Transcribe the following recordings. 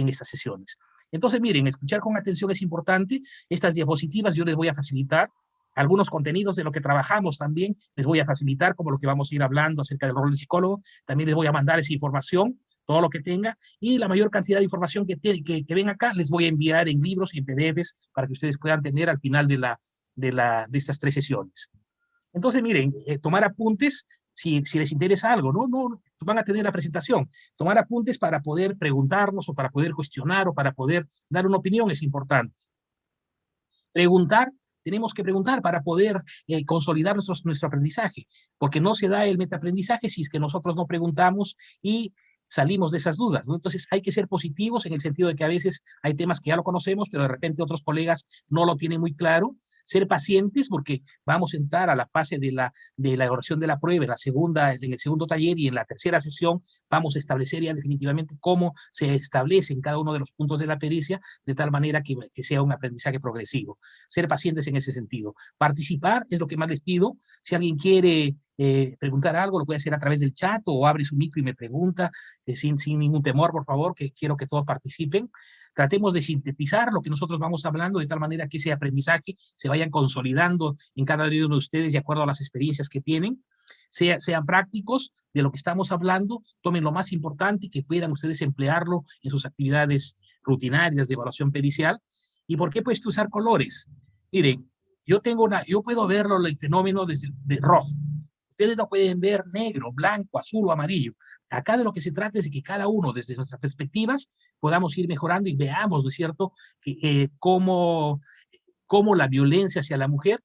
en estas sesiones. Entonces, miren, escuchar con atención es importante. Estas diapositivas yo les voy a facilitar. Algunos contenidos de lo que trabajamos también les voy a facilitar, como lo que vamos a ir hablando acerca del rol del psicólogo. También les voy a mandar esa información, todo lo que tenga, y la mayor cantidad de información que ven acá les voy a enviar en libros y en PDFs para que ustedes puedan tener al final de estas 3 sesiones. Entonces, miren, tomar apuntes si les interesa algo, no van a tener la presentación. Tomar apuntes para poder preguntarnos o para poder cuestionar o para poder dar una opinión es importante. Preguntar, tenemos que preguntar para poder consolidar nuestro aprendizaje, porque no se da el metaaprendizaje si es que nosotros no preguntamos y salimos de esas dudas, ¿no? Entonces hay que ser positivos en el sentido de que a veces hay temas que ya lo conocemos, pero de repente otros colegas no lo tienen muy claro. Ser pacientes porque vamos a entrar a la fase de la elaboración de la prueba en el segundo taller, y en la tercera sesión vamos a establecer ya definitivamente cómo se establece en cada uno de los puntos de la pericia, de tal manera que sea un aprendizaje progresivo. Ser pacientes en ese sentido. Participar es lo que más les pido. Si alguien quiere preguntar algo, lo puede hacer a través del chat o abre su micro y me pregunta sin ningún temor, por favor, que quiero que todos participen. Tratemos de sintetizar lo que nosotros vamos hablando de tal manera que ese aprendizaje se vayan consolidando en cada uno de ustedes de acuerdo a las experiencias que tienen. Sean prácticos de lo que estamos hablando, tomen lo más importante y que puedan ustedes emplearlo en sus actividades rutinarias de evaluación pericial. ¿Y por qué pues usar colores? Miren, yo puedo verlo el fenómeno de rojo. Ustedes lo pueden ver negro, blanco, azul o amarillo. Acá de lo que se trata es de que cada uno, desde nuestras perspectivas, podamos ir mejorando y veamos, ¿no es cierto?, cómo la violencia hacia la mujer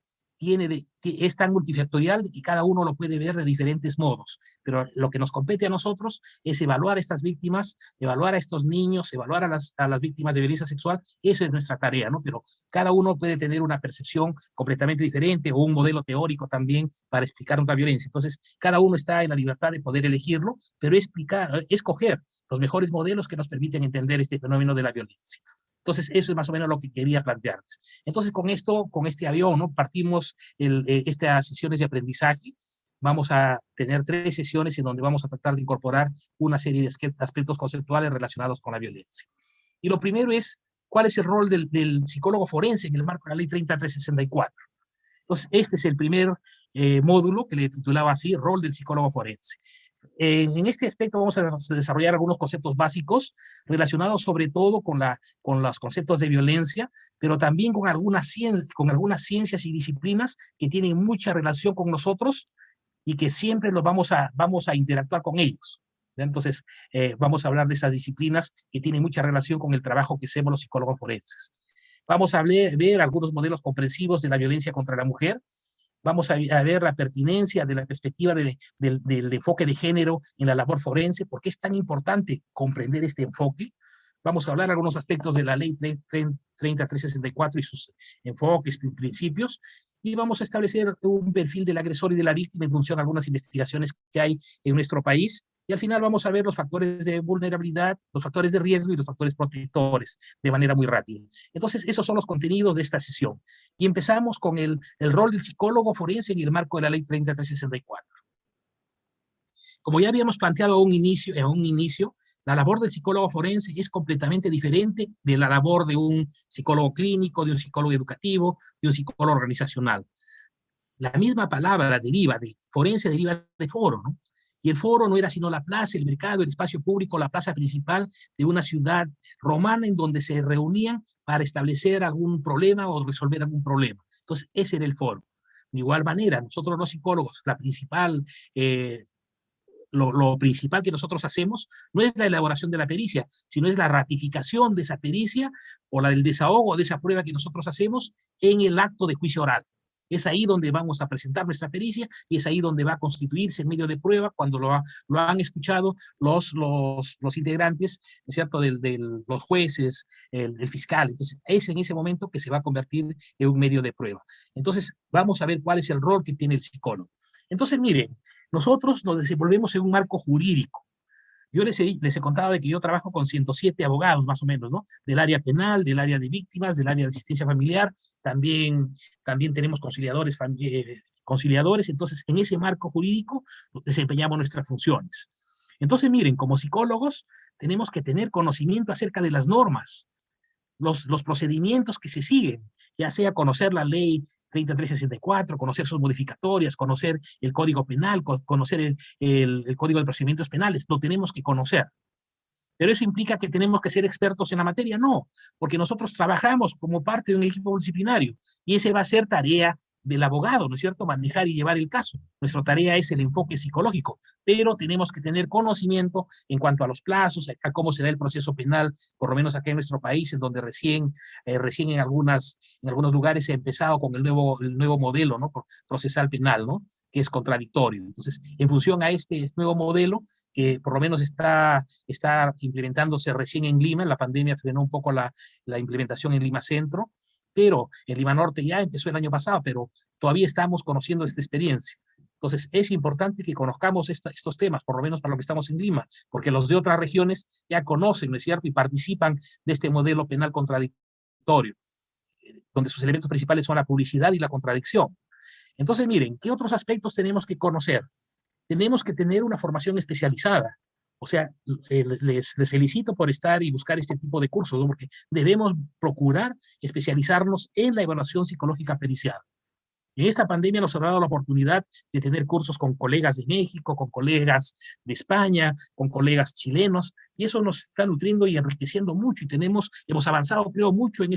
es tan multifactorial de que cada uno lo puede ver de diferentes modos. Pero lo que nos compete a nosotros es evaluar a estas víctimas, evaluar a estos niños, evaluar a las víctimas de violencia sexual. Eso es nuestra tarea, ¿no? Pero cada uno puede tener una percepción completamente diferente o un modelo teórico también para explicar una violencia. Entonces, cada uno está en la libertad de poder elegirlo, pero escoger los mejores modelos que nos permiten entender este fenómeno de la violencia. Entonces, eso es más o menos lo que quería plantearles. Entonces, con este avión, ¿no?, partimos estas sesiones de aprendizaje. Vamos a tener 3 sesiones en donde vamos a tratar de incorporar una serie de aspectos conceptuales relacionados con la violencia. Y lo primero es, ¿cuál es el rol del psicólogo forense en el marco de la Ley 30364? Entonces, este es el primer módulo que le titulaba así, Rol del psicólogo forense. En este aspecto vamos a desarrollar algunos conceptos básicos relacionados sobre todo con los conceptos de violencia, pero también con algunas ciencias y disciplinas que tienen mucha relación con nosotros y que siempre vamos a interactuar con ellos. Entonces, vamos a hablar de esas disciplinas que tienen mucha relación con el trabajo que hacemos los psicólogos forenses. Vamos a ver algunos modelos comprensivos de la violencia contra la mujer. Vamos a ver la pertinencia de la perspectiva del enfoque de género en la labor forense, por qué es tan importante comprender este enfoque. Vamos a hablar de algunos aspectos de la Ley 30364 y sus enfoques, principios, y vamos a establecer un perfil del agresor y de la víctima en función a algunas investigaciones que hay en nuestro país. Y al final vamos a ver los factores de vulnerabilidad, los factores de riesgo y los factores protectores de manera muy rápida. Entonces, esos son los contenidos de esta sesión. Y empezamos con el rol del psicólogo forense en el marco de la Ley 30364. Como ya habíamos planteado en un inicio, la labor del psicólogo forense es completamente diferente de la labor de un psicólogo clínico, de un psicólogo educativo, de un psicólogo organizacional. La misma palabra forense deriva de foro, ¿no? Y el foro no era sino la plaza, el mercado, el espacio público, la plaza principal de una ciudad romana en donde se reunían para establecer algún problema o resolver algún problema. Entonces, ese era el foro. De igual manera, nosotros los psicólogos, lo principal que nosotros hacemos no es la elaboración de la pericia, sino es la ratificación de esa pericia o la del desahogo de esa prueba que nosotros hacemos en el acto de juicio oral. Es ahí donde vamos a presentar nuestra pericia y es ahí donde va a constituirse el medio de prueba cuando lo han escuchado los integrantes, ¿no es cierto?, los jueces, el fiscal. Entonces, es en ese momento que se va a convertir en un medio de prueba. Entonces, vamos a ver cuál es el rol que tiene el psicólogo. Entonces, miren, nosotros nos desenvolvemos en un marco jurídico. Yo les he contado de que yo trabajo con 107 abogados, más o menos, ¿no? Del área penal, del área de víctimas, del área de asistencia familiar, también tenemos conciliadores, entonces en ese marco jurídico desempeñamos nuestras funciones. Entonces, miren, como psicólogos tenemos que tener conocimiento acerca de las normas, los procedimientos que se siguen, ya sea conocer la ley 3364, conocer sus modificatorias, conocer el Código Penal, conocer el Código de Procedimientos Penales, lo tenemos que conocer. ¿Pero eso implica que tenemos que ser expertos en la materia? No, porque nosotros trabajamos como parte de un equipo disciplinario y esa va a ser tarea del abogado, ¿no es cierto? Manejar y llevar el caso. Nuestra tarea es el enfoque psicológico, pero tenemos que tener conocimiento en cuanto a los plazos, a cómo se da el proceso penal, por lo menos acá en nuestro país, en donde recién en algunos lugares se ha empezado con el nuevo modelo, ¿no? Procesal penal, ¿no? Que es contradictorio. Entonces, en función a este nuevo modelo, que por lo menos está implementándose recién en Lima, la pandemia frenó un poco la implementación en Lima Centro, pero en Lima Norte ya empezó el año pasado, pero todavía estamos conociendo esta experiencia. Entonces, es importante que conozcamos estos temas, por lo menos para lo que estamos en Lima, porque los de otras regiones ya conocen, ¿no es cierto?, y participan de este modelo penal contradictorio, donde sus elementos principales son la publicidad y la contradicción. Entonces, miren, ¿qué otros aspectos tenemos que conocer? Tenemos que tener una formación especializada. O sea, les felicito por estar y buscar este tipo de cursos, ¿no? Porque debemos procurar especializarnos en la evaluación psicológica pericial. En esta pandemia nos ha dado la oportunidad de tener cursos con colegas de México, con colegas de España, con colegas chilenos, y eso nos está nutriendo y enriqueciendo mucho, y hemos avanzado, creo, mucho en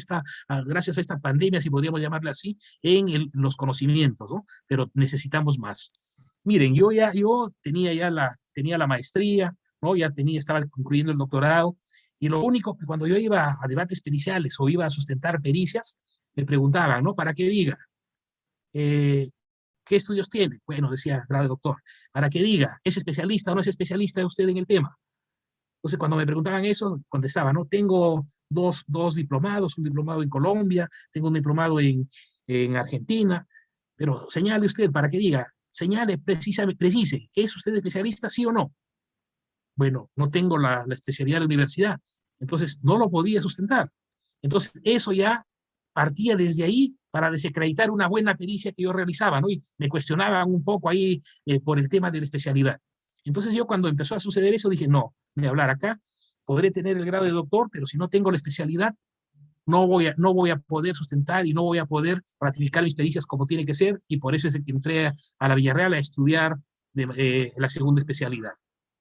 gracias a esta pandemia, si podríamos llamarle así, en los conocimientos, ¿no? Pero necesitamos más. Miren, yo tenía la maestría, ¿no? Estaba concluyendo el doctorado, y lo único que cuando yo iba a debates periciales o iba a sustentar pericias, me preguntaban, ¿no? ¿Para qué diga? ¿Qué estudios tiene? Bueno, decía, grave doctor, para que diga, ¿es especialista o no es especialista usted en el tema? Entonces, cuando me preguntaban eso, contestaba, ¿no? Tengo dos diplomados, un diplomado en Colombia, tengo un diplomado en Argentina, pero señale usted para que diga, señale, precise, ¿es usted especialista, sí o no? Bueno, no tengo la especialidad de la universidad, entonces no lo podía sustentar. Entonces, eso ya partía desde ahí para desacreditar una buena pericia que yo realizaba, ¿no? Y me cuestionaban un poco ahí por el tema de la especialidad. Entonces yo cuando empezó a suceder eso dije, no, voy a hablar acá, podré tener el grado de doctor, pero si no tengo la especialidad, no voy a poder sustentar y no voy a poder ratificar mis pericias como tiene que ser, y por eso es que entré a la Villarreal a estudiar la segunda especialidad.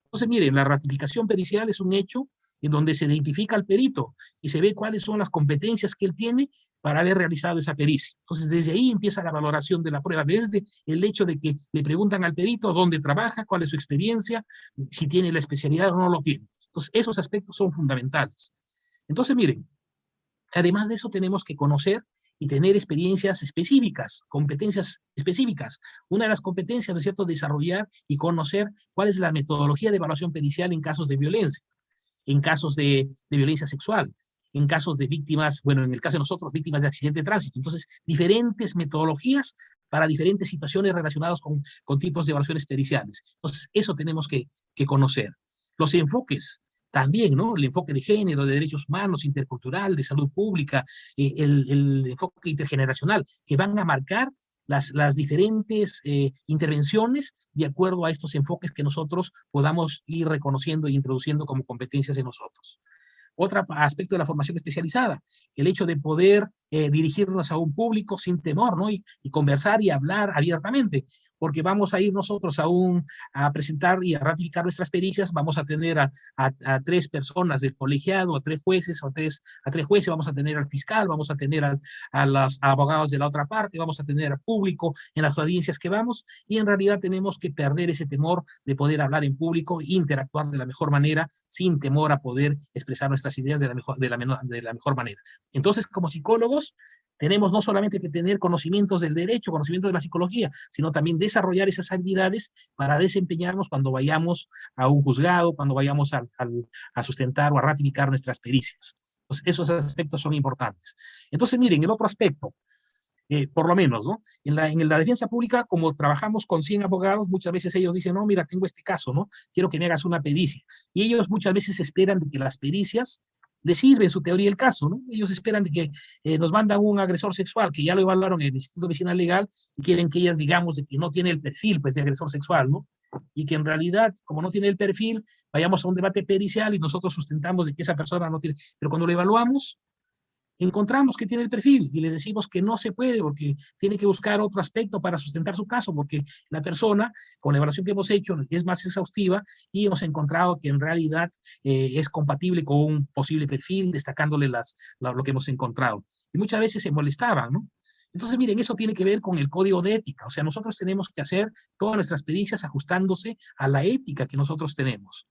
Entonces, miren, la ratificación pericial es un hecho en donde se identifica al perito y se ve cuáles son las competencias que él tiene para haber realizado esa pericia. Entonces, desde ahí empieza la valoración de la prueba, desde el hecho de que le preguntan al perito dónde trabaja, cuál es su experiencia, si tiene la especialidad o no lo tiene. Entonces, esos aspectos son fundamentales. Entonces, miren, además de eso tenemos que conocer y tener experiencias específicas, competencias específicas. Una de las competencias, ¿no es cierto?, desarrollar y conocer cuál es la metodología de evaluación pericial en casos de violencia, en casos de violencia sexual, en casos de víctimas, bueno, en el caso de nosotros, víctimas de accidente de tránsito. Entonces, diferentes metodologías para diferentes situaciones relacionadas con tipos de evaluaciones periciales. Entonces, eso tenemos que conocer. Los enfoques también, ¿no? El enfoque de género, de derechos humanos, intercultural, de salud pública, el enfoque intergeneracional, que van a marcar las diferentes intervenciones de acuerdo a estos enfoques que nosotros podamos ir reconociendo e introduciendo como competencias en nosotros. Otro aspecto de la formación especializada, el hecho de poder dirigirnos a un público sin temor, ¿no? Y conversar y hablar abiertamente, porque vamos a ir nosotros a presentar y a ratificar nuestras pericias, vamos a tener a 3 personas del colegiado, a 3 jueces, a tres jueces, vamos a tener al fiscal, vamos a tener a los abogados de la otra parte, vamos a tener al público en las audiencias que vamos, y en realidad tenemos que perder ese temor de poder hablar en público e interactuar de la mejor manera, sin temor a poder expresar nuestras ideas de la mejor manera. Entonces, como psicólogos, tenemos no solamente que tener conocimientos del derecho, conocimientos de la psicología, sino también desarrollar esas habilidades para desempeñarnos cuando vayamos a un juzgado, cuando vayamos a sustentar o a ratificar nuestras pericias. Entonces, esos aspectos son importantes. Entonces, miren, el otro aspecto, por lo menos, ¿no? En la defensa pública, como trabajamos con 100 abogados, muchas veces ellos dicen, no, mira, tengo este caso, ¿no? Quiero que me hagas una pericia. Y ellos muchas veces esperan de que las pericias les sirven su teoría del caso, ¿no? Ellos esperan de que nos mandan un agresor sexual, que ya lo evaluaron en el Instituto Vecinal Legal, y quieren que ellas digamos de que no tiene el perfil, pues, de agresor sexual, ¿no? y que en realidad, como no tiene el perfil, vayamos a un debate pericial y nosotros sustentamos de que esa persona no tiene, pero cuando lo evaluamos, encontramos que tiene el perfil y les decimos que no se puede porque tiene que buscar otro aspecto para sustentar su caso, porque la persona, con la evaluación que hemos hecho, es más exhaustiva y hemos encontrado que en realidad es compatible con un posible perfil, destacándole lo que hemos encontrado. Y muchas veces se molestaban, ¿no? Entonces, miren, eso tiene que ver con el código de ética. O sea, nosotros tenemos que hacer todas nuestras pericias ajustándose a la ética que nosotros tenemos.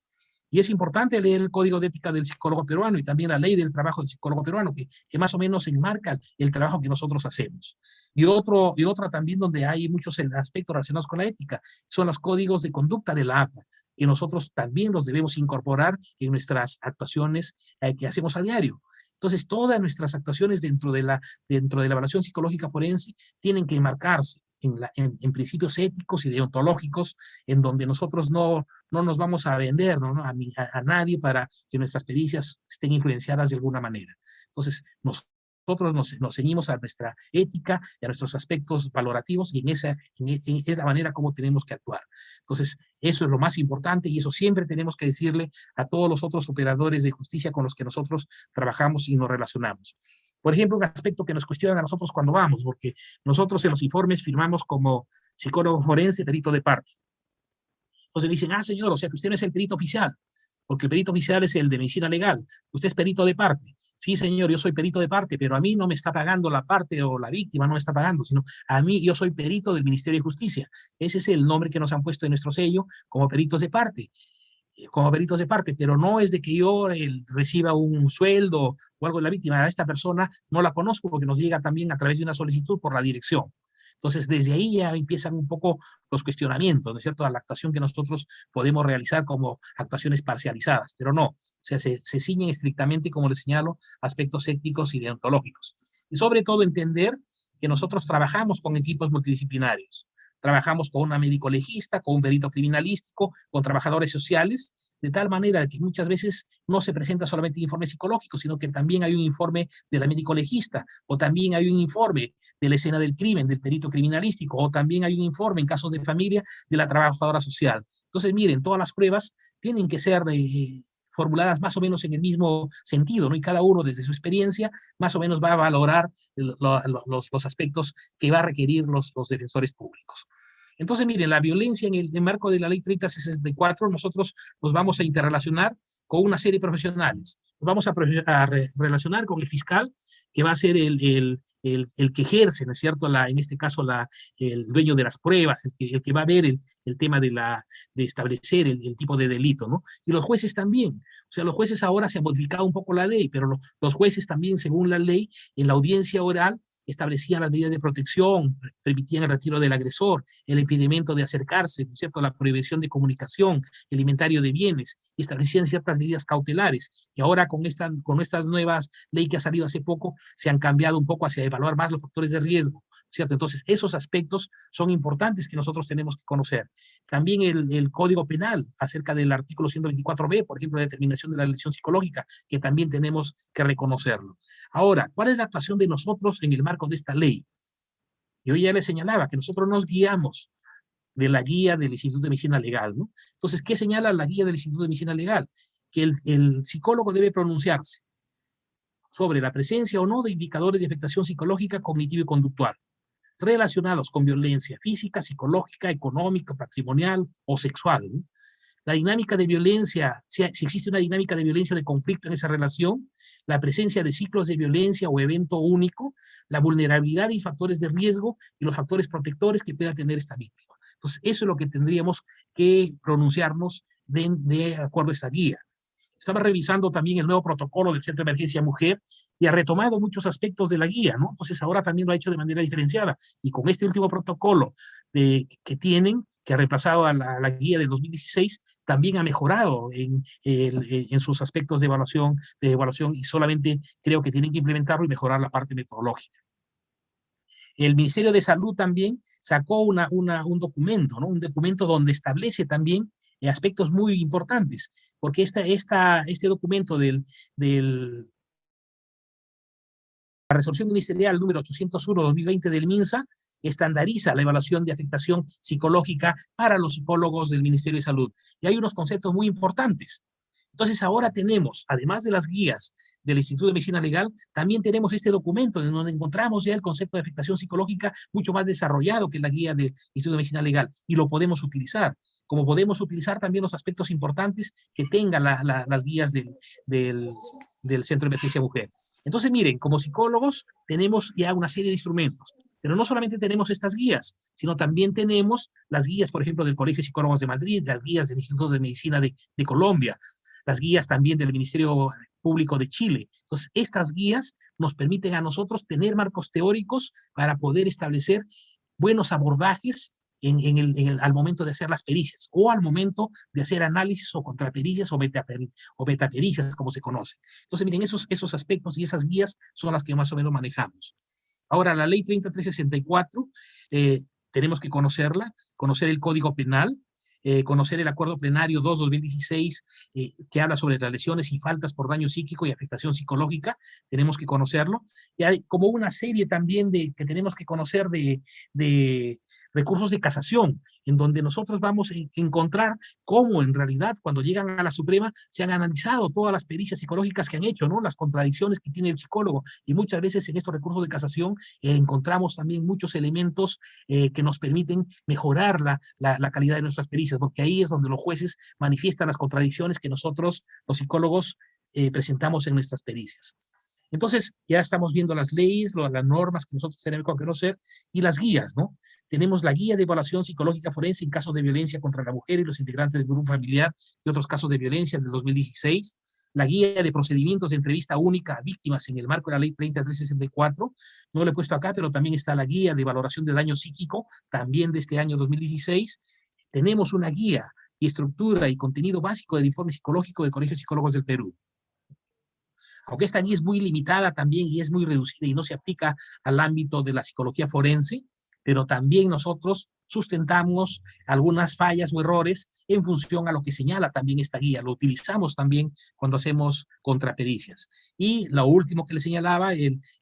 Y es importante leer el código de ética del psicólogo peruano y también la ley del trabajo del psicólogo peruano, que más o menos enmarca el trabajo que nosotros hacemos. Y otra también donde hay muchos aspectos relacionados con la ética, son los códigos de conducta de la APA, que nosotros también los debemos incorporar en nuestras actuaciones que hacemos a diario. Entonces, todas nuestras actuaciones dentro de la evaluación psicológica forense tienen que enmarcarse en principios éticos y deontológicos, en donde nosotros no nos vamos a vender, ¿no? A nadie para que nuestras pericias estén influenciadas de alguna manera. Entonces, nosotros nos ceñimos a nuestra ética y a nuestros aspectos valorativos y es la manera como tenemos que actuar. Entonces, eso es lo más importante y eso siempre tenemos que decirle a todos los otros operadores de justicia con los que nosotros trabajamos y nos relacionamos. Por ejemplo, un aspecto que nos cuestionan a nosotros cuando vamos, porque nosotros en los informes firmamos como psicólogo forense, perito de parte. Entonces dicen, ah, señor, o sea que usted no es el perito oficial, porque el perito oficial es el de medicina legal, usted es perito de parte. Sí, señor, yo soy perito de parte, pero a mí no me está pagando la parte o la víctima no me está pagando, sino a mí yo soy perito del Ministerio de Justicia. Ese es el nombre que nos han puesto en nuestro sello como peritos de parte, pero no es de que yo reciba un sueldo o algo de la víctima. A esta persona no la conozco porque nos llega también a través de una solicitud por la dirección. Entonces, desde ahí ya empiezan un poco los cuestionamientos, ¿no es cierto?, a la actuación que nosotros podemos realizar como actuaciones parcializadas, pero no, o sea, se ciñen estrictamente, como les señalo, aspectos éticos y deontológicos. Y sobre todo entender que nosotros trabajamos con equipos multidisciplinarios. Trabajamos con una médico legista, con un perito criminalístico, con trabajadores sociales, de tal manera que muchas veces no se presenta solamente informe psicológico, sino que también hay un informe de la médico legista, o también hay un informe de la escena del crimen, del perito criminalístico, o también hay un informe en casos de familia de la trabajadora social. Entonces, miren, todas las pruebas tienen que ser formuladas más o menos en el mismo sentido, ¿no? Y cada uno desde su experiencia más o menos va a valorar los aspectos que va a requerir los defensores públicos. Entonces, miren, la violencia en el marco de la ley 3064, nosotros nos vamos a interrelacionar con una serie de profesionales. Nos vamos a relacionar con el fiscal, que va a ser el que ejerce, ¿no es cierto?, en este caso, el dueño de las pruebas, el que va a ver el tema de establecer el tipo de delito, ¿no? Y los jueces también. O sea, los jueces ahora se ha modificado un poco la ley, pero los jueces también, según la ley, en la audiencia oral, establecían las medidas de protección, permitían el retiro del agresor, el impedimento de acercarse, ¿no es cierto?, la prohibición de comunicación, el inventario de bienes, y establecían ciertas medidas cautelares, que ahora con estas nuevas leyes que ha salido hace poco, se han cambiado un poco hacia evaluar más los factores de riesgo, ¿cierto? Entonces, esos aspectos son importantes que nosotros tenemos que conocer. También el Código Penal, acerca del artículo 124b, por ejemplo, la determinación de la lesión psicológica, que también tenemos que reconocerlo. Ahora, ¿cuál es la actuación de nosotros en el marco de esta ley? Yo ya les señalaba que nosotros nos guiamos de la guía del Instituto de Medicina Legal, ¿no? Entonces, ¿qué señala la guía del Instituto de Medicina Legal? Que el psicólogo debe pronunciarse sobre la presencia o no de indicadores de afectación psicológica, cognitiva y conductual relacionados con violencia física, psicológica, económica, patrimonial o sexual, ¿no? La dinámica de violencia, si existe una dinámica de violencia o de conflicto en esa relación, la presencia de ciclos de violencia o evento único, la vulnerabilidad y factores de riesgo y los factores protectores que pueda tener esta víctima. Entonces, eso es lo que tendríamos que pronunciarnos de acuerdo a esta guía. Estaba revisando también el nuevo protocolo del Centro de Emergencia Mujer y ha retomado muchos aspectos de la guía, ¿no? Entonces ahora también lo ha hecho de manera diferenciada. Y con este último protocolo que ha reemplazado a la guía del 2016, también ha mejorado en sus aspectos de evaluación y solamente creo que tienen que implementarlo y mejorar la parte metodológica. El Ministerio de Salud también sacó un documento, ¿no? Un documento donde establece también aspectos muy importantes, porque este documento la resolución ministerial número 801-2020 del MINSA estandariza la evaluación de afectación psicológica para los psicólogos del Ministerio de Salud. Y hay unos conceptos muy importantes. Entonces ahora tenemos, además de las guías del Instituto de Medicina Legal, también tenemos este documento en donde encontramos ya el concepto de afectación psicológica mucho más desarrollado que la guía del Instituto de Medicina Legal, y lo podemos utilizar, como podemos utilizar también los aspectos importantes que tengan las guías del Centro de Emergencia Mujer. Entonces, miren, como psicólogos tenemos ya una serie de instrumentos, pero no solamente tenemos estas guías, sino también tenemos las guías, por ejemplo, del Colegio de Psicólogos de Madrid, las guías del Instituto de Medicina de Colombia, las guías también del Ministerio Público de Chile. Entonces, estas guías nos permiten a nosotros tener marcos teóricos para poder establecer buenos abordajes al momento de hacer las pericias, o al momento de hacer análisis o contrapericias o betapericias, como se conoce. Entonces, miren, esos aspectos y esas guías son las que más o menos manejamos. Ahora, la ley 3364, tenemos que conocerla, conocer el Código Penal, conocer el Acuerdo Plenario 2-2016, que habla sobre las lesiones y faltas por daño psíquico y afectación psicológica, tenemos que conocerlo. Y hay como una serie también que tenemos que conocer de recursos de casación, en donde nosotros vamos a encontrar cómo en realidad cuando llegan a la Suprema se han analizado todas las pericias psicológicas que han hecho, ¿no? Las contradicciones que tiene el psicólogo, y muchas veces en estos recursos de casación encontramos también muchos elementos que nos permiten mejorar la calidad de nuestras pericias, porque ahí es donde los jueces manifiestan las contradicciones que nosotros, los psicólogos, presentamos en nuestras pericias. Entonces, ya estamos viendo las leyes, las normas que nosotros tenemos que conocer y las guías, ¿no? Tenemos la guía de evaluación psicológica forense en casos de violencia contra la mujer y los integrantes del grupo familiar y otros casos de violencia del 2016, la guía de procedimientos de entrevista única a víctimas en el marco de la ley 3364, no lo he puesto acá, pero también está la guía de valoración de daño psíquico, también de este año 2016, tenemos una guía y estructura y contenido básico del informe psicológico del Colegio de Psicólogos del Perú. Aunque esta guía es muy limitada también y es muy reducida y no se aplica al ámbito de la psicología forense, pero también nosotros sustentamos algunas fallas o errores en función a lo que señala también esta guía. Lo utilizamos también cuando hacemos contrapericias. Y lo último que le señalaba,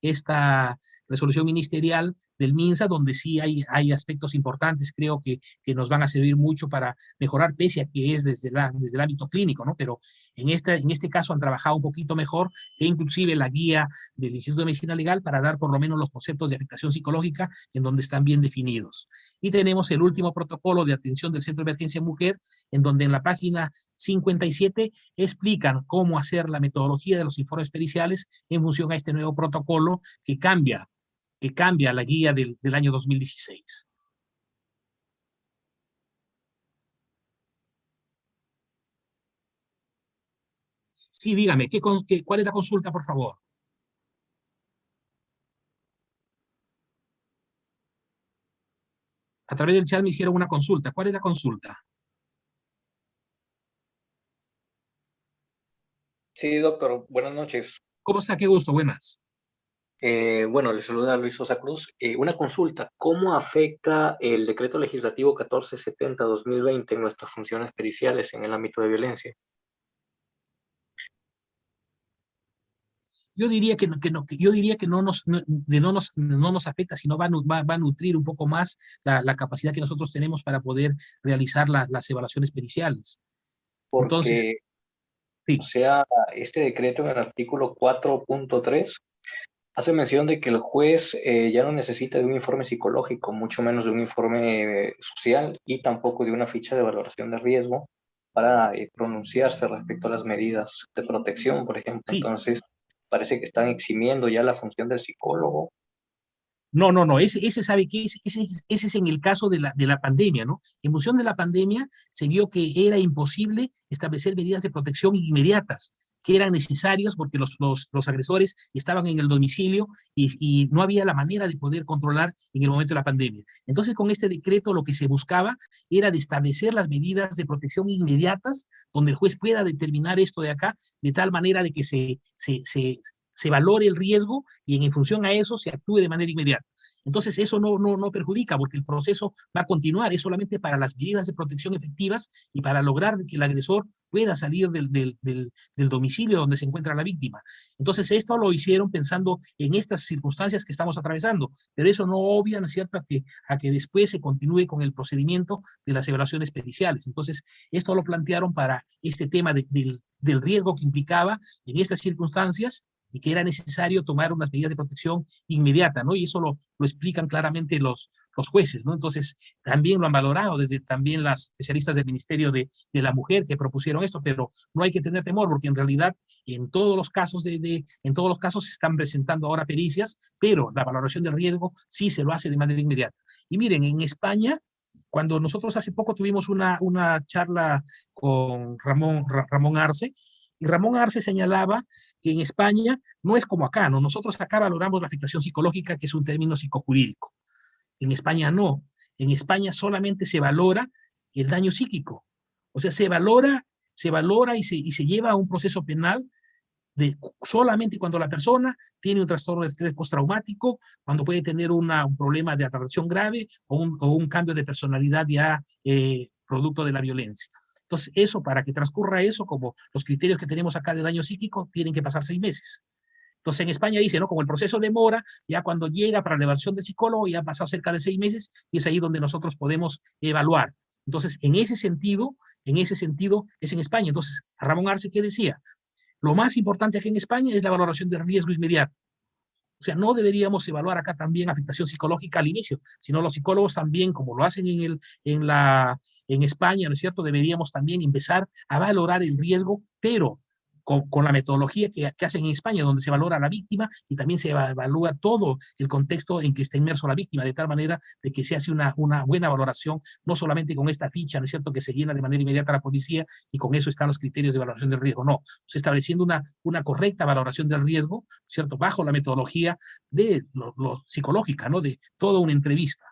esta resolución ministerial del MINSA, donde sí hay aspectos importantes, creo que nos van a servir mucho para mejorar, pese a que es desde el ámbito clínico, ¿no? Pero en este caso han trabajado un poquito mejor, e inclusive la guía del Instituto de Medicina Legal para dar por lo menos los conceptos de afectación psicológica en donde están bien definidos. Y tenemos el último protocolo de atención del Centro de Emergencia Mujer, en donde en la página 57 explican cómo hacer la metodología de los informes periciales en función a este nuevo protocolo que cambia la guía del año 2016. Sí, dígame, ¿cuál es la consulta, por favor? A través del chat me hicieron una consulta. ¿Cuál es la consulta? Sí, doctor, buenas noches. ¿Cómo está? Qué gusto, buenas. Bueno, le saluda Luis Sosa Cruz. Una consulta, ¿cómo afecta el decreto legislativo 1470-2020 en nuestras funciones periciales en el ámbito de violencia? Yo diría que no nos afecta, sino va a nutrir un poco más la capacidad que nosotros tenemos para poder realizar las evaluaciones periciales. Entonces, Porque, o sí, sea, este decreto en el artículo 4.3 hace mención de que el juez ya no necesita de un informe psicológico, mucho menos de un informe social y tampoco de una ficha de valoración de riesgo para pronunciarse respecto a las medidas de protección, por ejemplo. sí. Entonces, parece que están eximiendo ya la función del psicólogo. No, ese sabe que ese es en el caso de la pandemia, ¿no? En función de la pandemia se vio que era imposible establecer medidas de protección inmediatas, que eran necesarias porque los agresores estaban en el domicilio y no había la manera de poder controlar en el momento de la pandemia. Entonces, con este decreto lo que se buscaba era de establecer las medidas de protección inmediatas, donde el juez pueda determinar esto de acá, de tal manera de que se valore el riesgo y en función a eso se actúe de manera inmediata. Entonces eso no perjudica porque el proceso va a continuar, es solamente para las medidas de protección efectivas y para lograr que el agresor pueda salir del domicilio donde se encuentra la víctima. Entonces esto lo hicieron pensando en estas circunstancias que estamos atravesando, pero eso no obvia, ¿no es cierto?, a que después se continúe con el procedimiento de las evaluaciones periciales. Entonces esto lo plantearon para este tema del riesgo que implicaba en estas circunstancias y que era necesario tomar unas medidas de protección inmediata, ¿no? Y eso lo explican claramente los jueces, ¿no? Entonces, también lo han valorado desde también las especialistas del Ministerio de la Mujer que propusieron esto, pero no hay que tener temor porque en realidad en todos los casos en todos los casos se están presentando ahora pericias, pero la valoración del riesgo sí se lo hace de manera inmediata. Y miren, en España, cuando nosotros hace poco tuvimos una charla con Ramón Arce, y Ramón Arce señalaba que en España no es como acá, ¿no? Nosotros acá valoramos la afectación psicológica, que es un término psicojurídico. En España no. En España solamente se valora el daño psíquico. O sea, se valora y se lleva a un proceso penal solamente cuando la persona tiene un trastorno de estrés postraumático, cuando puede tener un problema de atracción grave o un cambio de personalidad ya producto de la violencia. Entonces, eso, para que transcurra eso, como los criterios que tenemos acá de daño psíquico, tienen que pasar 6 meses. Entonces, en España dice, ¿no? Como el proceso demora, ya cuando llega para la evaluación del psicólogo, ya ha pasado cerca de 6 meses, y es ahí donde nosotros podemos evaluar. Entonces, en ese sentido, es en España. Entonces, Ramón Arce, ¿qué decía? Lo más importante aquí en España es la valoración de riesgo inmediato. O sea, no deberíamos evaluar acá también afectación psicológica al inicio, sino los psicólogos también, como lo hacen en España, ¿no es cierto? Deberíamos también empezar a valorar el riesgo, pero con la metodología que hacen en España, donde se valora a la víctima y también se evalúa todo el contexto en que está inmerso la víctima, de tal manera de que se hace una buena valoración, no solamente con esta ficha, ¿no es cierto?, que se llena de manera inmediata a la policía y con eso están los criterios de valoración del riesgo. No, se estableciendo una correcta valoración del riesgo, ¿cierto?, bajo la metodología de lo psicológica, ¿no?, de toda una entrevista.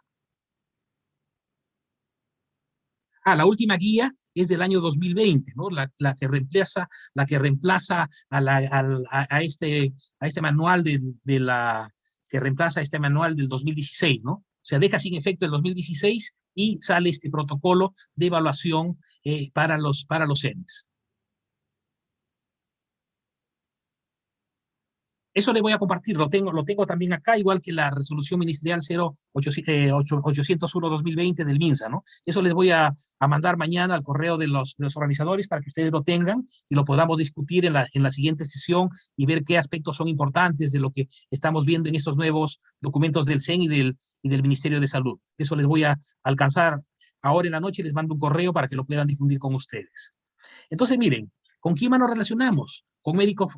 La última guía es del año 2020, ¿no? La que reemplaza a este manual que reemplaza a este manual del 2016, ¿no? O sea, deja sin efecto el 2016 y sale este protocolo de evaluación para los CENES. Eso le voy a compartir, lo tengo también acá, igual que la resolución ministerial 801-2020 del MINSA, ¿no? Eso les voy a mandar mañana al correo de los organizadores para que ustedes lo tengan y lo podamos discutir en la siguiente sesión y ver qué aspectos son importantes de lo que estamos viendo en estos nuevos documentos del CEN y del Ministerio de Salud. Eso les voy a alcanzar ahora en la noche, les mando un correo para que lo puedan difundir con ustedes. Entonces, miren, ¿con quién más nos relacionamos? Con médicos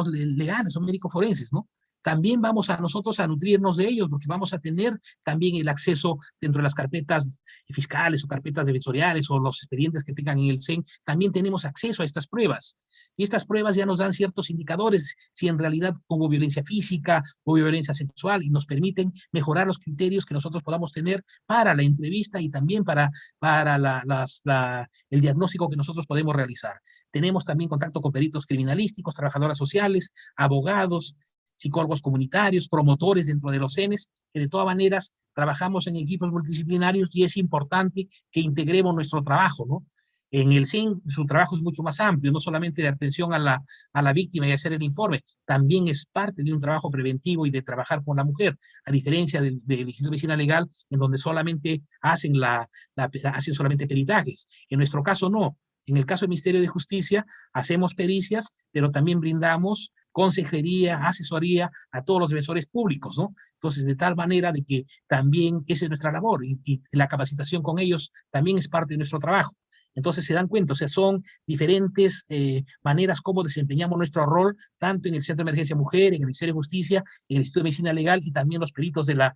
legales o médicos forenses, ¿no? También vamos a nosotros a nutrirnos de ellos, porque vamos a tener también el acceso dentro de las carpetas fiscales o carpetas defensoriales o los expedientes que tengan en el CEN, también tenemos acceso a estas pruebas. Y estas pruebas ya nos dan ciertos indicadores, si en realidad hubo violencia física o violencia sexual, y nos permiten mejorar los criterios que nosotros podamos tener para la entrevista y también para el diagnóstico que nosotros podemos realizar. Tenemos también contacto con peritos criminalísticos, trabajadoras sociales, abogados, psicólogos comunitarios, promotores dentro de los CENES, que de todas maneras trabajamos en equipos multidisciplinarios y es importante que integremos nuestro trabajo, ¿no? En el CEN su trabajo es mucho más amplio, no solamente de atención a la víctima y hacer el informe, también es parte de un trabajo preventivo y de trabajar con la mujer, a diferencia del Instituto de Medicina Legal, en donde solamente hacen solamente peritajes. En nuestro caso no. En el caso del Ministerio de Justicia hacemos pericias, pero también brindamos consejería, asesoría a todos los defensores públicos, ¿no? Entonces, de tal manera de que también esa es nuestra labor y la capacitación con ellos también es parte de nuestro trabajo. Entonces se dan cuenta, o sea, son diferentes maneras como desempeñamos nuestro rol, tanto en el Centro de Emergencia Mujer, en el Ministerio de Justicia, en el Instituto de Medicina Legal y también los peritos de la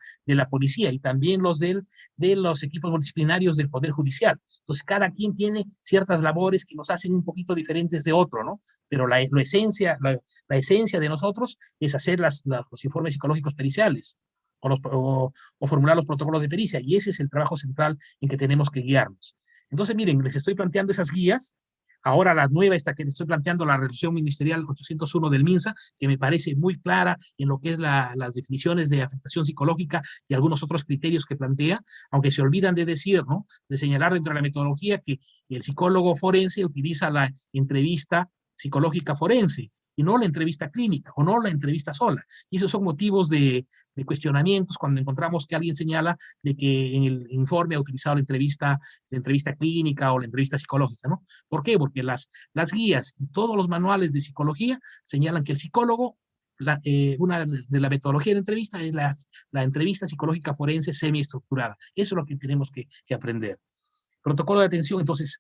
policía y también los de los equipos multidisciplinarios del Poder Judicial. Entonces cada quien tiene ciertas labores que nos hacen un poquito diferentes de otro, ¿no? Pero la esencia de nosotros es hacer los informes psicológicos periciales o formular los protocolos de pericia, y ese es el trabajo central en que tenemos que guiarnos. Entonces, miren, les estoy planteando esas guías. Ahora la nueva, esta que estoy planteando, la resolución ministerial 801 del MINSA, que me parece muy clara en lo que es las definiciones de afectación psicológica y algunos otros criterios que plantea, aunque se olvidan de decir, ¿no? De señalar dentro de la metodología que el psicólogo forense utiliza la entrevista psicológica forense y no la entrevista clínica o no la entrevista sola. Y esos son motivos de cuestionamientos cuando encontramos que alguien señala de que en el informe ha utilizado la entrevista clínica o la entrevista psicológica, ¿no? ¿Por qué? Porque las guías y todos los manuales de psicología señalan que el psicólogo, una de la metodología de la entrevista es la entrevista psicológica forense semiestructurada. Eso es lo que tenemos que aprender. Protocolo de atención, entonces,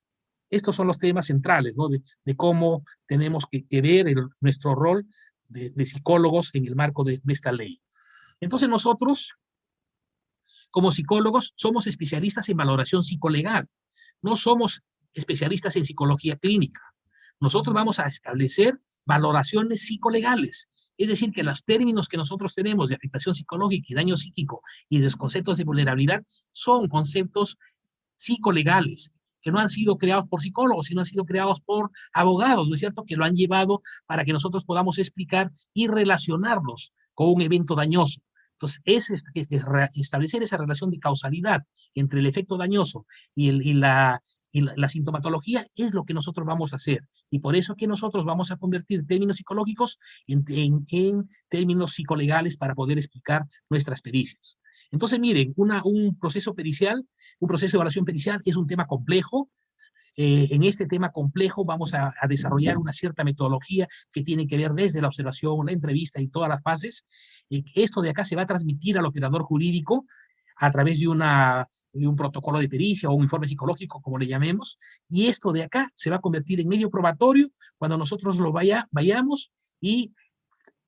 estos son los temas centrales, ¿no? De cómo tenemos que ver nuestro rol de psicólogos en el marco de esta ley. Entonces nosotros, como psicólogos, somos especialistas en valoración psicolegal, no somos especialistas en psicología clínica. Nosotros vamos a establecer valoraciones psicolegales, es decir, que los términos que nosotros tenemos de afectación psicológica y daño psíquico y de los conceptos de vulnerabilidad son conceptos psicolegales, que no han sido creados por psicólogos, sino han sido creados por abogados, ¿no es cierto?, que lo han llevado para que nosotros podamos explicar y relacionarlos con un evento dañoso. Entonces, establecer esa relación de causalidad entre el efecto dañoso y la sintomatología es lo que nosotros vamos a hacer. Y por eso es que nosotros vamos a convertir términos psicológicos en términos psicolegales para poder explicar nuestras pericias. Entonces, miren, un proceso pericial, un proceso de evaluación pericial es un tema complejo. En este tema complejo vamos a desarrollar una cierta metodología que tiene que ver desde la observación, la entrevista y todas las fases. Esto de acá se va a transmitir al operador jurídico a través de un protocolo de pericia o un informe psicológico, como le llamemos, y esto de acá se va a convertir en medio probatorio cuando nosotros lo vayamos y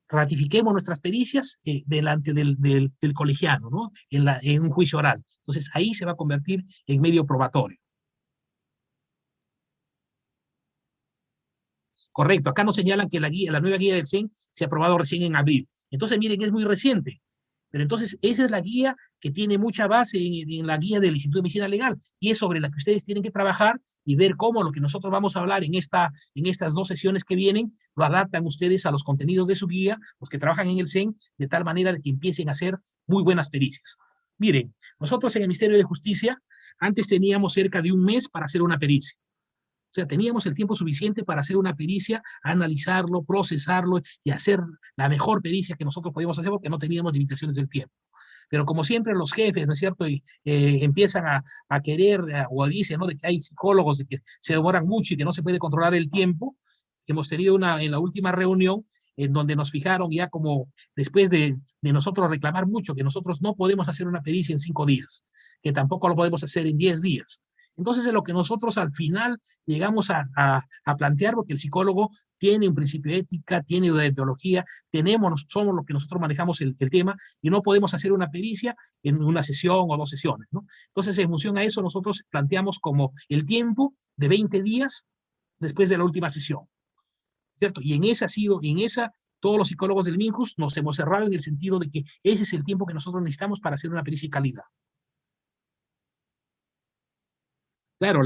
ratifiquemos nuestras pericias delante del colegiado, ¿no? En un juicio oral. Entonces, ahí se va a convertir en medio probatorio. Correcto, acá nos señalan que la nueva guía del CEN se ha aprobado recién en abril. Entonces, miren, es muy reciente. Pero entonces, esa es la guía que tiene mucha base en la guía del Instituto de Medicina Legal y es sobre la que ustedes tienen que trabajar y ver cómo lo que nosotros vamos a hablar en estas 2 sesiones que vienen lo adaptan ustedes a los contenidos de su guía, los que trabajan en el CEN, de tal manera de que empiecen a hacer muy buenas pericias. Miren, nosotros en el Ministerio de Justicia antes teníamos cerca de un mes para hacer una pericia. O sea, teníamos el tiempo suficiente para hacer una pericia, analizarlo, procesarlo y hacer la mejor pericia que nosotros podíamos hacer porque no teníamos limitaciones del tiempo. Pero como siempre los jefes, ¿no es cierto? Empiezan a querer, o dicen, ¿no? De que hay psicólogos de que se demoran mucho y que no se puede controlar el tiempo. Hemos tenido en la última reunión en donde nos fijaron ya como después de nosotros reclamar mucho que nosotros no podemos hacer una pericia en 5 días, que tampoco lo podemos hacer en 10 días. Entonces, es lo que nosotros al final llegamos a plantear, porque el psicólogo tiene un principio de ética, tiene una ideología, somos los que nosotros manejamos el tema, y no podemos hacer una pericia en una sesión o 2 sesiones, ¿no? Entonces, en función a eso, nosotros planteamos como el tiempo de 20 días después de la última sesión, ¿cierto? Y en esa, todos los psicólogos del MINJUS nos hemos cerrado en el sentido de que ese es el tiempo que nosotros necesitamos para hacer una pericia de calidad. Claro,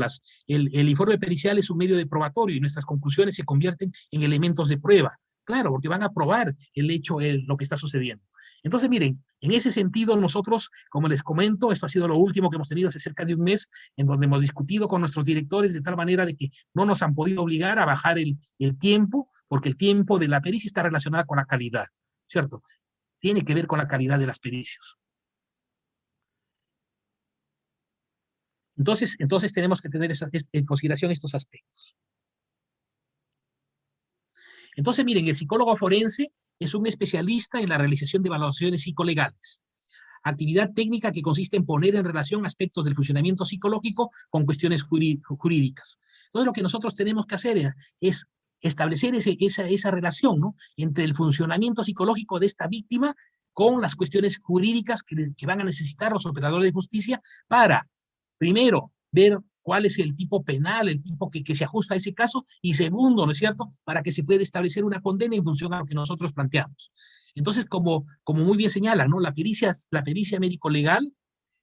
el informe pericial es un medio de probatorio y nuestras conclusiones se convierten en elementos de prueba. Claro, porque van a probar el hecho, lo que está sucediendo. Entonces, miren, en ese sentido nosotros, como les comento, esto ha sido lo último que hemos tenido hace cerca de un mes, en donde hemos discutido con nuestros directores de tal manera de que no nos han podido obligar a bajar el tiempo, porque el tiempo de la pericia está relacionado con la calidad, ¿cierto? Tiene que ver con la calidad de las pericias. Entonces tenemos que tener en consideración estos aspectos. Entonces, miren, el psicólogo forense es un especialista en la realización de evaluaciones psicolegales, actividad técnica que consiste en poner en relación aspectos del funcionamiento psicológico con cuestiones jurídicas. Entonces, lo que nosotros tenemos que hacer es establecer esa relación, ¿no?, entre el funcionamiento psicológico de esta víctima con las cuestiones jurídicas que van a necesitar los operadores de justicia para, primero, ver cuál es el tipo penal, el tipo que se ajusta a ese caso, y segundo, ¿no es cierto?, para que se pueda establecer una condena en función a lo que nosotros planteamos. Entonces, como muy bien señala, ¿no?, la pericia médico-legal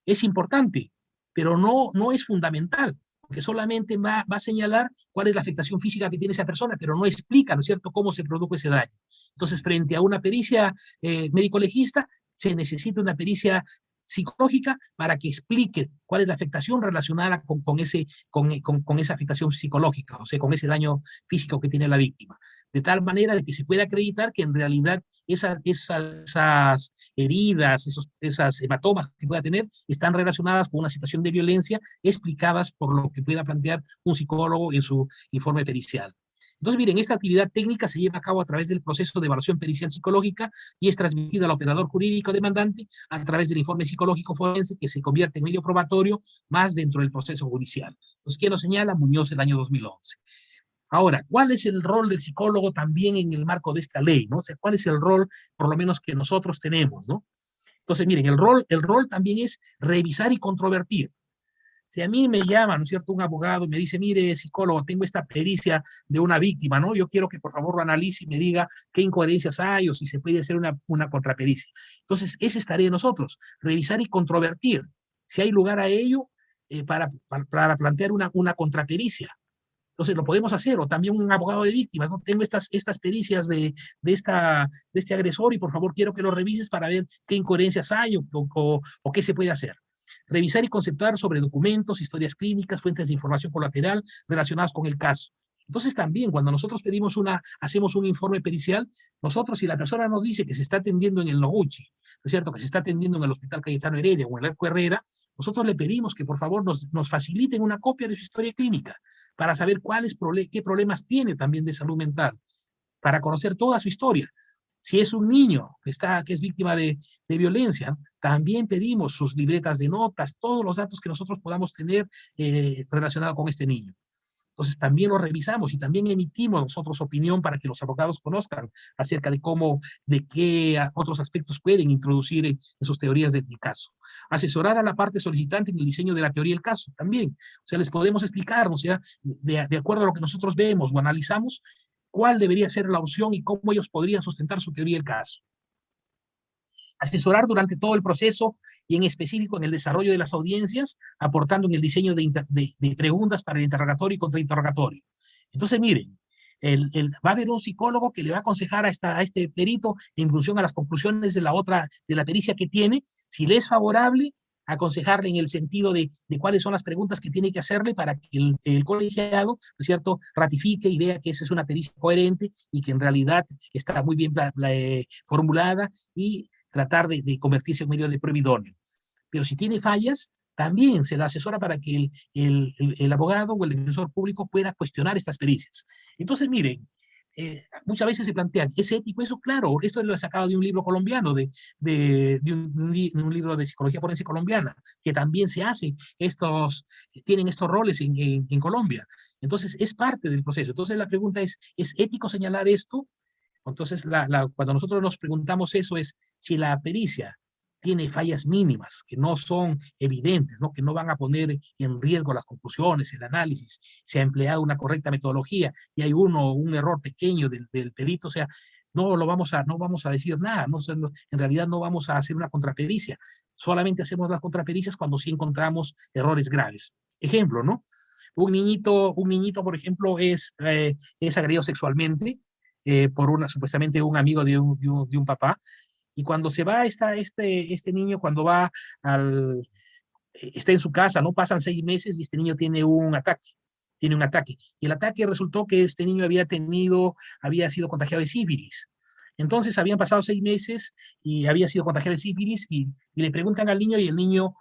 es importante, pero no es fundamental, porque solamente va a señalar cuál es la afectación física que tiene esa persona, pero no explica, ¿no es cierto?, cómo se produjo ese daño. Entonces, frente a una pericia médico-legista, se necesita una pericia psicológica para que explique cuál es la afectación relacionada con esa afectación psicológica, o sea, con ese daño físico que tiene la víctima. De tal manera de que se pueda acreditar que en realidad esas heridas, esas hematomas que pueda tener, están relacionadas con una situación de violencia explicadas por lo que pueda plantear un psicólogo en su informe pericial. Entonces, miren, esta actividad técnica se lleva a cabo a través del proceso de evaluación pericial psicológica y es transmitida al operador jurídico demandante a través del informe psicológico forense que se convierte en medio probatorio más dentro del proceso judicial. Entonces, ¿qué nos señala Muñoz el año 2011? Ahora, ¿cuál es el rol del psicólogo también en el marco de esta ley, ¿no? O sea, ¿cuál es el rol, por lo menos, que nosotros tenemos, ¿no? Entonces, miren, el rol también es revisar y controvertir. Si a mí me llama, ¿no es cierto?, un abogado y me dice, mire, psicólogo, tengo esta pericia de una víctima, ¿no? Yo quiero que por favor lo analice y me diga qué incoherencias hay o si se puede hacer una contrapericia. Entonces, esa es tarea de nosotros, revisar y controvertir si hay lugar a ello para plantear una contrapericia. Entonces lo podemos hacer, o también un abogado de víctimas, ¿no? Tengo estas pericias de este agresor y por favor quiero que lo revises para ver qué incoherencias hay o qué se puede hacer. Revisar y conceptuar sobre documentos, historias clínicas, fuentes de información colateral relacionadas con el caso. Entonces también cuando nosotros hacemos un informe pericial, nosotros si la persona nos dice que se está atendiendo en el Noguchi, ¿no es cierto?, que se está atendiendo en el Hospital Cayetano Heredia o en el Arco Herrera, nosotros le pedimos que por favor nos faciliten una copia de su historia clínica para saber qué problemas tiene también de salud mental, para conocer toda su historia. Si es un niño que es víctima de violencia, también pedimos sus libretas de notas, todos los datos que nosotros podamos tener relacionados con este niño. Entonces también lo revisamos y también emitimos nosotros opinión para que los abogados conozcan acerca de qué otros aspectos pueden introducir en sus teorías de caso. Asesorar a la parte solicitante en el diseño de la teoría del caso también. O sea, les podemos explicar, o sea, de acuerdo a lo que nosotros vemos o analizamos, cuál debería ser la opción y cómo ellos podrían sustentar su teoría del caso. Asesorar durante todo el proceso y en específico en el desarrollo de las audiencias, aportando en el diseño de preguntas para el interrogatorio y contrainterrogatorio. Entonces, miren, va a haber un psicólogo que le va a aconsejar a este perito en función a las conclusiones de la pericia que tiene, si le es favorable, aconsejarle en el sentido de cuáles son las preguntas que tiene que hacerle para que el colegiado, ¿no es cierto?, ratifique y vea que esa es una pericia coherente y que en realidad está muy bien formulada y tratar de convertirse en medio de prueba idóneo. Pero si tiene fallas, también se la asesora para que el abogado o el defensor público pueda cuestionar estas pericias. Entonces, miren, muchas veces se plantean, ¿es ético eso? Claro, esto lo he sacado de un libro colombiano, de un libro de psicología forense colombiana, que también se hace, tienen estos roles en Colombia. Entonces, es parte del proceso. Entonces, la pregunta ¿es ético señalar esto? Entonces, cuando nosotros nos preguntamos eso es si la pericia tiene fallas mínimas, que no son evidentes, ¿no?, que no van a poner en riesgo las conclusiones, el análisis, se ha empleado una correcta metodología y hay un error pequeño del perito, o sea, no vamos a decir nada, ¿no? O sea, en realidad no vamos a hacer una contrapericia, solamente hacemos las contrapericias cuando sí encontramos errores graves. Ejemplo, ¿no? Un niñito, por ejemplo, es agredido sexualmente, supuestamente un amigo de un papá, y cuando se va este niño, cuando está en su casa, ¿no? Pasan 6 meses y este niño tiene un ataque. Y el ataque resultó que este niño había sido contagiado de sífilis. Entonces habían pasado 6 meses y había sido contagiado de sífilis y le preguntan al niño y el niño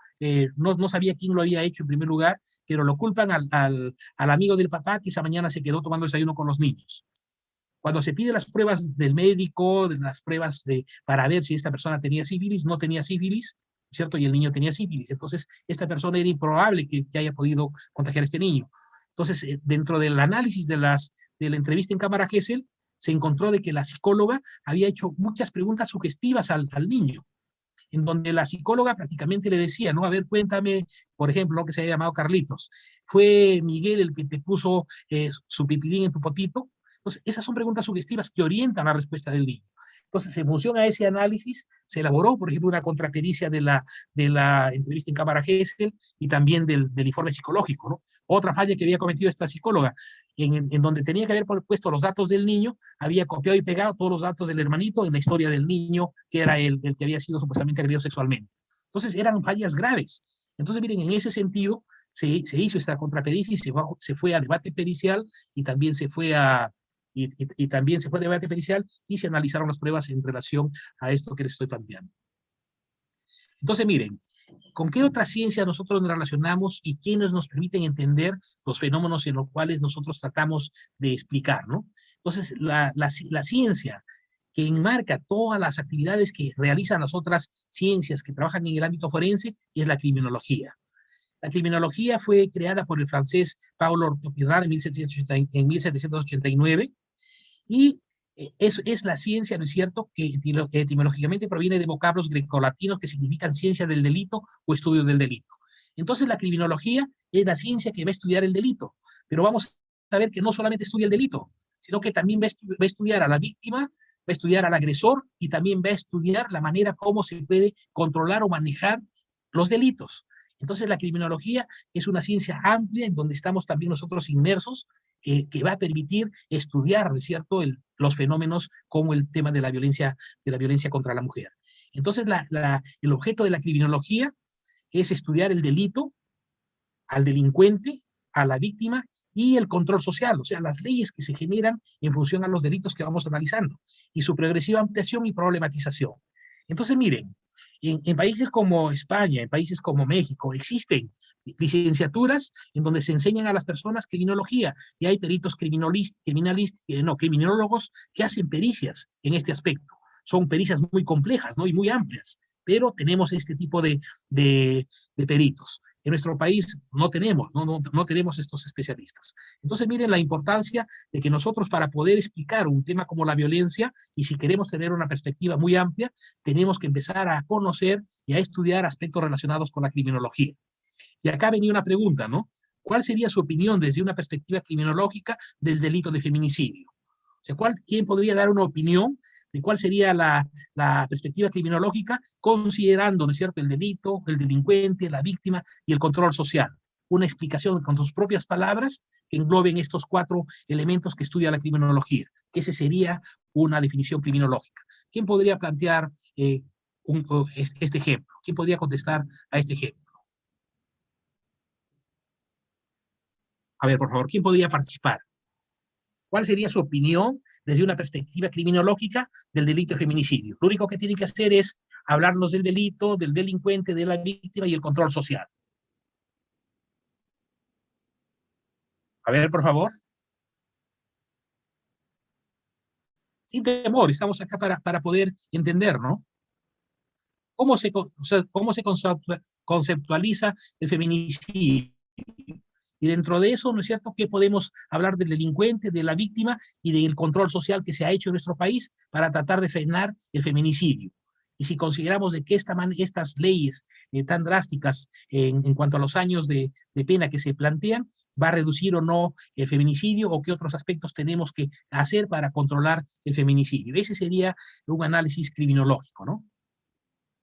no sabía quién lo había hecho en primer lugar, pero lo culpan al amigo del papá que esa mañana se quedó tomando desayuno con los niños. Cuando se piden las pruebas del médico, las pruebas para ver si esta persona tenía sífilis, no tenía sífilis, ¿cierto? Y el niño tenía sífilis. Entonces, esta persona era improbable que haya podido contagiar a este niño. Entonces, dentro del análisis de la entrevista en cámara Gesell, se encontró de que la psicóloga había hecho muchas preguntas sugestivas al niño, en donde la psicóloga prácticamente le decía, ¿no? A ver, cuéntame, por ejemplo, que se haya llamado Carlitos, ¿fue Miguel el que te puso su pipilín en tu potito? Entonces, esas son preguntas sugestivas que orientan la respuesta del niño. Entonces, en función a ese análisis, se elaboró, por ejemplo, una contrapericia de la entrevista en cámara Gesell y también del informe psicológico, ¿no? Otra falla que había cometido esta psicóloga, en donde tenía que haber puesto los datos del niño, había copiado y pegado todos los datos del hermanito en la historia del niño, que era el que había sido supuestamente agredido sexualmente. Entonces eran fallas graves. Entonces, miren, en ese sentido se hizo esta contrapericia y se fue a debate pericial y también se fue a, y también se fue a debate pericial y se analizaron las pruebas en relación a esto que les estoy planteando. Entonces, miren, ¿con qué otra ciencia nosotros nos relacionamos y quiénes nos permiten entender los fenómenos en los cuales nosotros tratamos de explicar, ¿no? Entonces, la ciencia que enmarca todas las actividades que realizan las otras ciencias que trabajan en el ámbito forense es la criminología. La criminología fue creada por el francés Paulo Ortopirard en 1789 y es la ciencia, ¿no es cierto?, que etimológicamente proviene de vocablos grecolatinos que significan ciencia del delito o estudio del delito. Entonces la criminología es la ciencia que va a estudiar el delito, pero vamos a ver que no solamente estudia el delito, sino que también va a estudiar a la víctima, va a estudiar al agresor y también va a estudiar la manera como se puede controlar o manejar los delitos. Entonces la criminología es una ciencia amplia en donde estamos también nosotros inmersos, que va a permitir estudiar, ¿no es cierto?, los fenómenos como el tema de la violencia contra la mujer. Entonces el objeto de la criminología es estudiar el delito, al delincuente, a la víctima y el control social, o sea, las leyes que se generan en función a los delitos que vamos analizando y su progresiva ampliación y problematización. Entonces, miren, en países como España, en países como México, existen licenciaturas en donde se enseñan a las personas criminología y hay peritos criminólogos que hacen pericias en este aspecto. Son pericias muy complejas, ¿no?, y muy amplias, pero tenemos este tipo de peritos. En nuestro país no tenemos estos especialistas. Entonces, miren la importancia de que nosotros, para poder explicar un tema como la violencia, y si queremos tener una perspectiva muy amplia, tenemos que empezar a conocer y a estudiar aspectos relacionados con la criminología. Y acá venía una pregunta, ¿no? ¿Cuál sería su opinión desde una perspectiva criminológica del delito de feminicidio? O sea, ¿quién podría dar una opinión de cuál sería la perspectiva criminológica, considerando, ¿no es cierto?, el delito, el delincuente, la víctima y el control social? Una explicación con sus propias palabras que engloben estos 4 elementos que estudia la criminología, que ese sería una definición criminológica. ¿Quién podría plantear este ejemplo? ¿Quién podría contestar a este ejemplo? A ver, por favor, ¿quién podría participar? ¿Cuál sería su opinión desde una perspectiva criminológica del delito de feminicidio? Lo único que tiene que hacer es hablarnos del delito, del delincuente, de la víctima y el control social. A ver, por favor. Sin temor, estamos acá para poder entender, ¿no? ¿Cómo se conceptualiza el feminicidio? Y dentro de eso, ¿no es cierto?, ¿qué podemos hablar del delincuente, de la víctima y del control social que se ha hecho en nuestro país para tratar de frenar el feminicidio? Y si consideramos de que estas leyes tan drásticas en cuanto a los años de pena que se plantean, va a reducir o no el feminicidio, o qué otros aspectos tenemos que hacer para controlar el feminicidio. Ese sería un análisis criminológico, ¿no?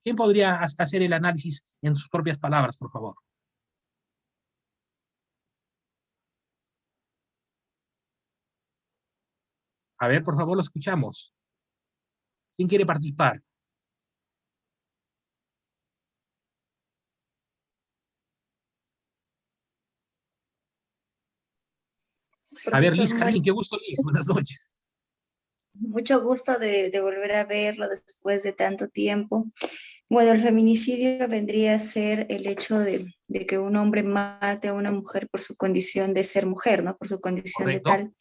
¿Quién podría hacer el análisis en sus propias palabras, por favor? A ver, por favor, lo escuchamos. ¿Quién quiere participar? A ver, Profesor Liz Mario, Karin, qué gusto, Liz. Buenas noches. mucho gusto de volver a verlo después de tanto tiempo. Bueno, el feminicidio vendría a ser el hecho de que un hombre mate a una mujer por su condición de ser mujer, ¿no? Por su condición de ¿Correcto? tal.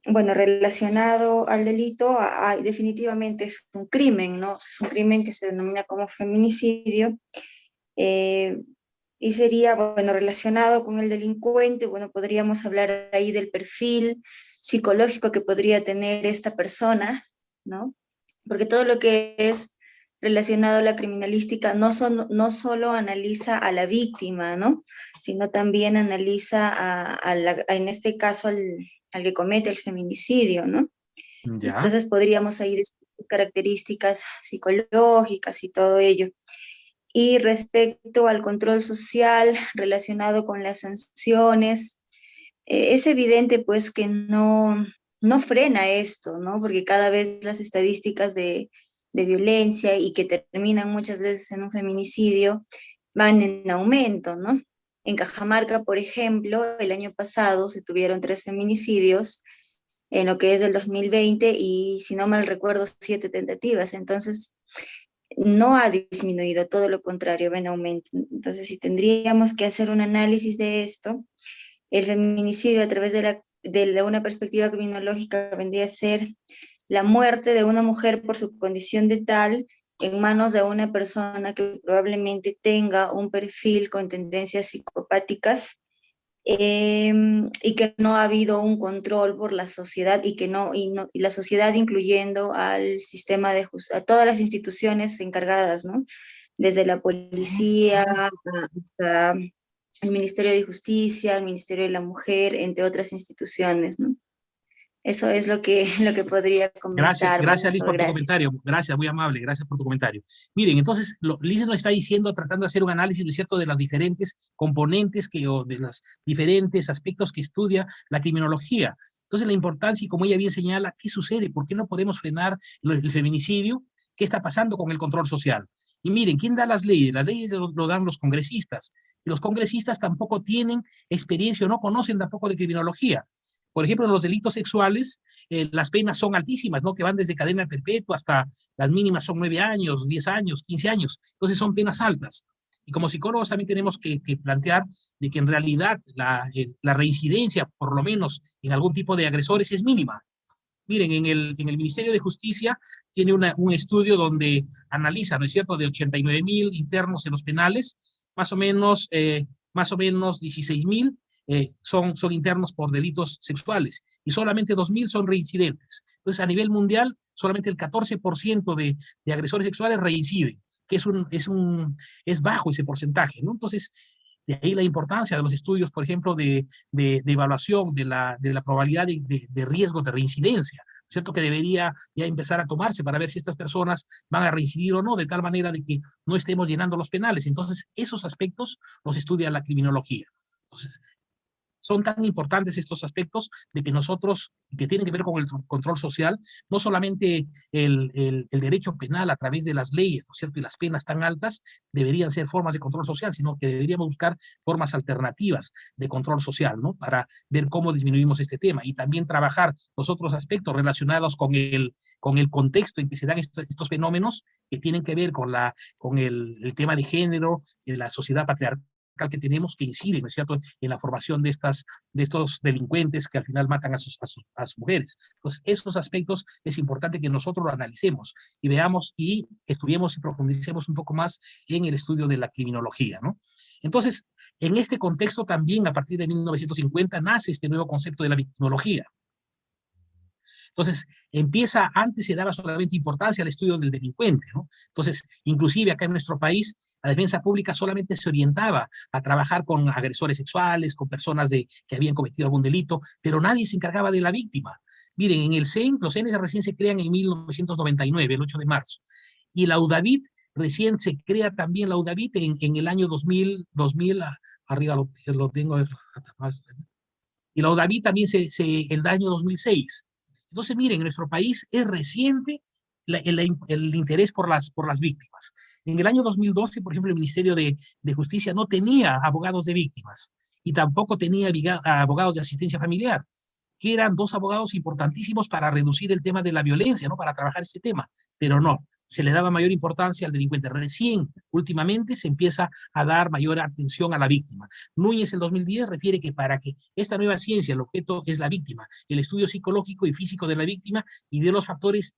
Bueno, relacionado al delito, definitivamente es un crimen, ¿no? Es un crimen que se denomina como feminicidio. eh, y sería, bueno, relacionado con el delincuente, bueno, podríamos hablar ahí del perfil psicológico que podría tener esta persona, ¿no? Porque todo lo que es relacionado a la criminalística no solo analiza a la víctima, ¿no? Sino también analiza en este caso al que comete el feminicidio, ¿no? Ya. Entonces podríamos ahí describir características psicológicas y todo ello. Y respecto al control social relacionado con las sanciones, es evidente pues que no frena esto, ¿no? Porque cada vez las estadísticas de violencia y que terminan muchas veces en un feminicidio van en aumento, ¿no? En Cajamarca, por ejemplo, el año pasado se tuvieron 3 feminicidios en lo que es del 2020 y, si no mal recuerdo, 7 tentativas. Entonces, no ha disminuido, todo lo contrario, va en aumento. Entonces, si tendríamos que hacer un análisis de esto, el feminicidio a través una perspectiva criminológica vendría a ser la muerte de una mujer por su condición de tal en manos de una persona que probablemente tenga un perfil con tendencias psicopáticas, y que no ha habido un control por la sociedad y la sociedad incluyendo al sistema a todas las instituciones encargadas, ¿no? Desde la policía hasta el Ministerio de Justicia, el Ministerio de la Mujer, entre otras instituciones, ¿no? Eso es lo que podría Gracias, comentar. gracias Liz Maestro, por tu gracias. comentario. Gracias, muy amable, gracias por tu comentario. Miren, entonces, Liz nos está diciendo, tratando de hacer un análisis, ¿no es cierto?, de las diferentes componentes o de los diferentes aspectos que estudia la criminología. Entonces, la importancia, y como ella bien señala, ¿qué sucede? ¿Por qué no podemos frenar el feminicidio? ¿Qué está pasando con el control social? Y miren, ¿quién da las leyes? Las leyes lo dan los congresistas. Y los congresistas tampoco tienen experiencia o no conocen tampoco de criminología. Por ejemplo, en los delitos sexuales, las penas son altísimas, ¿no? Que van desde cadena perpetua hasta las mínimas son 9 años, 10 años, 15 años. Entonces son penas altas. Y como psicólogos también tenemos que plantear de que en realidad la reincidencia, por lo menos en algún tipo de agresores, es mínima. Miren, en el Ministerio de Justicia tiene un estudio donde analiza, ¿no es cierto?, de 89,000 internos en los penales, más o menos 16,000 son internos por delitos sexuales y solamente 2,000 son reincidentes. Entonces, a nivel mundial, solamente el 14% de agresores sexuales reinciden, que es bajo ese porcentaje, ¿no? Entonces, de ahí la importancia de los estudios, por ejemplo, de evaluación de la probabilidad de riesgo de reincidencia, ¿cierto? Que debería ya empezar a tomarse para ver si estas personas van a reincidir o no, de tal manera de que no estemos llenando los penales. Entonces, esos aspectos los estudia la criminología. Entonces, son tan importantes estos aspectos de que nosotros, que tienen que ver con el control social, no solamente el derecho penal a través de las leyes, ¿no es cierto?, y las penas tan altas deberían ser formas de control social, sino que deberíamos buscar formas alternativas de control social, ¿no?, para ver cómo disminuimos este tema y también trabajar los otros aspectos relacionados con el contexto en que se dan estos fenómenos que tienen que ver con el tema de género, en la sociedad patriarcal que tenemos, que incide, ¿no es cierto?, en la formación de estos delincuentes que al final matan a sus mujeres. Entonces, esos aspectos es importante que nosotros lo analicemos y veamos y estudiemos y profundicemos un poco más en el estudio de la criminología, ¿no? Entonces, en este contexto también, a partir de 1950, nace este nuevo concepto de la victimología. Entonces, antes se daba solamente importancia al estudio del delincuente, ¿no? Entonces, inclusive acá en nuestro país, la defensa pública solamente se orientaba a trabajar con agresores sexuales, con personas que habían cometido algún delito, pero nadie se encargaba de la víctima. Miren, en el CEN, los CENes recién se crean en 1999, el 8 de marzo, y la UDAVIT recién se crea también la UDAVIT en el año 2000, arriba lo tengo, y la UDAVIT también el año 2006. Entonces, miren, en nuestro país es reciente el interés por las víctimas. En el año 2012, por ejemplo, el Ministerio de Justicia no tenía abogados de víctimas y tampoco tenía abogados de asistencia familiar, que eran 2 abogados importantísimos para reducir el tema de la violencia, ¿no?, para trabajar este tema, pero no, se le daba mayor importancia al delincuente. Recién, últimamente, se empieza a dar mayor atención a la víctima. Núñez, en 2010, refiere que para que esta nueva ciencia, el objeto es la víctima, el estudio psicológico y físico de la víctima y de los factores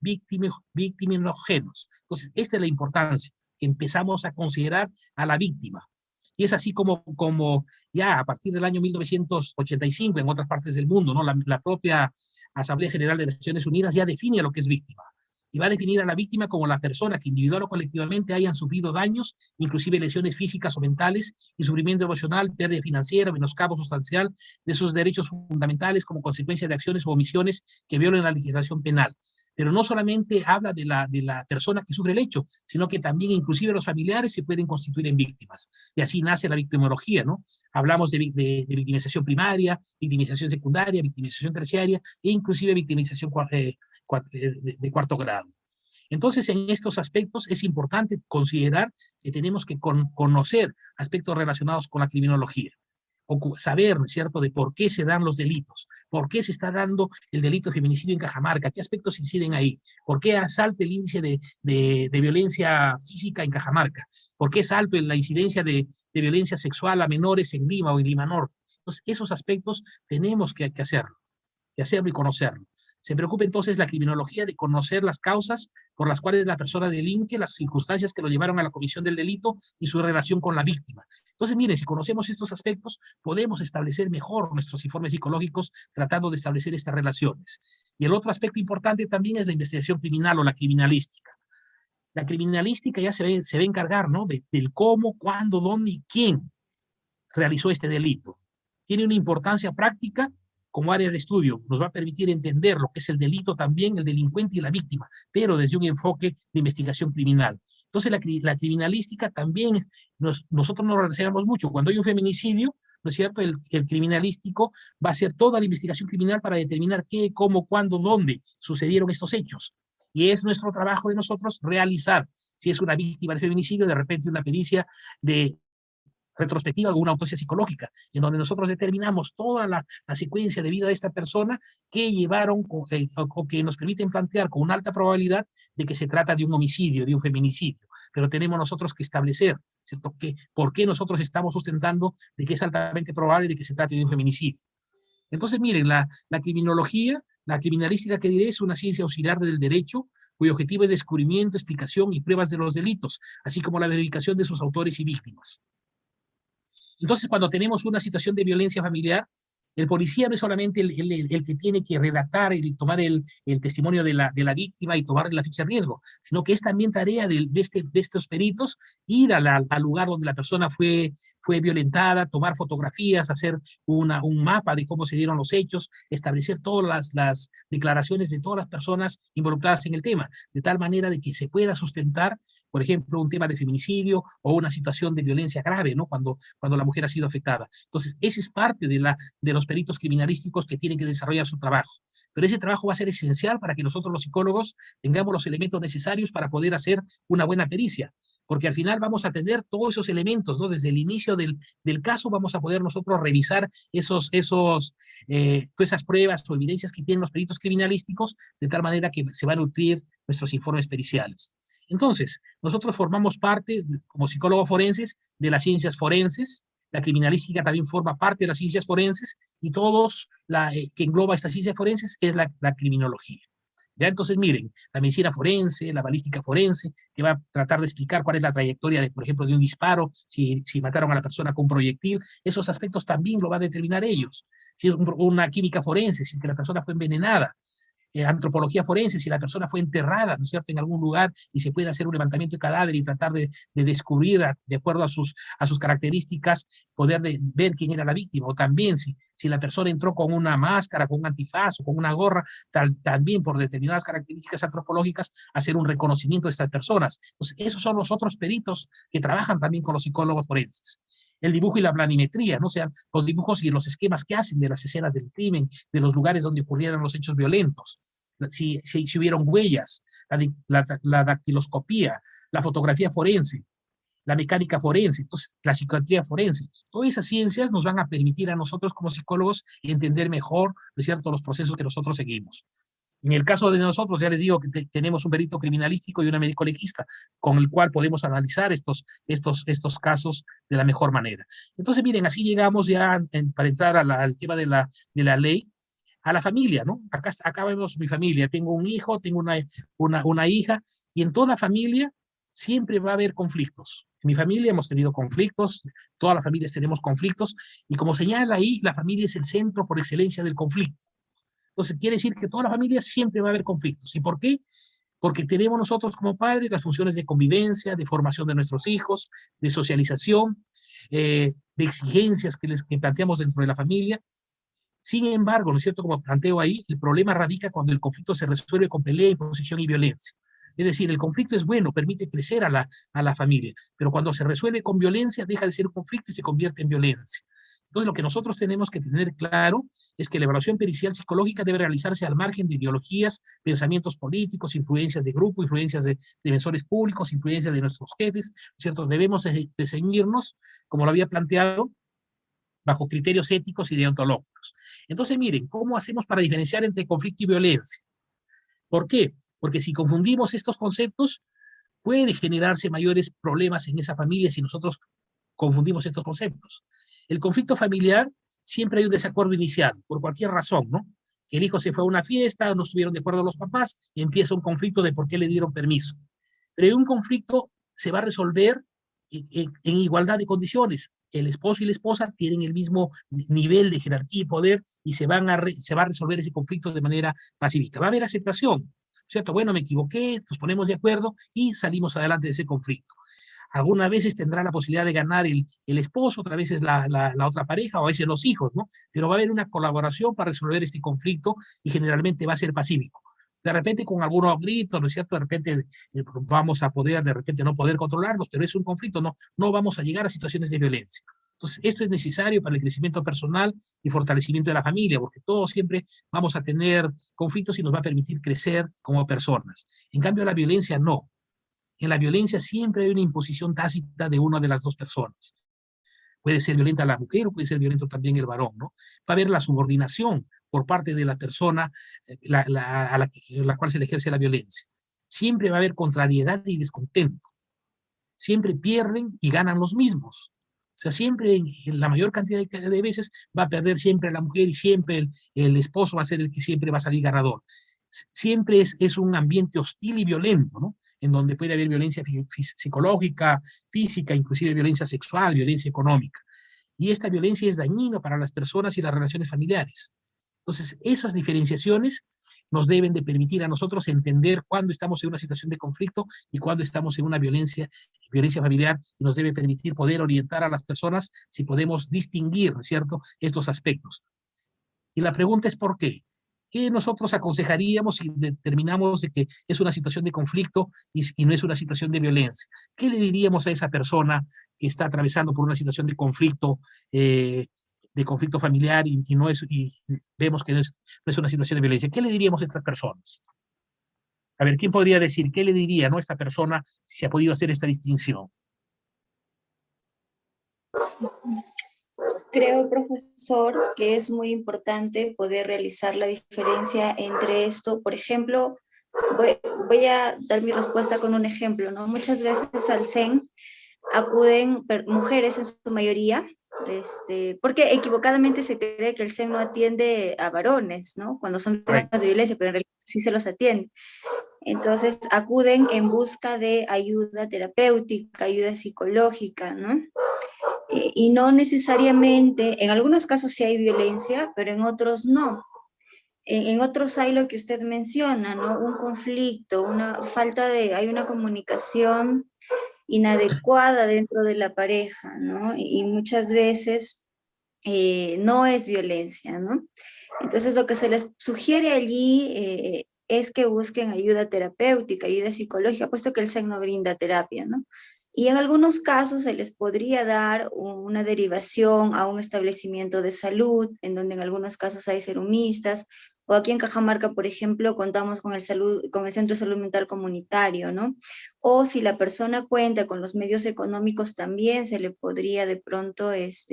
victiminógenos. Entonces, esta es la importancia, que empezamos a considerar a la víctima. Y es así como ya a partir del año 1985, en otras partes del mundo, ¿no?, la propia Asamblea General de Naciones Unidas ya define a lo que es víctima. Y va a definir a la víctima como la persona que individual o colectivamente hayan sufrido daños, inclusive lesiones físicas o mentales, y sufrimiento emocional, pérdida financiera, menoscabo sustancial de sus derechos fundamentales como consecuencia de acciones o omisiones que violen la legislación penal. Pero no solamente habla de la persona que sufre el hecho, sino que también inclusive los familiares se pueden constituir en víctimas. Y así nace la victimología, ¿no? Hablamos de victimización primaria, victimización secundaria, victimización terciaria e inclusive victimización de cuarto grado. Entonces, en estos aspectos es importante considerar que tenemos que conocer aspectos relacionados con la criminología, o saber, ¿no es cierto?, de por qué se dan los delitos, por qué se está dando el delito de feminicidio en Cajamarca, qué aspectos inciden ahí, por qué es alto el índice de violencia física en Cajamarca, por qué es alto la incidencia de violencia sexual a menores en Lima o en Lima Norte. Entonces, esos aspectos tenemos que hacerlo y conocerlo. Se preocupa entonces la criminología de conocer las causas por las cuales la persona delinque, las circunstancias que lo llevaron a la comisión del delito y su relación con la víctima. Entonces, miren, si conocemos estos aspectos, podemos establecer mejor nuestros informes psicológicos tratando de establecer estas relaciones. Y el otro aspecto importante también es la investigación criminal o la criminalística. La criminalística ya se va a encargar, ¿no?, del cómo, cuándo, dónde y quién realizó este delito. Tiene una importancia práctica como áreas de estudio, nos va a permitir entender lo que es el delito también, el delincuente y la víctima, pero desde un enfoque de investigación criminal. Entonces la criminalística también, nosotros nos relacionamos mucho. Cuando hay un feminicidio, ¿no es cierto?, el criminalístico va a hacer toda la investigación criminal para determinar qué, cómo, cuándo, dónde sucedieron estos hechos. Y es nuestro trabajo de nosotros realizar, si es una víctima de feminicidio, de repente una pericia de retrospectiva o una autopsia psicológica, en donde nosotros determinamos toda la secuencia de vida de esta persona que llevaron o que nos permiten plantear con una alta probabilidad de que se trata de un homicidio, de un feminicidio. Pero tenemos nosotros que establecer, ¿cierto?, por qué nosotros estamos sustentando de que es altamente probable de que se trate de un feminicidio. Entonces, miren, la criminología, la criminalística que diré, es una ciencia auxiliar del derecho, cuyo objetivo es descubrimiento, explicación y pruebas de los delitos, así como la verificación de sus autores y víctimas. Entonces, cuando tenemos una situación de violencia familiar, el policía no es solamente el que tiene que redactar y tomar el testimonio de la víctima y tomarle la ficha de riesgo, sino que es también tarea de estos peritos ir al lugar donde la persona fue violentada, tomar fotografías, hacer un mapa de cómo se dieron los hechos, establecer todas las declaraciones de todas las personas involucradas en el tema, de tal manera de que se pueda sustentar, por ejemplo, un tema de feminicidio o una situación de violencia grave, ¿no?, cuando la mujer ha sido afectada. Entonces, esa es parte de los peritos criminalísticos que tienen que desarrollar su trabajo. Pero ese trabajo va a ser esencial para que nosotros los psicólogos tengamos los elementos necesarios para poder hacer una buena pericia, porque al final vamos a tener todos esos elementos, ¿no? Desde el inicio del caso vamos a poder nosotros revisar todas esas pruebas o evidencias que tienen los peritos criminalísticos, de tal manera que se van a nutrir nuestros informes periciales. Entonces, nosotros formamos parte, como psicólogos forenses, de las ciencias forenses. La criminalística también forma parte de las ciencias forenses, y todos que engloba estas ciencias forenses es la criminología. ¿Ya? Entonces, miren, la medicina forense, la balística forense, que va a tratar de explicar cuál es la trayectoria, por ejemplo, de un disparo, si mataron a la persona con un proyectil, esos aspectos también lo va a determinar ellos. Si es una química forense, si es que la persona fue envenenada, antropología forense, si la persona fue enterrada, ¿no es cierto?, en algún lugar, y se puede hacer un levantamiento de cadáver y tratar de descubrir, de acuerdo a sus características, poder ver quién era la víctima. O también si la persona entró con una máscara, con un antifaz o con una gorra, también por determinadas características antropológicas, hacer un reconocimiento de estas personas. Entonces, esos son los otros peritos que trabajan también con los psicólogos forenses. El dibujo y la planimetría, ¿no? O sea, los dibujos y los esquemas que hacen de las escenas del crimen, de los lugares donde ocurrieron los hechos violentos, si hubieron huellas, la dactiloscopía, la fotografía forense, la mecánica forense, entonces la psiquiatría forense. Todas esas ciencias nos van a permitir a nosotros como psicólogos entender mejor, ¿no es cierto?, los procesos que nosotros seguimos. En el caso de nosotros, ya les digo que tenemos un perito criminalístico y una médico legista, con el cual podemos analizar estos casos de la mejor manera. Entonces, miren, así llegamos ya para entrar al tema de la ley, a la familia, ¿no? Acá vemos mi familia, tengo un hijo, tengo una hija, y en toda familia siempre va a haber conflictos. En mi familia hemos tenido conflictos, todas las familias tenemos conflictos, y como señala ahí, la familia es el centro por excelencia del conflicto. Entonces, quiere decir que toda la familia siempre va a haber conflictos. ¿Y por qué? Porque tenemos nosotros como padres las funciones de convivencia, de formación de nuestros hijos, de socialización, de exigencias que planteamos dentro de la familia. Sin embargo, ¿no es cierto? Como planteo ahí, el problema radica cuando el conflicto se resuelve con pelea, imposición y violencia. Es decir, el conflicto es bueno, permite crecer a la familia, pero cuando se resuelve con violencia, deja de ser un conflicto y se convierte en violencia. Entonces, lo que nosotros tenemos que tener claro es que la evaluación pericial psicológica debe realizarse al margen de ideologías, pensamientos políticos, influencias de grupo, influencias de defensores públicos, influencias de nuestros jefes, ¿cierto? Debemos de ceñirnos, como lo había planteado, bajo criterios éticos y deontológicos. Entonces, miren, ¿cómo hacemos para diferenciar entre conflicto y violencia? ¿Por qué? Porque si confundimos estos conceptos, puede generarse mayores problemas en esa familia si nosotros confundimos estos conceptos. El conflicto familiar, siempre hay un desacuerdo inicial, por cualquier razón, ¿no? Que el hijo se fue a una fiesta, no estuvieron de acuerdo los papás, y empieza un conflicto de por qué le dieron permiso. Pero un conflicto se va a resolver en igualdad de condiciones. El esposo y la esposa tienen el mismo nivel de jerarquía y poder y se va a resolver ese conflicto de manera pacífica. Va a haber aceptación, ¿cierto? Bueno, me equivoqué, nos ponemos de acuerdo y salimos adelante de ese conflicto. Algunas veces tendrá la posibilidad de ganar el esposo, otras veces la otra pareja, o a veces los hijos, ¿no? Pero va a haber una colaboración para resolver este conflicto y generalmente va a ser pacífico. De repente con algunos gritos, ¿no es cierto? De repente vamos a poder, de repente no poder controlarlos, pero es un conflicto, no vamos a llegar a situaciones de violencia. Entonces, esto es necesario para el crecimiento personal y fortalecimiento de la familia, porque todos siempre vamos a tener conflictos y nos va a permitir crecer como personas. En cambio, la violencia no. En la violencia siempre hay una imposición tácita de una de las dos personas. Puede ser violenta la mujer o puede ser violento también el varón, ¿no? Va a haber la subordinación por parte de la persona a la cual se le ejerce la violencia. Siempre va a haber contrariedad y descontento. Siempre pierden y ganan los mismos. O sea, siempre, en la mayor cantidad de veces, va a perder siempre la mujer y siempre el esposo va a ser el que siempre va a salir ganador. Siempre es un ambiente hostil y violento, ¿no? En donde puede haber violencia psicológica, física, inclusive violencia sexual, violencia económica. Y esta violencia es dañina para las personas y las relaciones familiares. Entonces, esas diferenciaciones nos deben de permitir a nosotros entender cuándo estamos en una situación de conflicto y cuándo estamos en una violencia familiar, y nos debe permitir poder orientar a las personas si podemos distinguir, ¿cierto?, estos aspectos. Y la pregunta es ¿por qué? ¿Qué nosotros aconsejaríamos si determinamos de que es una situación de conflicto y no es una situación de violencia? ¿Qué le diríamos a esa persona que está atravesando por una situación de conflicto familiar y vemos que no es una situación de violencia? ¿Qué le diríamos a estas personas? A ver, ¿quién podría decir qué le diría, ¿no?, a esta persona si se ha podido hacer esta distinción? Creo, profesor, que es muy importante poder realizar la diferencia entre esto. Por ejemplo, voy a dar mi respuesta con un ejemplo, ¿no? Muchas veces al CEN acuden mujeres en su mayoría, porque equivocadamente se cree que el CEN no atiende a varones, ¿no? Cuando son temas de violencia, pero en realidad sí se los atiende. Entonces acuden en busca de ayuda terapéutica, ayuda psicológica, ¿no? Y no necesariamente, en algunos casos sí hay violencia, pero en otros no. En otros hay lo que usted menciona, ¿no? Un conflicto, una falta de, hay una comunicación inadecuada dentro de la pareja, ¿no? Y muchas veces no es violencia, ¿no? Entonces lo que se les sugiere allí es que busquen ayuda terapéutica, ayuda psicológica, puesto que el SEN no brinda terapia, ¿no? Y en algunos casos se les podría dar una derivación a un establecimiento de salud, en donde en algunos casos hay serumistas, o aquí en Cajamarca, por ejemplo, contamos con con el Centro de Salud Mental Comunitario, ¿no? O si la persona cuenta con los medios económicos, también se le podría de pronto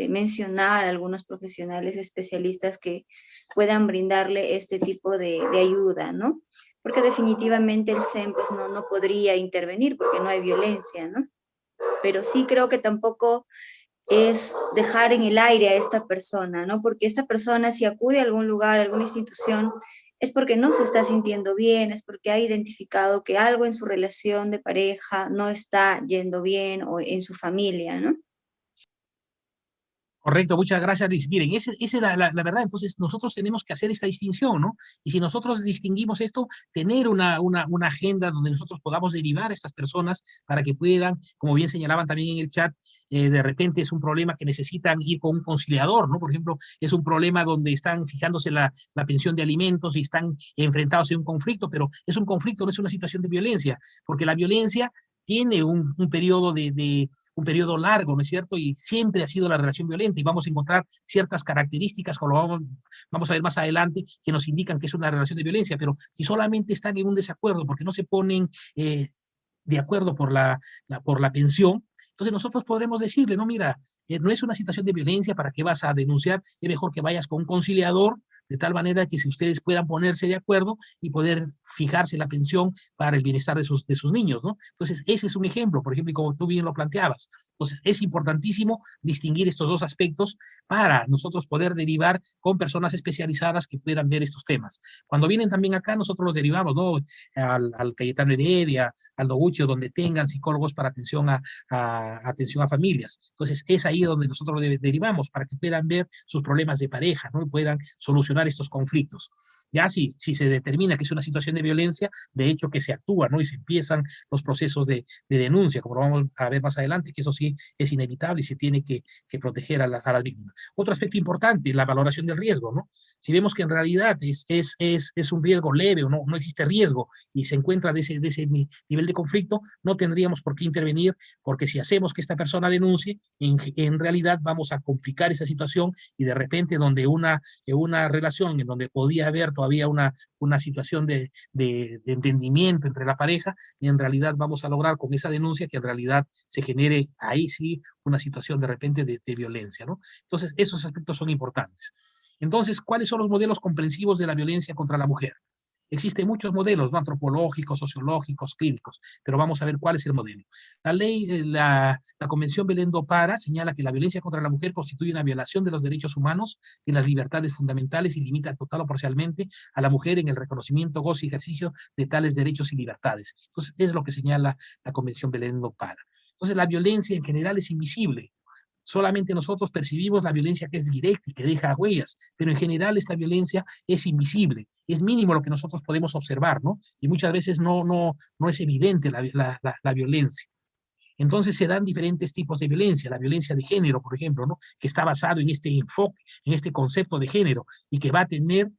mencionar a algunos profesionales especialistas que puedan brindarle este tipo de ayuda, ¿no? Porque definitivamente el SEM pues, no podría intervenir porque no hay violencia, ¿no? Pero sí creo que tampoco es dejar en el aire a esta persona, ¿no? Porque esta persona si acude a algún lugar, a alguna institución, es porque no se está sintiendo bien, es porque ha identificado que algo en su relación de pareja no está yendo bien o en su familia, ¿no? Correcto, muchas gracias, Luis. Miren, esa es la verdad. Entonces, nosotros tenemos que hacer esta distinción, ¿no? Y si nosotros distinguimos esto, tener una agenda donde nosotros podamos derivar a estas personas para que puedan, como bien señalaban también en el chat, de repente es un problema que necesitan ir con un conciliador, ¿no? Por ejemplo, es un problema donde están fijándose la pensión de alimentos y están enfrentados en un conflicto, pero es un conflicto, no es una situación de violencia, porque la violencia tiene un periodo un periodo largo, ¿no es cierto? Y siempre ha sido la relación violenta y vamos a encontrar ciertas características, como vamos a ver más adelante, que nos indican que es una relación de violencia, pero si solamente están en un desacuerdo porque no se ponen de acuerdo por la pensión, entonces nosotros podremos decirle, no, mira, no es una situación de violencia, ¿para qué vas a denunciar? Es mejor que vayas con un conciliador, de tal manera que si ustedes puedan ponerse de acuerdo y poder fijarse la pensión para el bienestar de sus niños, ¿no? Entonces, ese es un ejemplo, por ejemplo, y como tú bien lo planteabas. Entonces, es importantísimo distinguir estos dos aspectos para nosotros poder derivar con personas especializadas que puedan ver estos temas. Cuando vienen también acá, nosotros los derivamos, ¿no? Al Cayetano Heredia, al Noguchi, donde tengan psicólogos para atención a familias. Entonces, es ahí donde nosotros lo derivamos para que puedan ver sus problemas de pareja, ¿no? Y puedan solucionar estos conflictos. Ya si se determina que es una situación de violencia, de hecho que se actúa, ¿no? Y se empiezan los procesos de denuncia, como lo vamos a ver más adelante, que eso sí es inevitable y se tiene que proteger a las víctimas. Otro aspecto importante, la valoración del riesgo, ¿no? Si vemos que en realidad es un riesgo leve o no existe riesgo y se encuentra de ese nivel de conflicto, no tendríamos por qué intervenir, porque si hacemos que esta persona denuncie, en realidad vamos a complicar esa situación y de repente donde una relación en donde podía haber todavía una situación de entendimiento entre la pareja, y en realidad vamos a lograr con esa denuncia que en realidad se genere ahí sí una situación de repente de violencia, ¿no? Entonces, esos aspectos son importantes. Entonces, ¿cuáles son los modelos comprensivos de la violencia contra la mujer? Existen muchos modelos, ¿no? Antropológicos, sociológicos, clínicos, pero vamos a ver cuál es el modelo. La Convención Belén do Pará señala que la violencia contra la mujer constituye una violación de los derechos humanos y las libertades fundamentales y limita total o parcialmente a la mujer en el reconocimiento, goce y ejercicio de tales derechos y libertades. Entonces, es lo que señala la Convención Belén do Pará. Entonces, la violencia en general es invisible. Solamente nosotros percibimos la violencia que es directa y que deja huellas, pero en general esta violencia es invisible, es mínimo lo que nosotros podemos observar, ¿no? Y muchas veces no es evidente la violencia. Entonces se dan diferentes tipos de violencia, la violencia de género, por ejemplo, ¿no? Que está basado en este enfoque, en este concepto de género, y que va a tener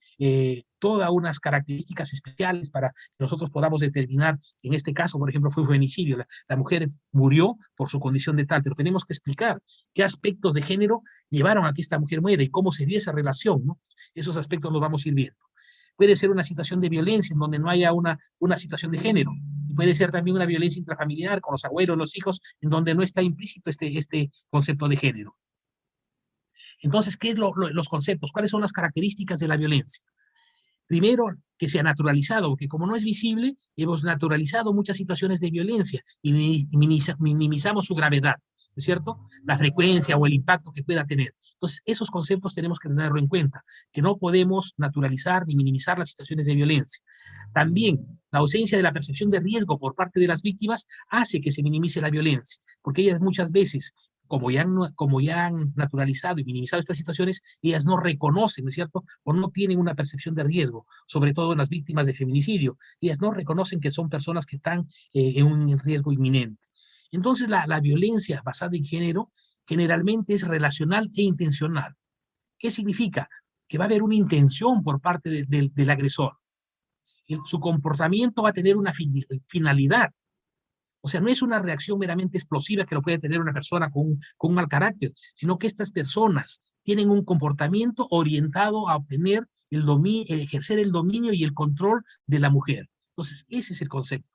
todas unas características especiales para que nosotros podamos determinar, en este caso, por ejemplo, fue femicidio, la mujer murió por su condición de tal, pero tenemos que explicar qué aspectos de género llevaron a que esta mujer muera y cómo se dio esa relación, ¿no? Esos aspectos los vamos a ir viendo. Puede ser una situación de violencia en donde no haya una situación de género. Y puede ser también una violencia intrafamiliar con los abuelos, los hijos, en donde no está implícito este concepto de género. Entonces, ¿qué es los conceptos? ¿Cuáles son las características de la violencia? Primero, que se ha naturalizado, porque como no es visible, hemos naturalizado muchas situaciones de violencia y minimizamos su gravedad, ¿no es cierto? La frecuencia o el impacto que pueda tener. Entonces, esos conceptos tenemos que tenerlo en cuenta, que no podemos naturalizar ni minimizar las situaciones de violencia. También, la ausencia de la percepción de riesgo por parte de las víctimas hace que se minimice la violencia, porque ellas muchas veces como ya han naturalizado y minimizado estas situaciones, ellas no reconocen, ¿no es cierto? O no tienen una percepción de riesgo, sobre todo en las víctimas de feminicidio. Ellas no reconocen que son personas que están en un riesgo inminente. Entonces, la violencia basada en género generalmente es relacional e intencional. ¿Qué significa? Que va a haber una intención por parte del agresor. Su comportamiento va a tener una finalidad. O sea, no es una reacción meramente explosiva que lo puede tener una persona con un mal carácter, sino que estas personas tienen un comportamiento orientado a obtener ejercer el dominio y el control de la mujer. Entonces, ese es el concepto.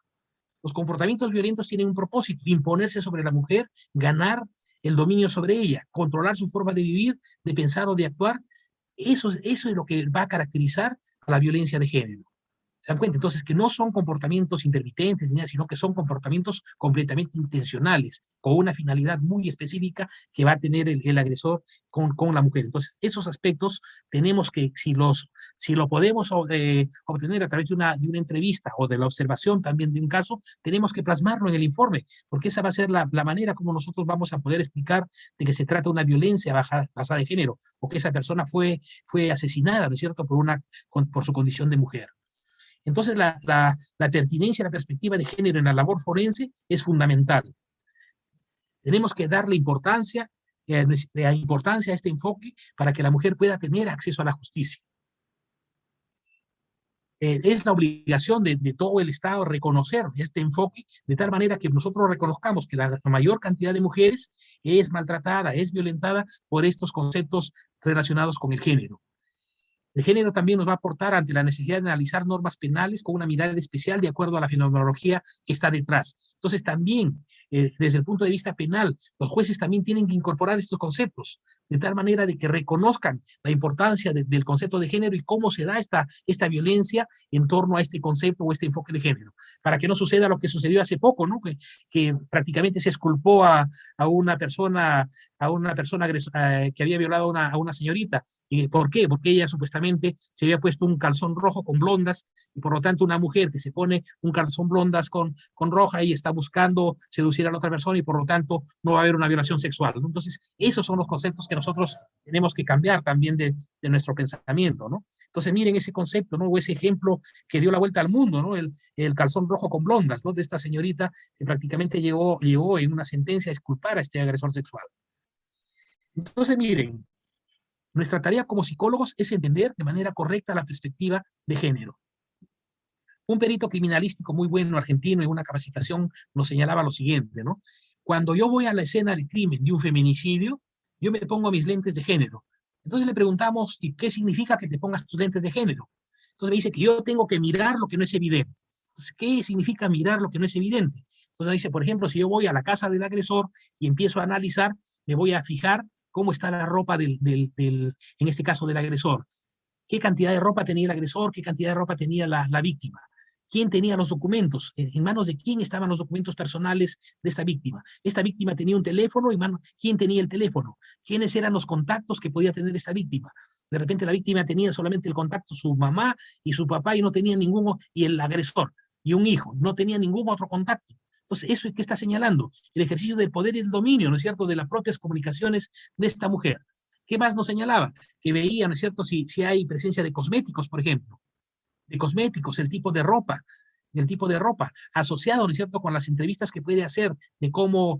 Los comportamientos violentos tienen un propósito: imponerse sobre la mujer, ganar el dominio sobre ella, controlar su forma de vivir, de pensar o de actuar. Eso es lo que va a caracterizar a la violencia de género. ¿Se dan cuenta? Entonces, que no son comportamientos intermitentes, sino que son comportamientos completamente intencionales, con una finalidad muy específica que va a tener el agresor con la mujer. Entonces, esos aspectos tenemos que, si lo podemos obtener a través de una entrevista o de la observación también de un caso, tenemos que plasmarlo en el informe, porque esa va a ser la manera como nosotros vamos a poder explicar de que se trata de una violencia basada en género, o que esa persona fue asesinada, ¿no es cierto?, por su condición de mujer. Entonces, la pertinencia, la perspectiva de género en la labor forense es fundamental. Tenemos que darle importancia a este enfoque para que la mujer pueda tener acceso a la justicia. Es la obligación de todo el Estado reconocer este enfoque de tal manera que nosotros reconozcamos que la mayor cantidad de mujeres es maltratada, es violentada por estos conceptos relacionados con el género. El género también nos va a aportar ante la necesidad de analizar normas penales con una mirada especial de acuerdo a la fenomenología que está detrás. Entonces también, desde el punto de vista penal, los jueces también tienen que incorporar estos conceptos, de tal manera de que reconozcan la importancia del concepto de género y cómo se da esta violencia en torno a este concepto o este enfoque de género, para que no suceda lo que sucedió hace poco, ¿no? Que prácticamente se exculpó a una persona que había violado a una señorita. ¿Por qué? Porque ella supuestamente se había puesto un calzón rojo con blondas, y por lo tanto una mujer que se pone un calzón blondas con roja y está buscando seducir a la otra persona, y por lo tanto no va a haber una violación sexual, ¿no? Entonces, esos son los conceptos que nosotros tenemos que cambiar también de nuestro pensamiento, ¿no? Entonces, miren ese concepto, ¿no? O ese ejemplo que dio la vuelta al mundo, ¿no? El calzón rojo con blondas, ¿no? De esta señorita que prácticamente llegó en una sentencia a exculpar a este agresor sexual. Entonces, miren, nuestra tarea como psicólogos es entender de manera correcta la perspectiva de género. Un perito criminalístico muy bueno argentino en una capacitación nos señalaba lo siguiente, ¿no? Cuando yo voy a la escena del crimen de un feminicidio, yo me pongo mis lentes de género. Entonces le preguntamos, ¿y qué significa que te pongas tus lentes de género? Entonces me dice que yo tengo que mirar lo que no es evidente. Entonces, ¿qué significa mirar lo que no es evidente? Entonces dice, por ejemplo, si yo voy a la casa del agresor y empiezo a analizar, me voy a fijar cómo está la ropa en este caso del agresor. ¿Qué cantidad de ropa tenía el agresor? ¿Qué cantidad de ropa tenía la víctima? ¿Quién tenía los documentos? ¿En manos de quién estaban los documentos personales de esta víctima? ¿Esta víctima tenía un teléfono? ¿Quién tenía el teléfono? ¿Quiénes eran los contactos que podía tener esta víctima? De repente la víctima tenía solamente el contacto su mamá y su papá, y no tenía ninguno, y el agresor, y un hijo, no tenía ningún otro contacto. Entonces, eso es que está señalando el ejercicio del poder y el dominio, ¿no es cierto?, de las propias comunicaciones de esta mujer. ¿Qué más nos señalaba? Que veía, ¿no es cierto?, si hay presencia de cosméticos, por ejemplo, de cosméticos, el tipo de ropa, asociado, ¿no es cierto?, con las entrevistas que puede hacer de cómo,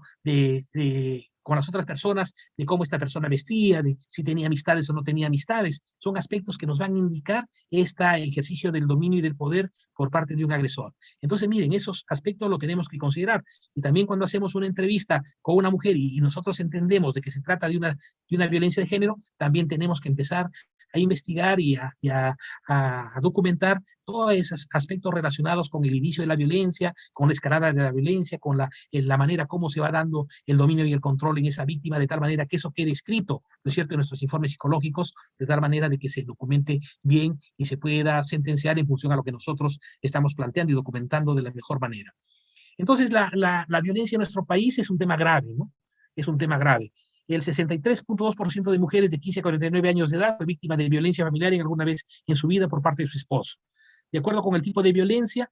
con las otras personas, de cómo esta persona vestía, de si tenía amistades o no tenía amistades. Son aspectos que nos van a indicar este ejercicio del dominio y del poder por parte de un agresor. Entonces, miren, esos aspectos lo tenemos que considerar. Y también cuando hacemos una entrevista con una mujer y nosotros entendemos de que se trata de una violencia de género, también tenemos que empezar a investigar y a documentar todos esos aspectos relacionados con el inicio de la violencia, con la escalada de la violencia, con la manera como se va dando el dominio y el control en esa víctima, de tal manera que eso quede escrito, ¿no es cierto?, en nuestros informes psicológicos, de tal manera de que se documente bien y se pueda sentenciar en función a lo que nosotros estamos planteando y documentando de la mejor manera. Entonces, la violencia en nuestro país es un tema grave, ¿no? Es un tema grave. El 63.2% de mujeres de 15 a 49 años de edad fue víctima de violencia familiar en alguna vez en su vida por parte de su esposo. De acuerdo con el tipo de violencia,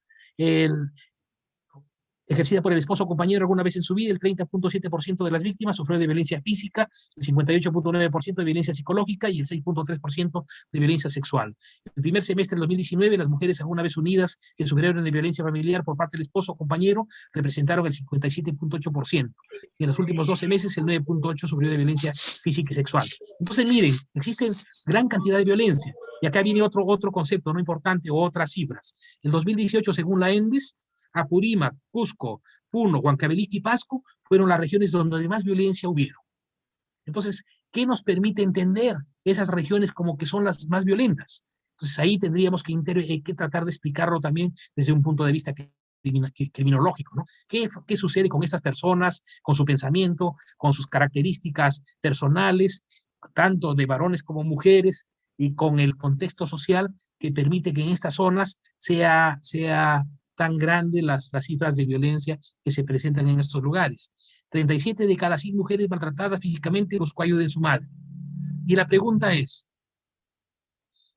ejercida por el esposo o compañero alguna vez en su vida, el 30.7% de las víctimas sufrió de violencia física, el 58.9% de violencia psicológica y el 6.3% de violencia sexual. En el primer semestre del 2019, las mujeres alguna vez unidas que sufrieron de violencia familiar por parte del esposo o compañero representaron el 57.8%. Y en los últimos 12 meses, el 9.8% sufrió de violencia física y sexual. Entonces, miren, existe gran cantidad de violencia. Y acá viene otro concepto no importante o otras cifras. En 2018, según la ENDES, Apurímac, Cusco, Puno, Huancavelica y Pasco fueron las regiones donde más violencia hubieron. Entonces, ¿qué nos permite entender esas regiones como que son las más violentas? Entonces, ahí tendríamos que tratar de explicarlo también desde un punto de vista criminológico, ¿no? ¿Qué sucede con estas personas, con su pensamiento, con sus características personales, tanto de varones como mujeres, y con el contexto social que permite que en estas zonas sea tan grande las cifras de violencia que se presentan en estos lugares. 37 de cada 100 mujeres maltratadas físicamente buscó ayuda de su madre. Y la pregunta es,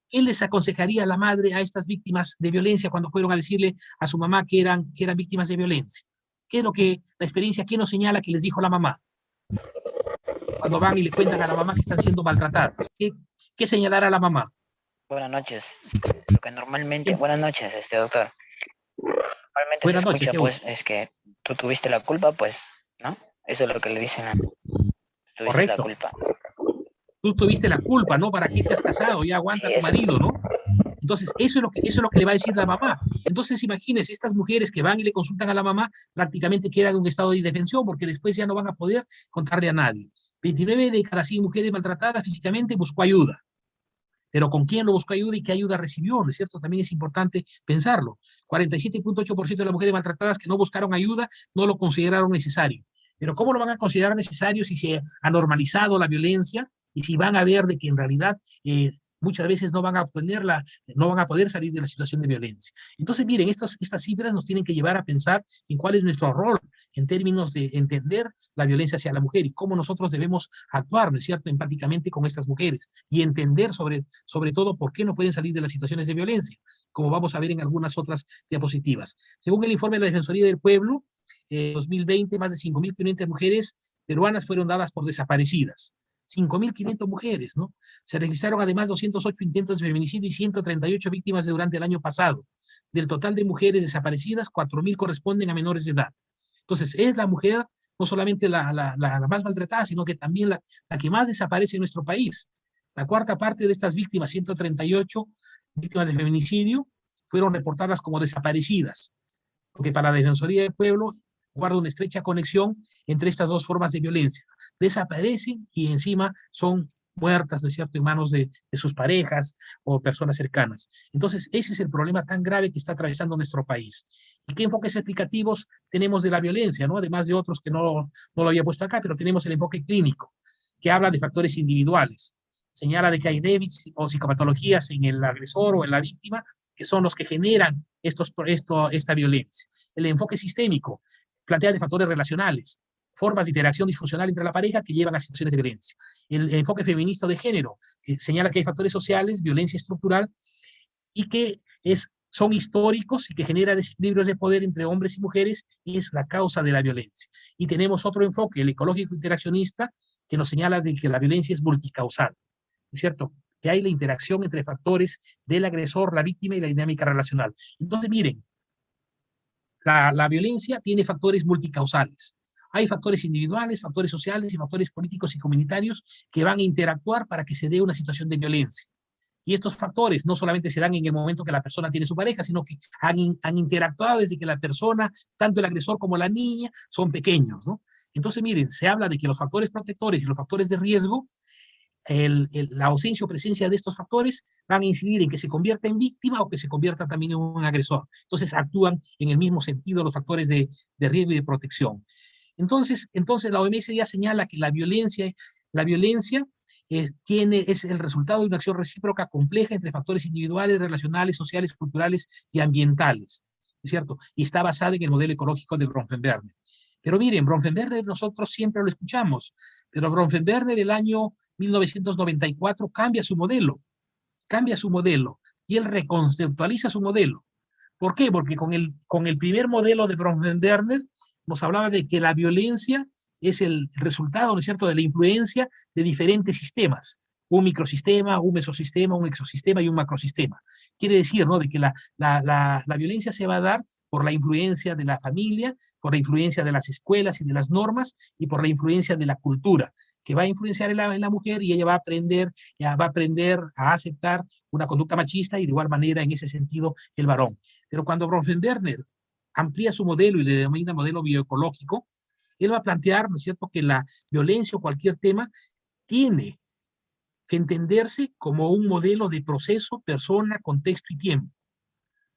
¿qué les aconsejaría la madre a estas víctimas de violencia cuando fueron a decirle a su mamá que eran víctimas de violencia? ¿Qué es lo que la experiencia, qué nos señala que les dijo la mamá? Cuando van y le cuentan a la mamá que están siendo maltratadas, ¿qué señalará la mamá? Buenas noches. Lo que normalmente, buenas noches, doctor. Normalmente Buenas se escucha, noches, pues, es que tú tuviste la culpa, pues, ¿no? Eso es lo que le dicen a... Tuviste Correcto. la culpa. Tú tuviste la culpa, ¿no? ¿Para qué te has casado? Ya aguanta Sí, a tu marido, ¿no? Entonces, eso es lo que le va a decir la mamá. Entonces, imagínense, estas mujeres que van y le consultan a la mamá, prácticamente quedan en un estado de indefensión, porque después ya no van a poder contarle a nadie. 29 de cada 100 mujeres maltratadas físicamente buscó ayuda. Pero ¿con quién lo buscó ayuda y qué ayuda recibió? ¿No es cierto? También es importante pensarlo. 47.8% de las mujeres maltratadas que no buscaron ayuda no lo consideraron necesario. Pero ¿cómo lo van a considerar necesario si se ha normalizado la violencia y si van a ver de que en realidad muchas veces no van a poder salir de la situación de violencia? Entonces, miren, estas cifras nos tienen que llevar a pensar en cuál es nuestro rol en términos de entender la violencia hacia la mujer y cómo nosotros debemos actuar, ¿no es cierto?, empáticamente con estas mujeres y entender sobre todo por qué no pueden salir de las situaciones de violencia, como vamos a ver en algunas otras diapositivas. Según el informe de la Defensoría del Pueblo, en 2020, más de 5.500 mujeres peruanas fueron dadas por desaparecidas. 5.500 mujeres, ¿no? Se registraron además 208 intentos de feminicidio y 138 víctimas durante el año pasado. Del total de mujeres desaparecidas, 4.000 corresponden a menores de edad. Entonces, es la mujer no solamente la más maltratada, sino que también la que más desaparece en nuestro país. La cuarta parte de estas víctimas, 138 víctimas de feminicidio, fueron reportadas como desaparecidas, porque para la Defensoría del Pueblo guarda una estrecha conexión entre estas dos formas de violencia. Desaparecen y encima son muertas, ¿no es cierto?, en manos de sus parejas o personas cercanas. Entonces, ese es el problema tan grave que está atravesando nuestro país. ¿Y qué enfoques explicativos tenemos de la violencia, ¿no? Además de otros que no lo había puesto acá, pero tenemos el enfoque clínico, que habla de factores individuales. Señala de que hay déficits o psicopatologías en el agresor o en la víctima, que son los que generan esta violencia. El enfoque sistémico plantea de factores relacionales, formas de interacción disfuncional entre la pareja que llevan a situaciones de violencia. El enfoque feminista de género, que señala que hay factores sociales, violencia estructural, y que son históricos y que genera desequilibrios de poder entre hombres y mujeres y es la causa de la violencia. Y tenemos otro enfoque, el ecológico interaccionista, que nos señala de que la violencia es multicausal, ¿es cierto?, que hay la interacción entre factores del agresor, la víctima y la dinámica relacional. Entonces, miren, la violencia tiene factores multicausales. Hay factores individuales, factores sociales y factores políticos y comunitarios que van a interactuar para que se dé una situación de violencia. Y estos factores no solamente se dan en el momento que la persona tiene su pareja, sino que han interactuado desde que la persona, tanto el agresor como la niña, son pequeños, ¿no? Entonces, miren, se habla de que los factores protectores y los factores de riesgo, la ausencia o presencia de estos factores van a incidir en que se convierta en víctima o que se convierta también en un agresor. Entonces actúan en el mismo sentido los factores de riesgo y de protección. Entonces la OMS ya señala que la violencia es el resultado de una acción recíproca compleja entre factores individuales, relacionales, sociales, culturales y ambientales, ¿es cierto? Y está basada en el modelo ecológico de Bronfenberger. Pero miren, Bronfenberger nosotros siempre lo escuchamos, pero Bronfenberger el año 1994 cambia su modelo y él reconceptualiza su modelo. ¿Por qué? Porque con el primer modelo de Bronfenberger nos hablaba de que la violencia es el resultado, ¿no es cierto?, de la influencia de diferentes sistemas, un microsistema, un mesosistema, un exosistema y un macrosistema. Quiere decir, ¿no?, de que la violencia se va a dar por la influencia de la familia, por la influencia de las escuelas y de las normas y por la influencia de la cultura, que va a influenciar en la mujer y ella va a aprender a aceptar una conducta machista y de igual manera en ese sentido el varón. Pero cuando Bronfenberger amplía su modelo y le denomina modelo bioecológico, él va a plantear, ¿no es cierto?, que la violencia o cualquier tema tiene que entenderse como un modelo de proceso, persona, contexto y tiempo,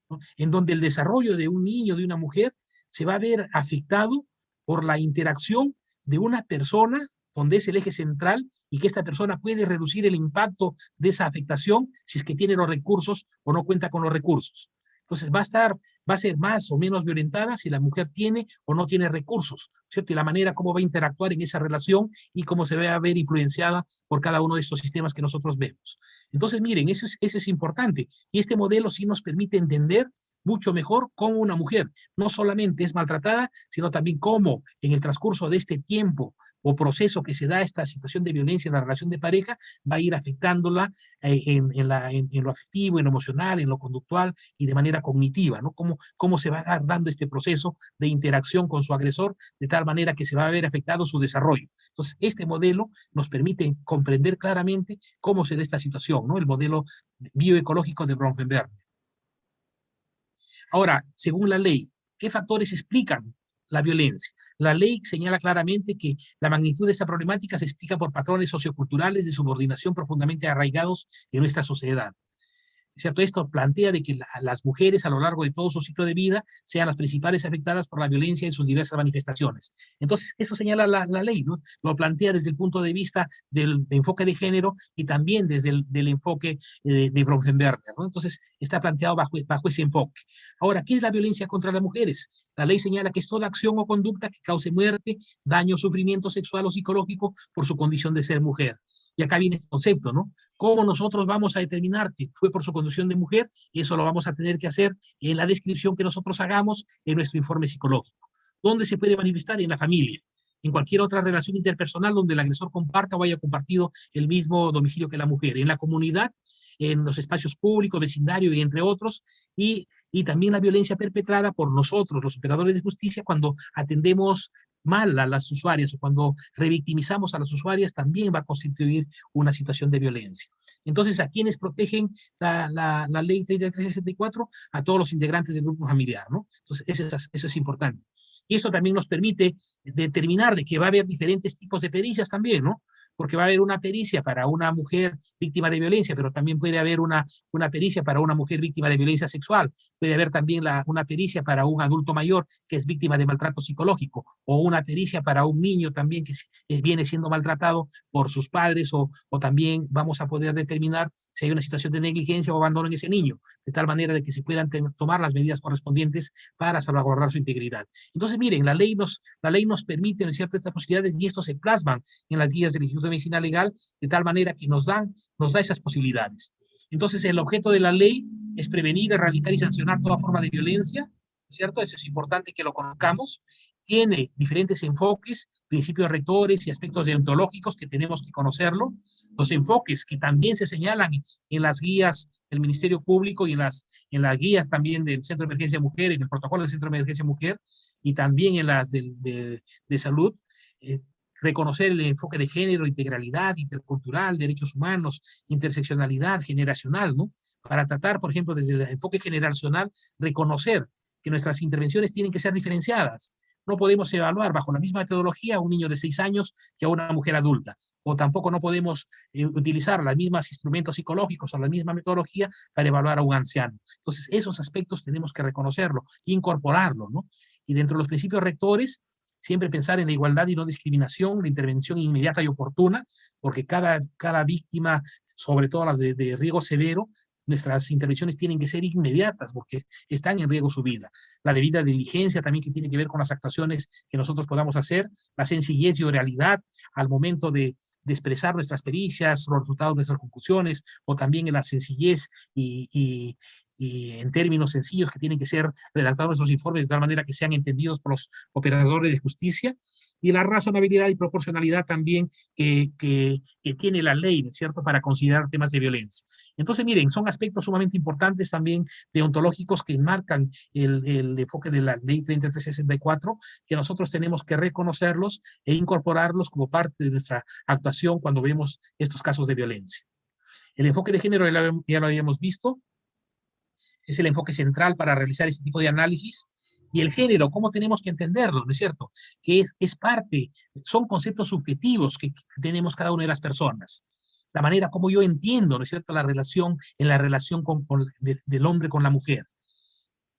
¿no?, en donde el desarrollo de un niño, de una mujer, se va a ver afectado por la interacción de una persona, donde es el eje central, y que esta persona puede reducir el impacto de esa afectación si es que tiene los recursos o no cuenta con los recursos. Entonces va a ser más o menos violentada si la mujer tiene o no tiene recursos, ¿cierto? Y la manera como va a interactuar en esa relación y cómo se va a ver influenciada por cada uno de estos sistemas que nosotros vemos. Entonces, miren, eso es importante. Y este modelo sí nos permite entender mucho mejor cómo una mujer no solamente es maltratada, sino también cómo en el transcurso de este tiempo o proceso que se da esta situación de violencia en la relación de pareja, va a ir afectándola en lo afectivo, en lo emocional, en lo conductual y de manera cognitiva, ¿no? Cómo se va dando este proceso de interacción con su agresor, de tal manera que se va a ver afectado su desarrollo. Entonces, este modelo nos permite comprender claramente cómo se da esta situación, ¿no? El modelo bioecológico de Bronfenberg. Ahora, según la ley, ¿qué factores explican la violencia? La ley señala claramente que la magnitud de esta problemática se explica por patrones socioculturales de subordinación profundamente arraigados en nuestra sociedad. ¿Cierto? Esto plantea de que las mujeres a lo largo de todo su ciclo de vida sean las principales afectadas por la violencia en sus diversas manifestaciones. Entonces, eso señala la ley, ¿no? Lo plantea desde el punto de vista del enfoque de género y también desde el enfoque de Bronfenberger, ¿no? Entonces, está planteado bajo ese enfoque. Ahora, ¿qué es la violencia contra las mujeres? La ley señala que es toda acción o conducta que cause muerte, daño, sufrimiento sexual o psicológico por su condición de ser mujer. Y acá viene este concepto, ¿no? ¿Cómo nosotros vamos a determinar que fue por su condición de mujer? Y eso lo vamos a tener que hacer en la descripción que nosotros hagamos en nuestro informe psicológico. ¿Dónde se puede manifestar? En la familia. En cualquier otra relación interpersonal donde el agresor comparta o haya compartido el mismo domicilio que la mujer. En la comunidad, en los espacios públicos, vecindario y entre otros. Y también la violencia perpetrada por nosotros, los operadores de justicia, cuando atendemos mal a las usuarias o cuando revictimizamos a las usuarias, también va a constituir una situación de violencia. Entonces, ¿a quiénes protegen la ley 3364? A todos los integrantes del grupo familiar, ¿no? Entonces, eso es importante. Y esto también nos permite determinar de que va a haber diferentes tipos de pericias también, ¿no? Porque va a haber una pericia para una mujer víctima de violencia, pero también puede haber una pericia para una mujer víctima de violencia sexual, puede haber también una pericia para un adulto mayor que es víctima de maltrato psicológico, o una pericia para un niño también que viene siendo maltratado por sus padres, o también vamos a poder determinar si hay una situación de negligencia o abandono en ese niño, de tal manera de que se puedan tomar las medidas correspondientes para salvaguardar su integridad. Entonces, miren, la ley nos permite, ¿no es cierto?, estas posibilidades, y esto se plasman en las guías del Instituto de Medicina Legal, de tal manera que nos da esas posibilidades. Entonces, el objeto de la ley es prevenir, erradicar y sancionar toda forma de violencia, ¿cierto? Eso es importante que lo conozcamos. Tiene diferentes enfoques, principios rectores y aspectos deontológicos que tenemos que conocerlo. Los enfoques que también se señalan en las guías del Ministerio Público y en las guías también del Centro de Emergencia Mujer, en el protocolo del Centro de Emergencia Mujer, y también en las de salud. Reconocer el enfoque de género, integralidad, intercultural, derechos humanos, interseccionalidad, generacional, ¿no? Para tratar, por ejemplo, desde el enfoque generacional, reconocer que nuestras intervenciones tienen que ser diferenciadas. No podemos evaluar bajo la misma metodología a un niño de 6 años que a una mujer adulta, o tampoco no podemos utilizar los mismos instrumentos psicológicos o la misma metodología para evaluar a un anciano. Entonces, esos aspectos tenemos que reconocerlo, incorporarlo, ¿no? Y dentro de los principios rectores, siempre pensar en la igualdad y no discriminación, la intervención inmediata y oportuna, porque cada víctima, sobre todo las de riesgo severo, nuestras intervenciones tienen que ser inmediatas porque están en riesgo su vida. La debida diligencia también que tiene que ver con las actuaciones que nosotros podamos hacer, la sencillez y oralidad al momento de expresar nuestras pericias, los resultados de nuestras conclusiones, o también en la sencillez y en términos sencillos que tienen que ser redactados nuestros informes de tal manera que sean entendidos por los operadores de justicia, y la razonabilidad y proporcionalidad también que tiene la ley, ¿no es cierto?, para considerar temas de violencia. Entonces, miren, son aspectos sumamente importantes también deontológicos que marcan el enfoque de la ley 3364, que nosotros tenemos que reconocerlos e incorporarlos como parte de nuestra actuación cuando vemos estos casos de violencia. El enfoque de género ya lo habíamos visto, es el enfoque central para realizar este tipo de análisis. Y el género, ¿cómo tenemos que entenderlo? ¿No es cierto? Que es parte, son conceptos subjetivos que tenemos cada una de las personas. La manera como yo entiendo, ¿no es cierto?, la relación del hombre con la mujer.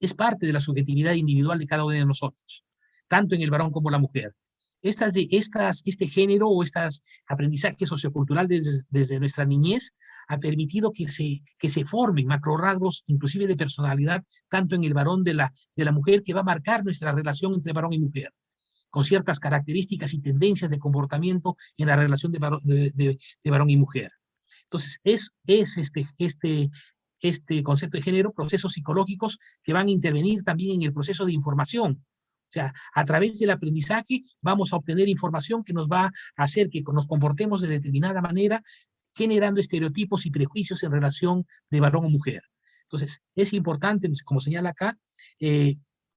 Es parte de la subjetividad individual de cada uno de nosotros, tanto en el varón como la mujer. este género o estos aprendizaje sociocultural desde nuestra niñez ha permitido que se formen macrorrasgos, inclusive de personalidad, tanto en el varón de la mujer, que va a marcar nuestra relación entre varón y mujer, con ciertas características y tendencias de comportamiento en la relación de varón y mujer. Entonces, es este concepto de género, procesos psicológicos que van a intervenir también en el proceso de información. O sea, a través del aprendizaje vamos a obtener información que nos va a hacer que nos comportemos de determinada manera, generando estereotipos y prejuicios en relación de varón o mujer. Entonces, es importante, como señala acá,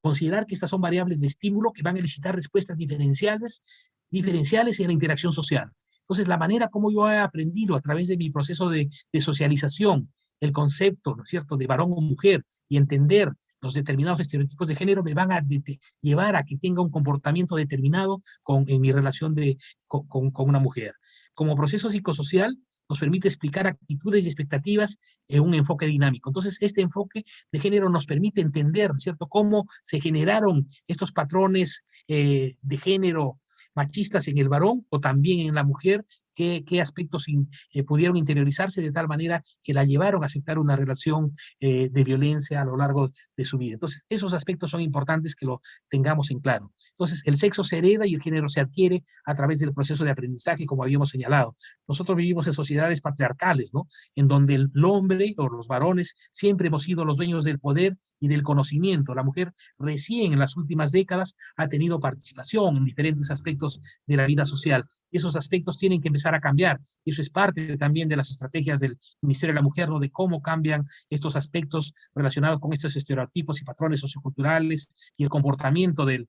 considerar que estas son variables de estímulo que van a elicitar respuestas diferenciales en la interacción social. Entonces, la manera como yo he aprendido a través de mi proceso de socialización el concepto, ¿no es cierto?, de varón o mujer y entender los determinados estereotipos de género me van a llevar a que tenga un comportamiento determinado en mi relación con una mujer. Como proceso psicosocial, nos permite explicar actitudes y expectativas en un enfoque dinámico. Entonces, este enfoque de género nos permite entender, ¿no es cierto?, cómo se generaron estos patrones de género machistas en el varón o también en la mujer, qué aspectos pudieron interiorizarse de tal manera que la llevaron a aceptar una relación de violencia a lo largo de su vida. Entonces, esos aspectos son importantes que lo tengamos en claro. Entonces, el sexo se hereda y el género se adquiere a través del proceso de aprendizaje, como habíamos señalado. Nosotros vivimos en sociedades patriarcales, ¿no?, en donde el hombre o los varones siempre hemos sido los dueños del poder y del conocimiento. La mujer recién en las últimas décadas ha tenido participación en diferentes aspectos de la vida social. Esos aspectos tienen que empezar a cambiar. Eso es parte también de las estrategias del Ministerio de la Mujer, ¿no?, de cómo cambian estos aspectos relacionados con estos estereotipos y patrones socioculturales y el comportamiento de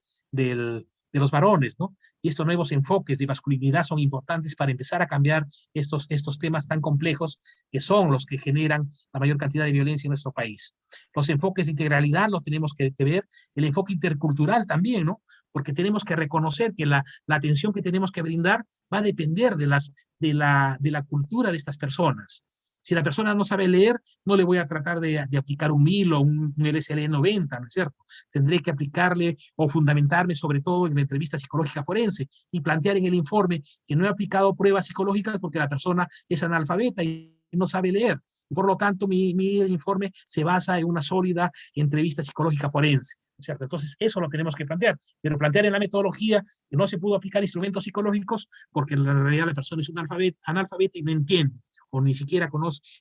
los varones, ¿no? Y estos nuevos enfoques de masculinidad son importantes para empezar a cambiar estos temas tan complejos que son los que generan la mayor cantidad de violencia en nuestro país. Los enfoques de integralidad los tenemos que ver, el enfoque intercultural también, ¿no?, porque tenemos que reconocer que la atención que tenemos que brindar va a depender de la cultura de estas personas. Si la persona no sabe leer, no le voy a tratar de aplicar un 1000 o un LSL 90, ¿no es cierto? Tendré que aplicarle o fundamentarme sobre todo en la entrevista psicológica forense y plantear en el informe que no he aplicado pruebas psicológicas porque la persona es analfabeta y no sabe leer. Y por lo tanto, mi informe se basa en una sólida entrevista psicológica forense, ¿cierto? Entonces, eso lo tenemos que plantear, pero plantear en la metodología que no se pudo aplicar instrumentos psicológicos porque en realidad la persona es un analfabeta y no entiende, o ni siquiera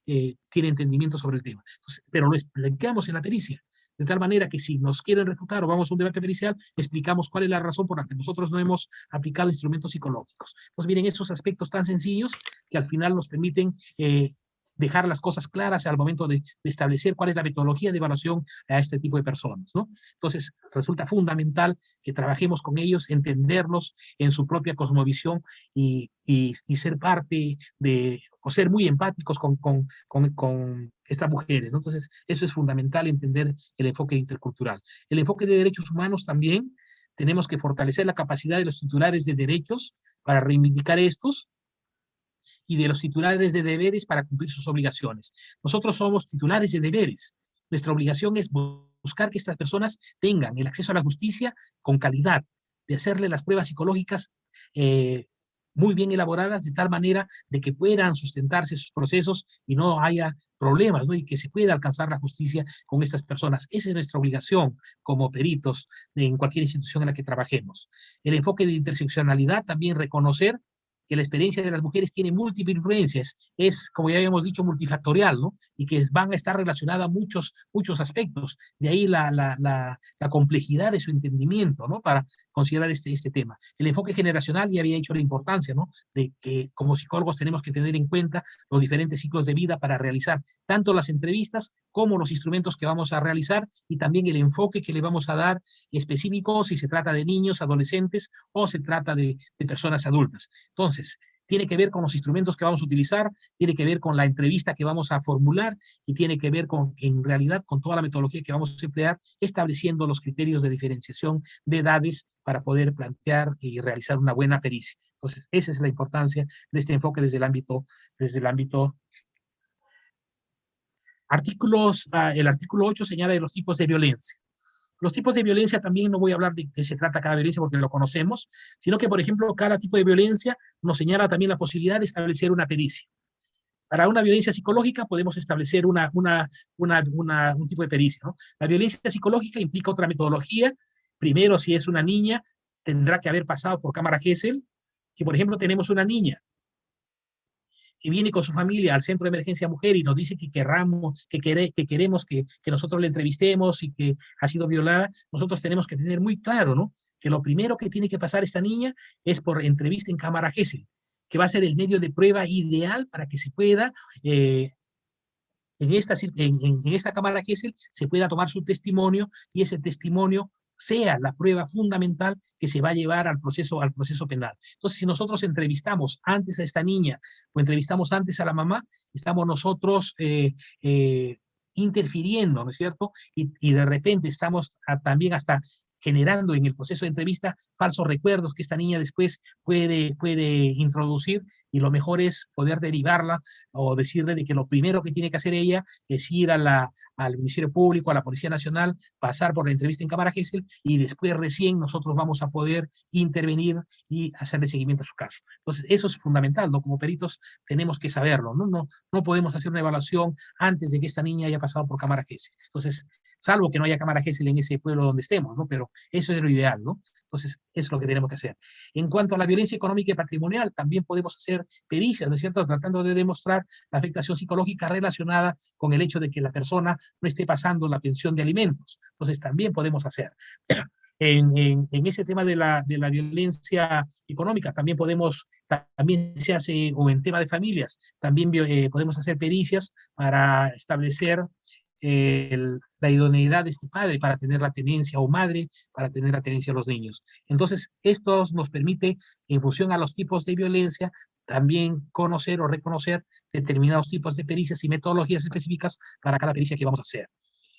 tiene entendimiento sobre el tema. Entonces, pero lo explicamos en la pericia, de tal manera que si nos quieren refutar o vamos a un debate pericial, explicamos cuál es la razón por la que nosotros no hemos aplicado instrumentos psicológicos. Entonces, miren, esos aspectos tan sencillos que al final nos permiten dejar las cosas claras al momento de establecer cuál es la metodología de evaluación a este tipo de personas, ¿no? Entonces, resulta fundamental que trabajemos con ellos, entenderlos en su propia cosmovisión y ser parte o ser muy empáticos con estas mujeres, ¿no? Entonces, eso es fundamental, entender el enfoque intercultural. El enfoque de derechos humanos también, tenemos que fortalecer la capacidad de los titulares de derechos para reivindicar estos, y de los titulares de deberes para cumplir sus obligaciones. Nosotros somos titulares de deberes. Nuestra obligación es buscar que estas personas tengan el acceso a la justicia con calidad, de hacerle las pruebas psicológicas muy bien elaboradas, de tal manera de que puedan sustentarse sus procesos y no haya problemas, ¿no?, y que se pueda alcanzar la justicia con estas personas. Esa es nuestra obligación como peritos en cualquier institución en la que trabajemos. El enfoque de interseccionalidad, también reconocer que la experiencia de las mujeres tiene múltiples influencias, es, como ya habíamos dicho, multifactorial, ¿no?, y que van a estar relacionadas a muchos aspectos. De ahí la complejidad de su entendimiento, ¿no?, para considerar este tema. El enfoque generacional, ya había dicho la importancia, ¿no?, de que como psicólogos tenemos que tener en cuenta los diferentes ciclos de vida para realizar tanto las entrevistas como los instrumentos que vamos a realizar y también el enfoque que le vamos a dar específico si se trata de niños, adolescentes o se trata de personas adultas. Entonces, tiene que ver con los instrumentos que vamos a utilizar, tiene que ver con la entrevista que vamos a formular y tiene que ver en realidad, con toda la metodología que vamos a emplear, estableciendo los criterios de diferenciación de edades para poder plantear y realizar una buena pericia. Entonces, esa es la importancia de este enfoque desde el ámbito. El artículo 8 señala de los tipos de violencia. Los tipos de violencia también no voy a hablar de qué se trata cada violencia porque lo conocemos, sino que, por ejemplo, cada tipo de violencia nos señala también la posibilidad de establecer una pericia. Para una violencia psicológica podemos establecer un tipo de pericia, ¿no? La violencia psicológica implica otra metodología. Primero, si es una niña, tendrá que haber pasado por cámara Gesell. Si, por ejemplo, tenemos una niña que viene con su familia al centro de emergencia mujer y nos dice que queremos que nosotros le entrevistemos y que ha sido violada, nosotros tenemos que tener muy claro, ¿no? Que lo primero que tiene que pasar esta niña es por entrevista en cámara Gesell, que va a ser el medio de prueba ideal para que se pueda, en esta cámara Gesell, se pueda tomar su testimonio y ese testimonio sea la prueba fundamental que se va a llevar al proceso penal. Entonces, si nosotros entrevistamos antes a esta niña o entrevistamos antes a la mamá, estamos nosotros interfiriendo, ¿no es cierto? Y de repente estamos también hasta generando en el proceso de entrevista falsos recuerdos que esta niña después puede introducir, y lo mejor es poder derivarla o decirle de que lo primero que tiene que hacer ella es ir al Ministerio Público, a la Policía Nacional, pasar por la entrevista en cámara Gesell, y después recién nosotros vamos a poder intervenir y hacerle seguimiento a su caso. Entonces, eso es fundamental, ¿no? Como peritos tenemos que saberlo, ¿no? No podemos hacer una evaluación antes de que esta niña haya pasado por cámara Gesell. Entonces, salvo que no haya cámara Gesell en ese pueblo donde estemos, ¿no? Pero eso es lo ideal, ¿no? Entonces, eso es lo que tenemos que hacer. En cuanto a la violencia económica y patrimonial, también podemos hacer pericias, ¿no es cierto?, tratando de demostrar la afectación psicológica relacionada con el hecho de que la persona no esté pasando la pensión de alimentos. Entonces, también podemos hacer. En ese tema de la violencia económica, también se hace, o en tema de familias, también podemos hacer pericias para establecer la idoneidad de este padre para tener la tenencia, o madre para tener la tenencia a los niños. Entonces, esto nos permite, en función a los tipos de violencia, también conocer o reconocer determinados tipos de pericias y metodologías específicas para cada pericia que vamos a hacer.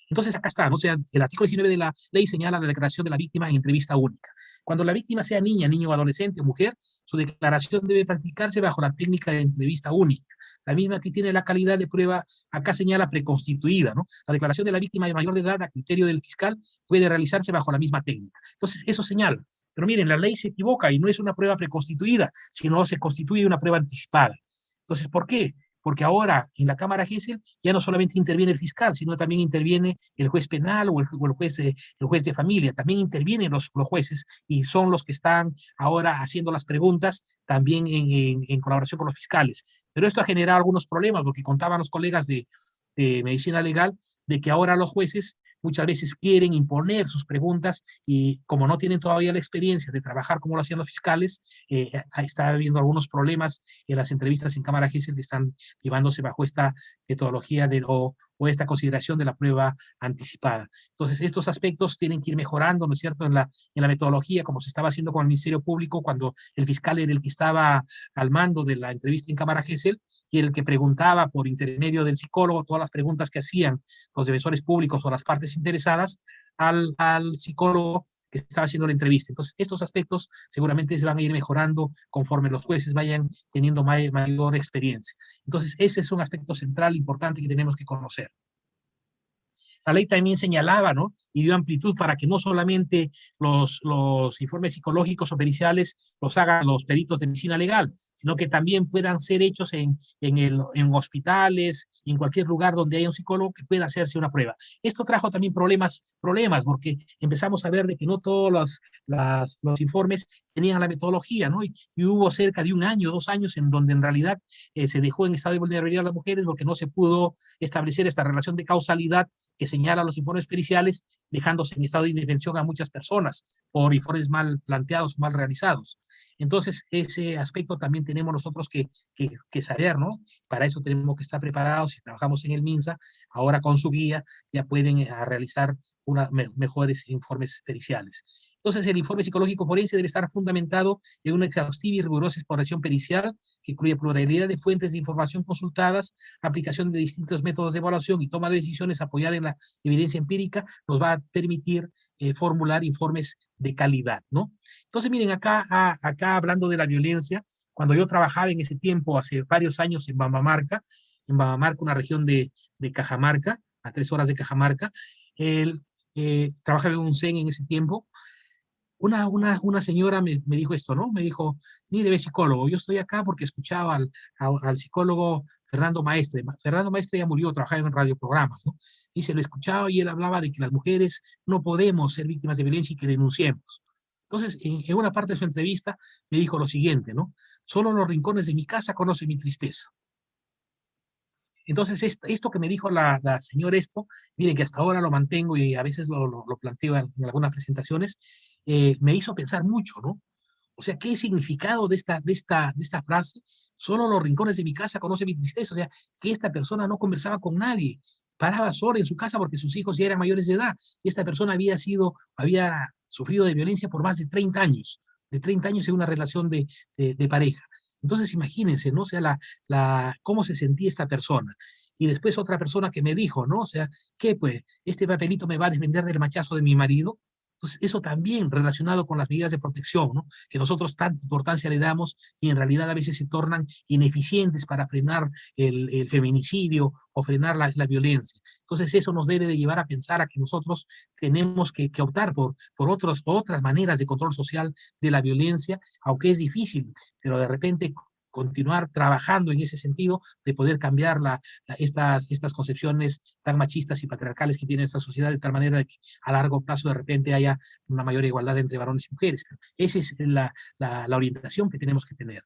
Entonces, acá está, ¿no? O sea, el artículo 19 de la ley señala la declaración de la víctima en entrevista única. Cuando la víctima sea niña, niño, adolescente o mujer, su declaración debe practicarse bajo la técnica de entrevista única, la misma que tiene la calidad de prueba, acá señala preconstituida, ¿no? La declaración de la víctima de mayor de edad, a criterio del fiscal, puede realizarse bajo la misma técnica. Entonces, eso señala. Pero miren, la ley se equivoca y no es una prueba preconstituida, sino se constituye una prueba anticipada. Entonces, ¿por qué? Porque ahora en la Cámara Gesell ya no solamente interviene el fiscal, sino también interviene el juez penal o el juez de familia, también intervienen los jueces, y son los que están ahora haciendo las preguntas también en colaboración con los fiscales. Pero esto ha generado algunos problemas, porque contaban los colegas de medicina legal, de que ahora los jueces muchas veces quieren imponer sus preguntas, y como no tienen todavía la experiencia de trabajar como lo hacían los fiscales, está habiendo algunos problemas en las entrevistas en Cámara Gesell que están llevándose bajo esta metodología o esta consideración de la prueba anticipada. Entonces, estos aspectos tienen que ir mejorando, ¿no es cierto?, en la metodología, como se estaba haciendo con el Ministerio Público, cuando el fiscal era el que estaba al mando de la entrevista en Cámara Gesell, y el que preguntaba por intermedio del psicólogo todas las preguntas que hacían los defensores públicos o las partes interesadas al psicólogo que estaba haciendo la entrevista. Entonces, estos aspectos seguramente se van a ir mejorando conforme los jueces vayan teniendo mayor experiencia. Entonces, ese es un aspecto central, importante, que tenemos que conocer. La ley también señalaba, ¿no?, y dio amplitud para que no solamente los informes psicológicos o periciales los hagan los peritos de medicina legal, sino que también puedan ser hechos en hospitales, y en cualquier lugar donde haya un psicólogo que pueda hacerse una prueba. Esto trajo también problemas, porque empezamos a ver de que no todos los informes tenían la metodología, ¿no? Y hubo cerca de 1 año, 2 años, en donde en realidad se dejó en estado de vulnerabilidad a las mujeres, porque no se pudo establecer esta relación de causalidad que señala los informes periciales, dejándose en estado de indefensión a muchas personas por informes mal planteados, mal realizados. Entonces, ese aspecto también tenemos nosotros que saber, ¿no? Para eso tenemos que estar preparados. Si trabajamos en el MINSA, ahora con su guía ya pueden realizar mejores informes periciales. Entonces, el informe psicológico forense debe estar fundamentado en una exhaustiva y rigurosa exploración pericial que incluye pluralidad de fuentes de información consultadas, aplicación de distintos métodos de evaluación y toma de decisiones apoyada en la evidencia empírica, nos va a permitir formular informes de calidad, ¿no? Entonces, miren, acá hablando de la violencia, cuando yo trabajaba en ese tiempo, hace varios años, en Bambamarca, una región de Cajamarca, a 3 horas de Cajamarca, trabajaba en un CEN en ese tiempo. Una señora me dijo esto, ¿no? Me dijo, ni debe psicólogo, yo estoy acá porque escuchaba al psicólogo Fernando Maestre. Fernando Maestre ya murió, trabajaba en radioprogramas, ¿no? Y se lo escuchaba y él hablaba de que las mujeres no podemos ser víctimas de violencia y que denunciemos. Entonces, en una parte de su entrevista me dijo lo siguiente, ¿no? Solo los rincones de mi casa conocen mi tristeza. Entonces, esto que me dijo la señora esto, miren que hasta ahora lo mantengo y a veces lo planteo en algunas presentaciones, me hizo pensar mucho, ¿no? O sea, ¿qué significado de esta frase? Solo los rincones de mi casa conocen mi tristeza. O sea, que esta persona no conversaba con nadie, paraba sola en su casa porque sus hijos ya eran mayores de edad. Y esta persona había sufrido de violencia por más de 30 años en una relación de pareja. Entonces, imagínense, ¿no? O sea, cómo se sentía esta persona. Y después otra persona que me dijo, ¿no? O sea, ¿qué pues? ¿Este papelito me va a defender del machazo de mi marido? Entonces, eso también relacionado con las medidas de protección, ¿no? Que nosotros tanta importancia le damos y en realidad a veces se tornan ineficientes para frenar el feminicidio o frenar la violencia. Entonces, eso nos debe de llevar a pensar a que nosotros tenemos que optar por otras maneras de control social de la violencia, aunque es difícil, pero de repente continuar trabajando en ese sentido de poder cambiar estas concepciones tan machistas y patriarcales que tiene esta sociedad de tal manera de que a largo plazo de repente haya una mayor igualdad entre varones y mujeres. Esa es la orientación que tenemos que tener.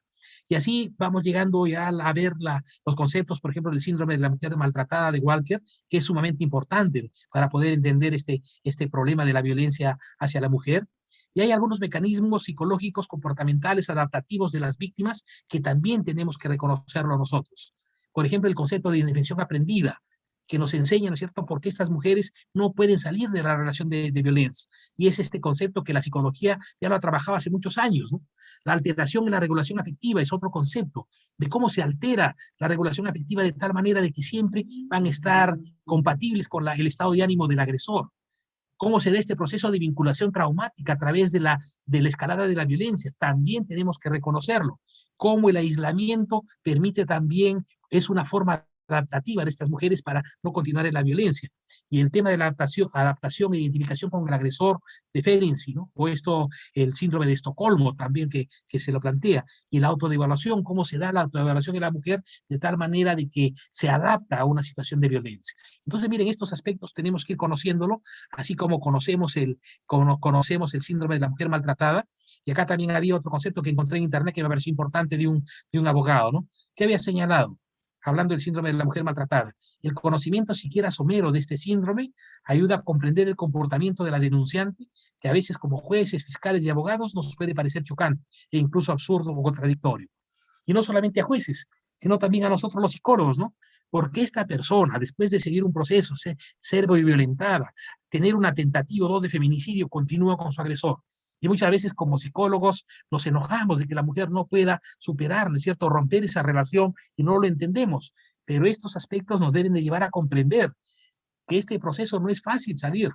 Y así vamos llegando ya a ver los conceptos, por ejemplo, del síndrome de la mujer maltratada de Walker, que es sumamente importante para poder entender este problema de la violencia hacia la mujer. Y hay algunos mecanismos psicológicos, comportamentales, adaptativos de las víctimas que también tenemos que reconocerlo nosotros. Por ejemplo, el concepto de indefensión aprendida, que nos enseña, ¿no es cierto?, por qué estas mujeres no pueden salir de la relación de violencia. Y es este concepto que la psicología ya lo ha trabajado hace muchos años, ¿no? La alteración en la regulación afectiva es otro concepto de cómo se altera la regulación afectiva de tal manera de que siempre van a estar compatibles con el estado de ánimo del agresor. Cómo se da este proceso de vinculación traumática a través de la escalada de la violencia. También tenemos que reconocerlo. Cómo el aislamiento permite también, es una forma adaptativa de estas mujeres para no continuar en la violencia. Y el tema de la adaptación e identificación con el agresor de Ferenczi, ¿no? O el síndrome de Estocolmo también que se lo plantea. Y la autoevaluación, cómo se da la autoevaluación en la mujer de tal manera de que se adapta a una situación de violencia. Entonces, miren, estos aspectos tenemos que ir conociéndolo, así como conocemos el síndrome de la mujer maltratada. Y acá también había otro concepto que encontré en internet que me pareció importante de un abogado, ¿no? Que había señalado, hablando del síndrome de la mujer maltratada, el conocimiento siquiera somero de este síndrome ayuda a comprender el comportamiento de la denunciante, que a veces como jueces, fiscales y abogados nos puede parecer chocante e incluso absurdo o contradictorio. Y no solamente a jueces, sino también a nosotros los psicólogos, ¿no? Porque esta persona, después de seguir un proceso, ser violentada, tener una tentativa o dos de feminicidio, continúa con su agresor. Y muchas veces como psicólogos nos enojamos de que la mujer no pueda superar, ¿no es cierto?, romper esa relación y no lo entendemos. Pero estos aspectos nos deben de llevar a comprender que este proceso no es fácil salir.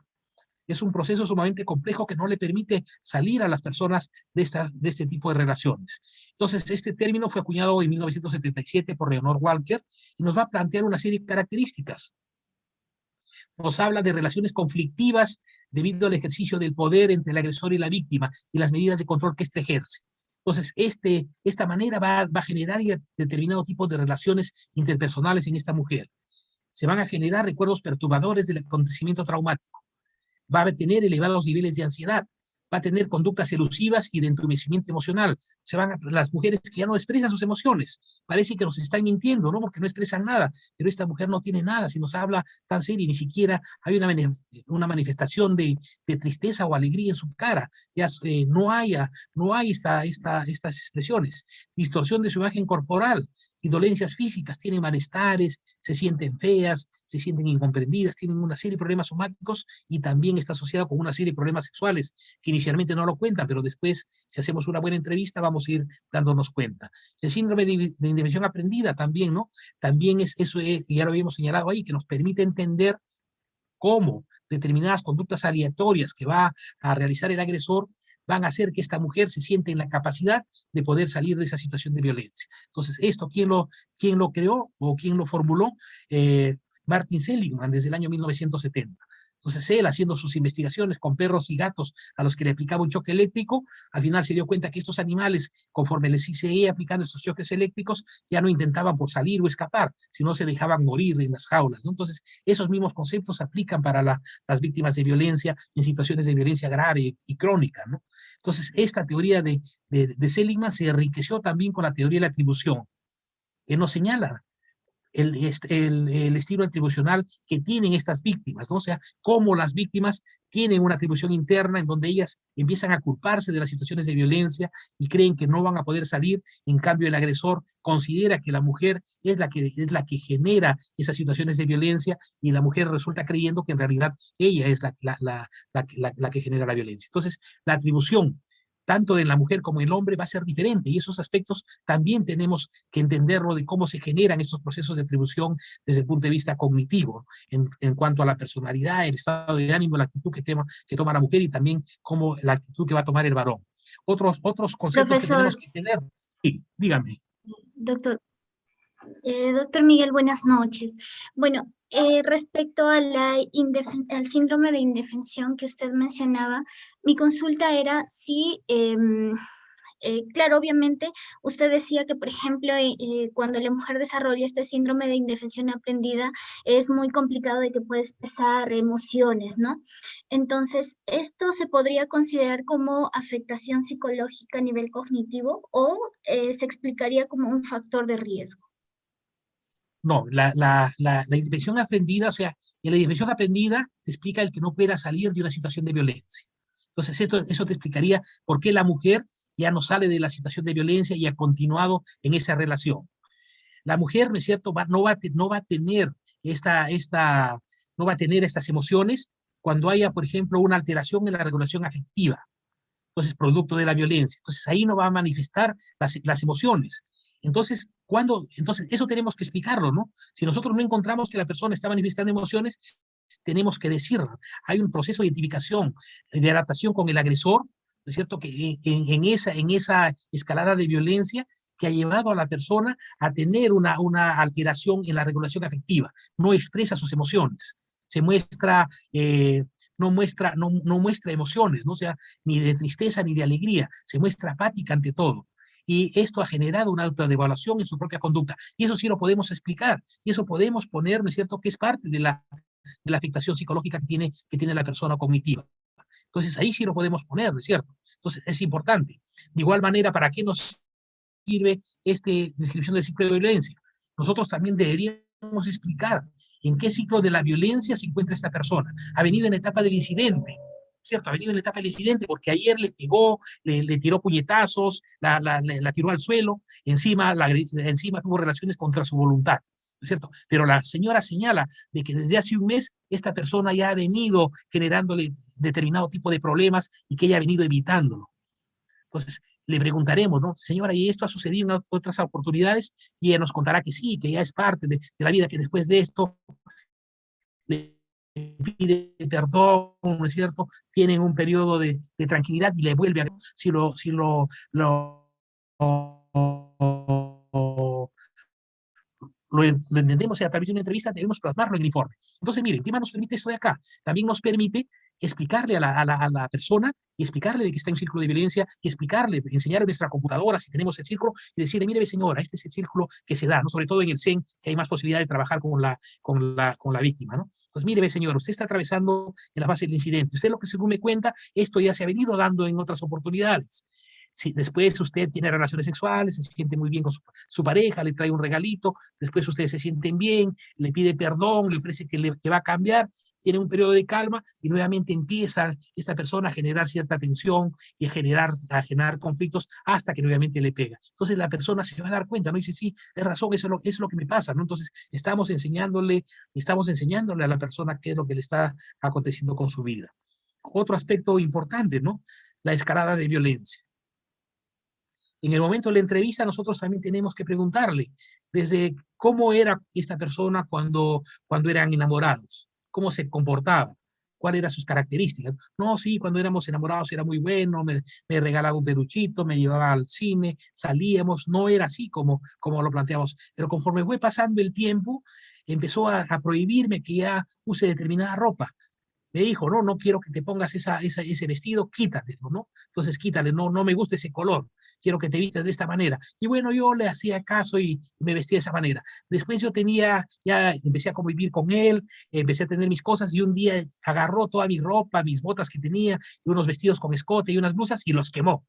Es un proceso sumamente complejo que no le permite salir a las personas de este tipo de relaciones. Entonces, este término fue acuñado en 1977 por Leonor Walker y nos va a plantear una serie de características. Nos habla de relaciones conflictivas debido al ejercicio del poder entre el agresor y la víctima y las medidas de control que éste ejerce. Entonces, esta manera va a generar determinado tipo de relaciones interpersonales en esta mujer. Se van a generar recuerdos perturbadores del acontecimiento traumático. Va a tener elevados niveles de ansiedad, va a tener conductas elusivas y de entumecimiento emocional. Las mujeres que ya no expresan sus emociones, parece que nos están mintiendo, ¿no? Porque no expresan nada, pero esta mujer no tiene nada, si nos habla tan serio, ni siquiera hay una manifestación de tristeza o alegría en su cara, ya no hay estas expresiones. Distorsión de su imagen corporal y dolencias físicas, tienen malestares, se sienten feas, se sienten incomprendidas, tienen una serie de problemas somáticos y también está asociado con una serie de problemas sexuales que inicialmente no lo cuentan, pero después, si hacemos una buena entrevista, vamos a ir dándonos cuenta. El síndrome de indefensión aprendida también, ¿no? También eso, ya lo habíamos señalado ahí, que nos permite entender cómo determinadas conductas aleatorias que va a realizar el agresor van a hacer que esta mujer se siente en la capacidad de poder salir de esa situación de violencia. Entonces, esto, ¿quién lo creó o quién lo formuló? Martin Seligman, desde el año 1970. Entonces él, haciendo sus investigaciones con perros y gatos a los que le aplicaba un choque eléctrico, al final se dio cuenta que estos animales, conforme les seguía aplicando estos choques eléctricos, ya no intentaban por salir o escapar, sino se dejaban morir en las jaulas, ¿no? Entonces esos mismos conceptos se aplican para las víctimas de violencia en situaciones de violencia grave y crónica, ¿no? Entonces esta teoría de Seligman se enriqueció también con la teoría de la atribución, que nos señala el estilo atribucional que tienen estas víctimas, ¿no? O sea, cómo las víctimas tienen una atribución interna en donde ellas empiezan a culparse de las situaciones de violencia y creen que no van a poder salir, en cambio el agresor considera que la mujer es la que genera esas situaciones de violencia y la mujer resulta creyendo que en realidad ella es la que genera la violencia. Entonces, la atribución tanto en la mujer como en el hombre, va a ser diferente. Y esos aspectos también tenemos que entenderlo de cómo se generan estos procesos de atribución desde el punto de vista cognitivo, en cuanto a la personalidad, el estado de ánimo, la actitud que toma la mujer y también cómo la actitud que va a tomar el varón. Otros conceptos Profesor, que tenemos que tener. Sí, dígame. Doctor, doctor Miguel, buenas noches. Bueno, respecto a al síndrome de indefensión que usted mencionaba, mi consulta era si, claro, obviamente, usted decía que, por ejemplo, cuando la mujer desarrolla este síndrome de indefensión aprendida, es muy complicado de que puede expresar emociones, ¿no? Entonces, ¿esto se podría considerar como afectación psicológica a nivel cognitivo o se explicaría como un factor de riesgo? No, la indefensión aprendida, o sea, en la indefensión aprendida te explica el que no pueda salir de una situación de violencia. Entonces, eso te explicaría por qué la mujer ya no sale de la situación de violencia y ha continuado en esa relación. La mujer, ¿no es cierto?, no va a tener no va a tener estas emociones cuando haya, por ejemplo, una alteración en la regulación afectiva. Entonces, producto de la violencia. Entonces, ahí no va a manifestar las emociones. Entonces, entonces, eso tenemos que explicarlo, ¿no? Si nosotros no encontramos que la persona está manifestando emociones, tenemos que decirlo. Hay un proceso de identificación, de adaptación con el agresor, ¿no es cierto?, que en esa escalada de violencia que ha llevado a la persona a tener una alteración en la regulación afectiva. No expresa sus emociones, se muestra, no muestra emociones, ¿no? O sea, ni de tristeza ni de alegría, se muestra apática ante todo. Y esto ha generado una autodevaluación en su propia conducta. Y eso sí lo podemos explicar, y eso podemos poner, ¿no es cierto?, que es parte de la afectación psicológica que tiene la persona cognitiva. Entonces ahí sí lo podemos poner, ¿no es cierto? Entonces es importante. De igual manera, ¿para qué nos sirve esta descripción del ciclo de violencia? Nosotros también deberíamos explicar en qué ciclo de la violencia se encuentra esta persona. Ha venido en la etapa del incidente, ¿cierto? Ha venido en la etapa del incidente porque ayer le pegó, le tiró puñetazos, la tiró al suelo, encima tuvo relaciones contra su voluntad, ¿no es cierto? Pero la señora señala de que desde hace un mes esta persona ya ha venido generándole determinado tipo de problemas y que ella ha venido evitándolo. Entonces, le preguntaremos, ¿no? Señora, ¿y esto ha sucedido en otras oportunidades? Y ella nos contará que sí, que ya es parte de la vida, que después de esto le pide perdón, ¿no es cierto? Tienen un periodo de tranquilidad y le vuelve a... Si lo entendemos a través de una entrevista, debemos plasmarlo en el informe. Entonces, miren, ¿qué más nos permite esto de acá? También nos permite explicarle a la persona y explicarle de que está en un círculo de violencia y explicarle, enseñarle nuestra computadora si tenemos el círculo y decirle, mire señora, este es el círculo que se da, ¿no? Sobre todo en el CEN, que hay más posibilidad de trabajar con la víctima, ¿no? Entonces, mire señora, usted está atravesando en la base del incidente. Usted lo que según me cuenta, esto ya se ha venido dando en otras oportunidades. Si después usted tiene relaciones sexuales, se siente muy bien con su pareja, le trae un regalito, después ustedes se sienten bien, le pide perdón, le ofrece que va a cambiar, tiene un periodo de calma y nuevamente empieza esta persona a generar cierta tensión y a generar conflictos hasta que nuevamente le pega. Entonces la persona se va a dar cuenta, ¿no? Y dice, sí, es razón, eso es lo que me pasa, ¿no? Entonces estamos enseñándole a la persona qué es lo que le está aconteciendo con su vida. Otro aspecto importante, ¿no? La escalada de violencia. En el momento de la entrevista nosotros también tenemos que preguntarle desde cómo era esta persona cuando eran enamorados, cómo se comportaba, cuáles eran sus características. No, sí, cuando éramos enamorados era muy bueno, me regalaba un peluchito, me llevaba al cine, salíamos, no era así como lo planteamos, pero conforme fue pasando el tiempo, empezó a prohibirme que ya use determinada ropa. me dijo, no, no quiero que te pongas ese vestido, quítatelo, ¿no? Entonces quítale, no, no me gusta ese color, quiero que te vistas de esta manera. Y bueno, yo le hacía caso y me vestía de esa manera. Después yo ya empecé a convivir con él, empecé a tener mis cosas y un día agarró toda mi ropa, mis botas que tenía, y unos vestidos con escote y unas blusas y los quemó.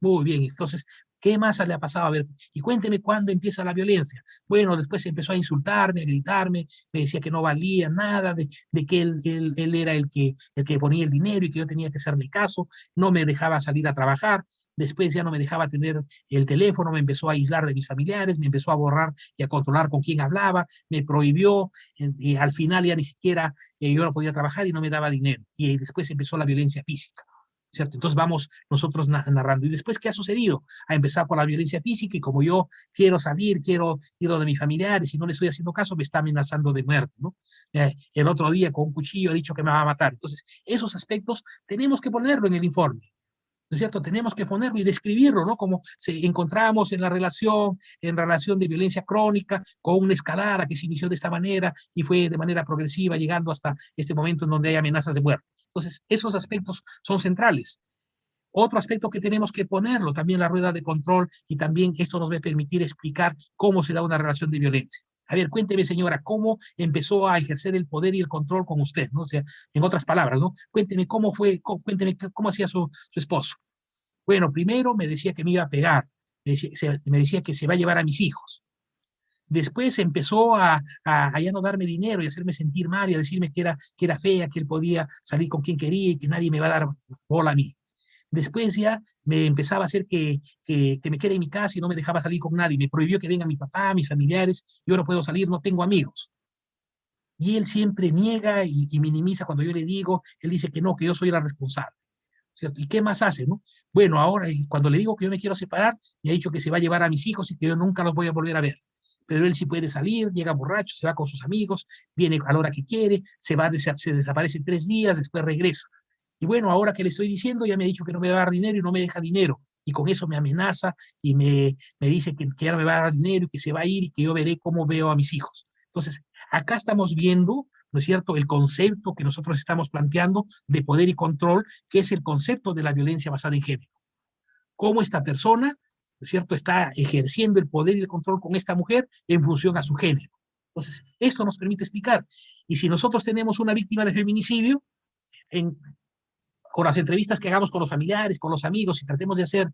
Muy bien, entonces, ¿qué más le ha pasado? A ver, y cuénteme cuándo empieza la violencia. Bueno, después empezó a insultarme, a gritarme, me decía que no valía nada, de que él era el que ponía el dinero y que yo tenía que hacerle caso, no me dejaba salir a trabajar, después ya no me dejaba tener el teléfono, me empezó a aislar de mis familiares, me empezó a borrar y a controlar con quién hablaba, me prohibió, y al final ya ni siquiera yo no podía trabajar y no me daba dinero. Y después empezó la violencia física. ¿Cierto? Entonces vamos nosotros narrando. ¿Y después qué ha sucedido? A empezar por la violencia física y como yo quiero salir, quiero ir donde mis familiares y no le estoy haciendo caso, me está amenazando de muerte, ¿no? El otro día con un cuchillo ha dicho que me va a matar. Entonces, esos aspectos tenemos que ponerlo en el informe. ¿No es cierto? Tenemos que ponerlo y describirlo, ¿no? Como se encontramos en relación de violencia crónica, con una escalada que se inició de esta manera y fue de manera progresiva, llegando hasta este momento en donde hay amenazas de muerte. Entonces, esos aspectos son centrales. Otro aspecto que tenemos que ponerlo, también la rueda de control, y también esto nos va a permitir explicar cómo se da una relación de violencia. A ver, cuénteme, señora, cómo empezó a ejercer el poder y el control con usted, ¿no? O sea, en otras palabras, ¿no? Cuénteme cómo fue, cuénteme cómo hacía su esposo. Bueno, primero me decía que me iba a pegar, me decía que se va a llevar a mis hijos. Después empezó a ya no darme dinero y a hacerme sentir mal y a decirme que era fea, que él podía salir con quien quería y que nadie me va a dar bola a mí. Después ya me empezaba a hacer que me quede en mi casa y no me dejaba salir con nadie. Me prohibió que venga mi papá, mis familiares. Yo no puedo salir, no tengo amigos. Y él siempre niega y minimiza cuando yo le digo, él dice que no, que yo soy la responsable. ¿Cierto? ¿Y qué más hace, no? Bueno, ahora cuando le digo que yo me quiero separar, me ha dicho que se va a llevar a mis hijos y que yo nunca los voy a volver a ver. Pero él sí puede salir, llega borracho, se va con sus amigos, viene a la hora que quiere, se desaparece 3 días, después regresa. Y bueno, ahora que le estoy diciendo, ya me ha dicho que no me va a dar dinero y no me deja dinero. Y con eso me amenaza y me dice que ya no me va a dar dinero y que se va a ir y que yo veré cómo veo a mis hijos. Entonces, acá estamos viendo, ¿no es cierto?, el concepto que nosotros estamos planteando de poder y control, que es el concepto de la violencia basada en género. Cómo esta persona, ¿no es cierto?, está ejerciendo el poder y el control con esta mujer en función a su género. Entonces, esto nos permite explicar. Y si nosotros tenemos una víctima de feminicidio, con las entrevistas que hagamos con los familiares, con los amigos, y tratemos de hacer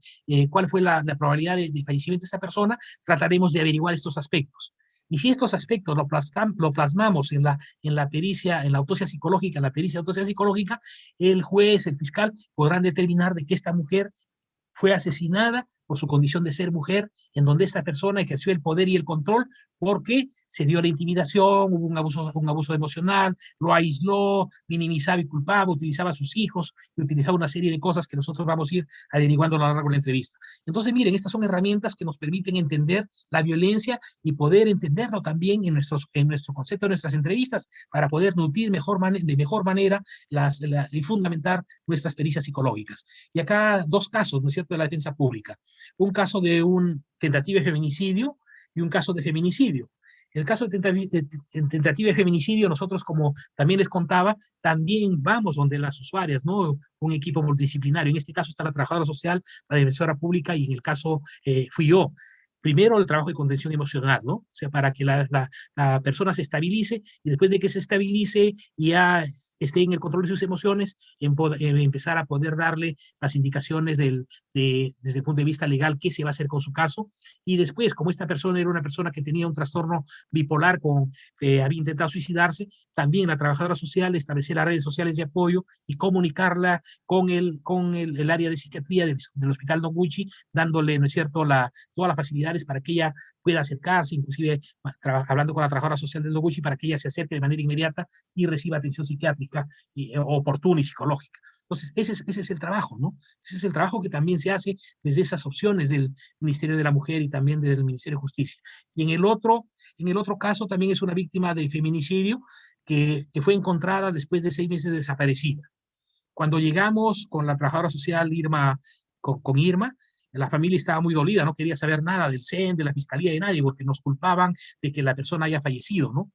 cuál fue la probabilidad de fallecimiento de esta persona, trataremos de averiguar estos aspectos. Y si estos aspectos lo plasmamos en la pericia, en la autopsia psicológica, en la pericia de autopsia psicológica, el juez, el fiscal podrán determinar de que esta mujer fue asesinada por su condición de ser mujer, en donde esta persona ejerció el poder y el control porque se dio la intimidación, hubo un abuso emocional, lo aisló, minimizaba y culpaba, utilizaba a sus hijos y utilizaba una serie de cosas que nosotros vamos a ir averiguando a lo largo de la entrevista. Entonces, miren, estas son herramientas que nos permiten entender la violencia y poder entenderlo también en nuestro concepto de nuestras entrevistas para poder nutrir de mejor manera y fundamentar nuestras pericias psicológicas. Y acá 2 casos, ¿no es cierto?, de la defensa pública. Un caso de un tentativa de feminicidio y un caso de feminicidio. En el caso de tentativa de feminicidio, nosotros, como también les contaba, también vamos donde las usuarias, ¿no? Un equipo multidisciplinario. En este caso está la trabajadora social, la defensora pública, y en el caso fui yo. Primero, el trabajo de contención emocional, ¿no? O sea, para que la persona se estabilice, y después de que se estabilice y ya esté en el control de sus emociones, empezar a poder darle las indicaciones desde el punto de vista legal qué se va a hacer con su caso. Y después, como esta persona era una persona que tenía un trastorno bipolar, había intentado suicidarse, también la trabajadora social establecer las redes sociales de apoyo y comunicarla con el área de psiquiatría del Hospital Noguchi, dándole, ¿no es cierto?, todas las facilidades para que ella pueda acercarse, inclusive hablando con la trabajadora social del Noguchi, para que ella se acerque de manera inmediata y reciba atención psiquiátrica oportuna y psicológica. Entonces, ese es el trabajo, ¿no? Ese es el trabajo que también se hace desde esas opciones del Ministerio de la Mujer y también desde el Ministerio de Justicia. Y en el otro caso también es una víctima de feminicidio que fue encontrada después de 6 meses desaparecida. Cuando llegamos con la trabajadora social Irma, con Irma, la familia estaba muy dolida, no quería saber nada del CEN, de la fiscalía, de nadie, porque nos culpaban de que la persona haya fallecido, ¿no?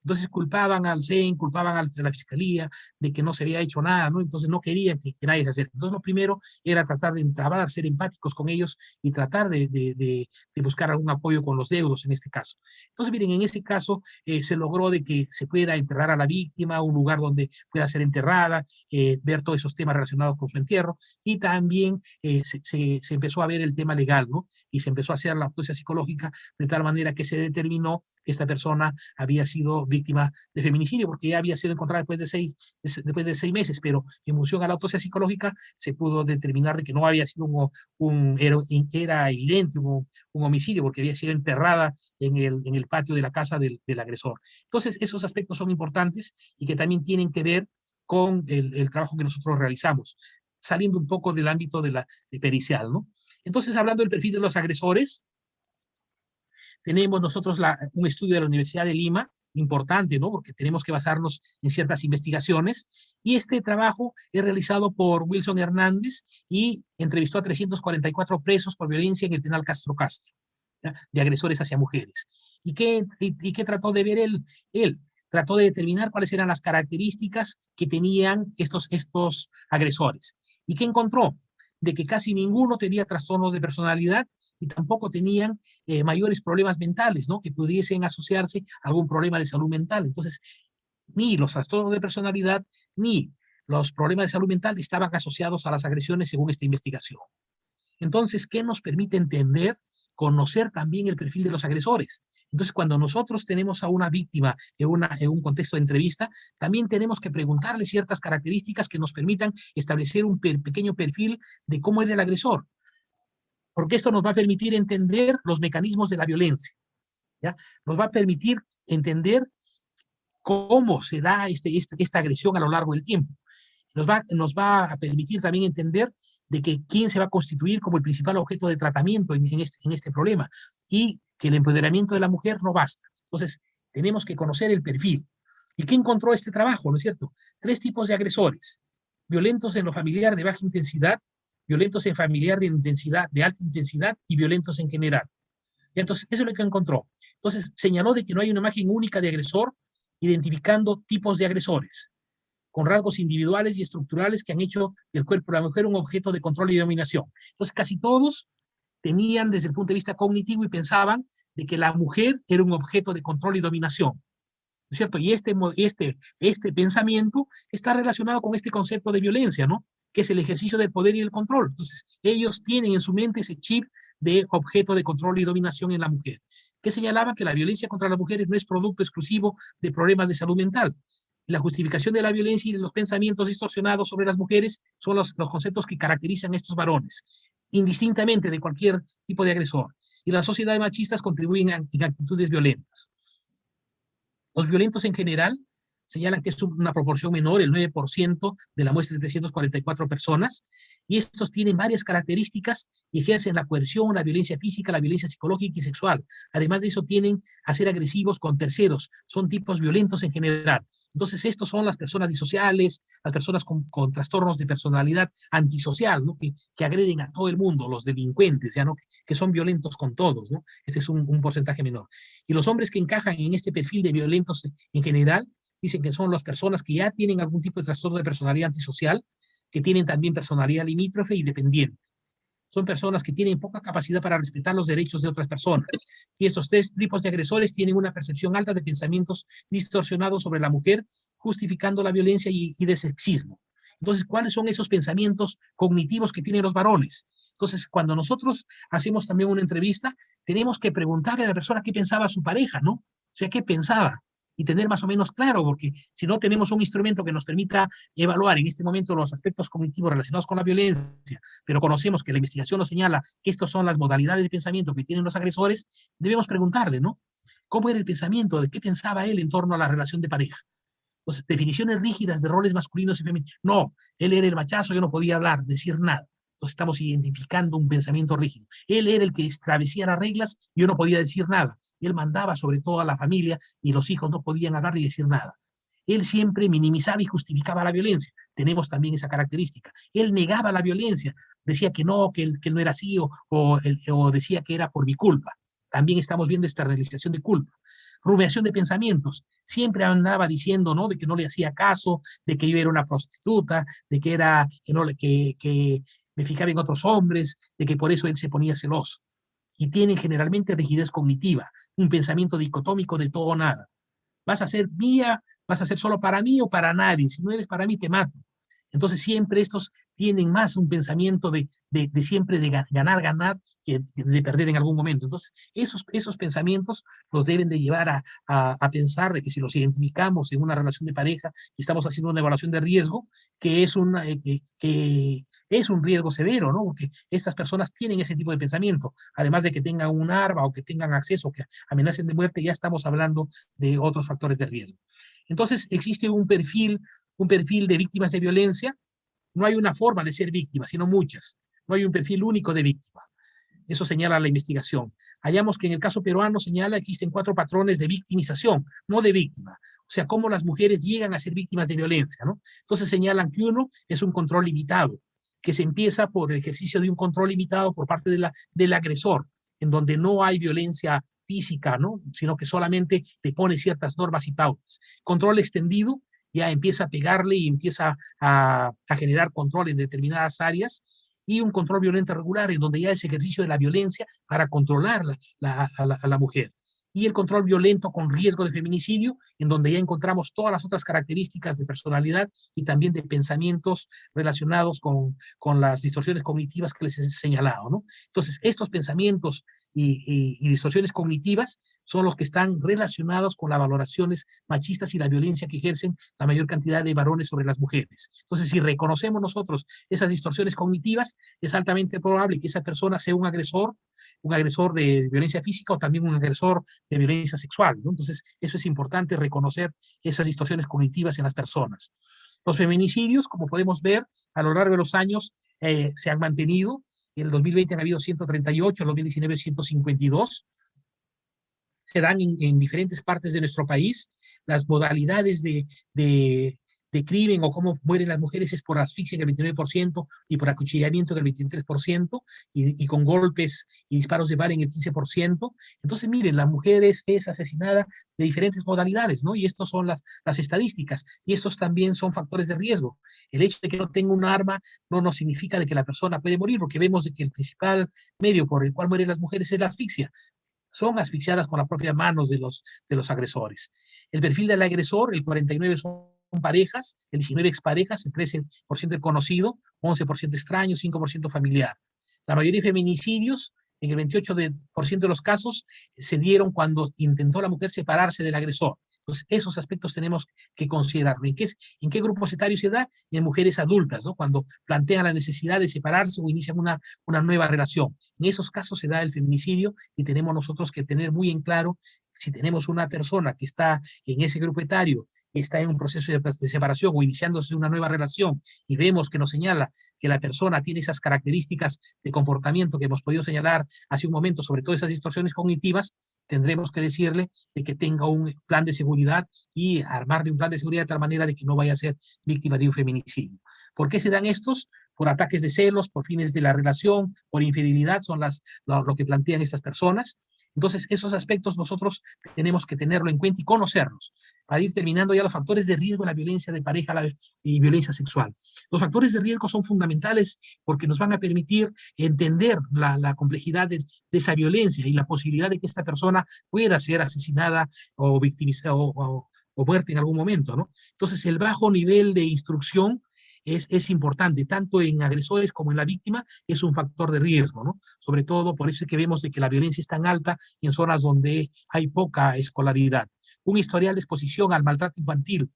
Entonces culpaban al CEN, culpaban a la Fiscalía de que no se había hecho nada, ¿no? Entonces no querían que nadie se acerque. Entonces lo primero era tratar de entrabar, ser empáticos con ellos y tratar de buscar algún apoyo con los deudos en este caso. Entonces, miren, en ese caso se logró de que se pueda enterrar a la víctima, un lugar donde pueda ser enterrada, ver todos esos temas relacionados con su entierro, y también se empezó a ver el tema legal, ¿no? Y se empezó a hacer la autopsia psicológica de tal manera que se determinó que esta persona había sido víctima de feminicidio, porque ya había sido encontrada después de 6 meses, pero en función a la autopsia psicológica se pudo determinar de que no había sido era evidente un homicidio, porque había sido enterrada en el patio de la casa del agresor. Entonces, esos aspectos son importantes y que también tienen que ver con el trabajo que nosotros realizamos, saliendo un poco del ámbito de pericial, ¿no? Entonces, hablando del perfil de los agresores, tenemos nosotros un estudio de la Universidad de Lima, importante, ¿no? Porque tenemos que basarnos en ciertas investigaciones, y este trabajo es realizado por Wilson Hernández y entrevistó a 344 presos por violencia en el penal Castro Castro, ¿ya? De agresores hacia mujeres. ¿Y qué trató de ver él? Trató de determinar cuáles eran las características que tenían estos agresores. ¿Y qué encontró? De que casi ninguno tenía trastornos de personalidad y tampoco tenían mayores problemas mentales, ¿no? Que pudiesen asociarse a algún problema de salud mental. Entonces, ni los trastornos de personalidad ni los problemas de salud mental estaban asociados a las agresiones según esta investigación. Entonces, ¿qué nos permite entender, conocer también el perfil de los agresores? Entonces, cuando nosotros tenemos a una víctima en un contexto de entrevista, también tenemos que preguntarle ciertas características que nos permitan establecer un pequeño perfil de cómo era el agresor, porque esto nos va a permitir entender los mecanismos de la violencia, ¿ya? Nos va a permitir entender cómo se da esta agresión a lo largo del tiempo. Nos va a permitir también entender de que quién se va a constituir como el principal objeto de tratamiento en este problema, y que el empoderamiento de la mujer no basta. Entonces, tenemos que conocer el perfil. ¿Y qué encontró este trabajo, no es cierto? 3 tipos de agresores: violentos en lo familiar de baja intensidad, violentos en familiar de alta intensidad y violentos en general. Y entonces, eso es lo que encontró. Entonces, señaló de que no hay una imagen única de agresor, identificando tipos de agresores con rasgos individuales y estructurales que han hecho del cuerpo de la mujer un objeto de control y dominación. Entonces, casi todos tenían desde el punto de vista cognitivo y pensaban de que la mujer era un objeto de control y dominación, ¿no es cierto? Y este pensamiento está relacionado con este concepto de violencia, ¿no? Que es el ejercicio del poder y el control. Entonces, ellos tienen en su mente ese chip de objeto de control y dominación en la mujer, que señalaba que la violencia contra las mujeres no es producto exclusivo de problemas de salud mental. La justificación de la violencia y de los pensamientos distorsionados sobre las mujeres son los conceptos que caracterizan a estos varones, indistintamente de cualquier tipo de agresor. Y las sociedades machistas contribuyen en actitudes violentas. Los violentos en general señalan que es una proporción menor, el 9% de la muestra de 344 personas, y estos tienen varias características y ejercen la coerción, la violencia física, la violencia psicológica y sexual. Además de eso, tienen a ser agresivos con terceros, son tipos violentos en general. Entonces, estos son las personas disociales, las personas con trastornos de personalidad antisocial, ¿no? Que agreden a todo el mundo, los delincuentes, ¿ya no? Que son violentos con todos, ¿no? Este es un porcentaje menor. Y los hombres que encajan en este perfil de violentos en general, dicen que son las personas que ya tienen algún tipo de trastorno de personalidad antisocial, que tienen también personalidad limítrofe y dependiente. Son personas que tienen poca capacidad para respetar los derechos de otras personas. Y estos 3 tipos de agresores tienen una percepción alta de pensamientos distorsionados sobre la mujer, justificando la violencia y de sexismo. Entonces, ¿cuáles son esos pensamientos cognitivos que tienen los varones? Entonces, cuando nosotros hacemos también una entrevista, tenemos que preguntarle a la persona qué pensaba su pareja, ¿no? O sea, qué pensaba, y tener más o menos claro, porque si no tenemos un instrumento que nos permita evaluar en este momento los aspectos cognitivos relacionados con la violencia, pero conocemos que la investigación nos señala que estas son las modalidades de pensamiento que tienen los agresores, debemos preguntarle, ¿no? ¿Cómo era el pensamiento? ¿De qué pensaba él en torno a la relación de pareja? Entonces, definiciones rígidas de roles masculinos y femeninos. No, él era el machazo, yo no podía hablar, decir nada. Entonces estamos identificando un pensamiento rígido. Él era el que establecía las reglas, yo no podía decir nada. Él mandaba sobre todo a la familia y los hijos no podían hablar ni decir nada. Él siempre minimizaba y justificaba la violencia. Tenemos también esa característica. Él negaba la violencia, decía que él no era así o decía que era por mi culpa. También estamos viendo esta realización de culpa. Rumiación de pensamientos. Siempre andaba diciendo, ¿no? De que no le hacía caso, de que yo era una prostituta, de que era, que no, que me fijaba en otros hombres, de que por eso él se ponía celoso. Y tienen generalmente rigidez cognitiva, un pensamiento dicotómico de todo o nada. Vas a ser mía, vas a ser solo para mí o para nadie. Si no eres para mí, te mato. Entonces siempre estos tienen más un pensamiento de siempre de ganar, ganar, que de perder en algún momento. Entonces esos pensamientos nos deben de llevar a pensar de que si los identificamos en una relación de pareja y estamos haciendo una evaluación de riesgo, que es que es un riesgo severo, ¿no? Porque estas personas tienen ese tipo de pensamiento. Además de que tengan un arma o que tengan acceso, que amenacen de muerte, ya estamos hablando de otros factores de riesgo. Entonces existe un perfil de víctimas de violencia. No hay una forma de ser víctima, sino muchas. No hay un perfil único de víctima. Eso señala la investigación. Hallamos que en el caso peruano señala existen 4 patrones de victimización, no de víctima. O sea, cómo las mujeres llegan a ser víctimas de violencia, ¿no? Entonces señalan que uno es un control limitado, que se empieza por el ejercicio de un control limitado por parte del agresor, en donde no hay violencia física, ¿no? Sino que solamente le pone ciertas normas y pautas. Control extendido, ya empieza a pegarle y empieza a generar control en determinadas áreas, y un control violento regular, en donde ya es ejercicio de la violencia para controlar a la mujer. Y el control violento con riesgo de feminicidio, en donde ya encontramos todas las otras características de personalidad y también de pensamientos relacionados con las distorsiones cognitivas que les he señalado, ¿no? Entonces, estos pensamientos y distorsiones cognitivas son los que están relacionados con las valoraciones machistas y la violencia que ejercen la mayor cantidad de varones sobre las mujeres. Entonces, si reconocemos nosotros esas distorsiones cognitivas, es altamente probable que esa persona sea un agresor de violencia física o también un agresor de violencia sexual, ¿no? Entonces, eso es importante, reconocer esas distorsiones cognitivas en las personas. Los feminicidios, como podemos ver, a lo largo de los años se han mantenido. En el 2020 han habido 138, en el 2019 152. Se dan en diferentes partes de nuestro país. Las modalidades de crimen o cómo mueren las mujeres es por asfixia en el 29% y por acuchillamiento en el 23% y con golpes y disparos de bala en el 15%. Entonces, miren, la mujer es asesinada de diferentes modalidades, ¿no? Y estas son las estadísticas, y estos también son factores de riesgo. El hecho de que no tenga un arma no nos significa de que la persona puede morir, porque vemos de que el principal medio por el cual mueren las mujeres es la asfixia. Son asfixiadas con las propias manos de los agresores. El perfil del agresor, el 49% son parejas, el 19% exparejas, el 13% conocido, 11% extraño, 5% familiar. La mayoría de feminicidios, en el 28% de los casos, se dieron cuando intentó la mujer separarse del agresor. Entonces, esos aspectos tenemos que considerarlo. ¿En qué grupos etarios se da? En mujeres adultas, ¿no? Cuando plantean la necesidad de separarse o inician una nueva relación. En esos casos se da el feminicidio y tenemos nosotros que tener muy en claro si tenemos una persona que está en ese grupo etario, que está en un proceso de separación o iniciándose una nueva relación y vemos que nos señala que la persona tiene esas características de comportamiento que hemos podido señalar hace un momento, sobre todo esas distorsiones cognitivas, tendremos que decirle de que tenga un plan de seguridad y armarle un plan de seguridad de tal manera de que no vaya a ser víctima de un feminicidio. ¿Por qué se dan estos? Por ataques de celos, por fines de la relación, por infidelidad, son lo que plantean estas personas. Entonces, esos aspectos nosotros tenemos que tenerlo en cuenta y conocerlos para ir terminando ya los factores de riesgo de la violencia de pareja y violencia sexual. Los factores de riesgo son fundamentales porque nos van a permitir entender la complejidad de esa violencia y la posibilidad de que esta persona pueda ser asesinada o victimizada o muerta en algún momento, ¿no? Entonces, el bajo nivel de instrucción es importante, tanto en agresores como en la víctima, es un factor de riesgo, ¿no? Sobre todo por eso es que vemos de que la violencia es tan alta en zonas donde hay poca escolaridad. Un historial de exposición al maltrato infantil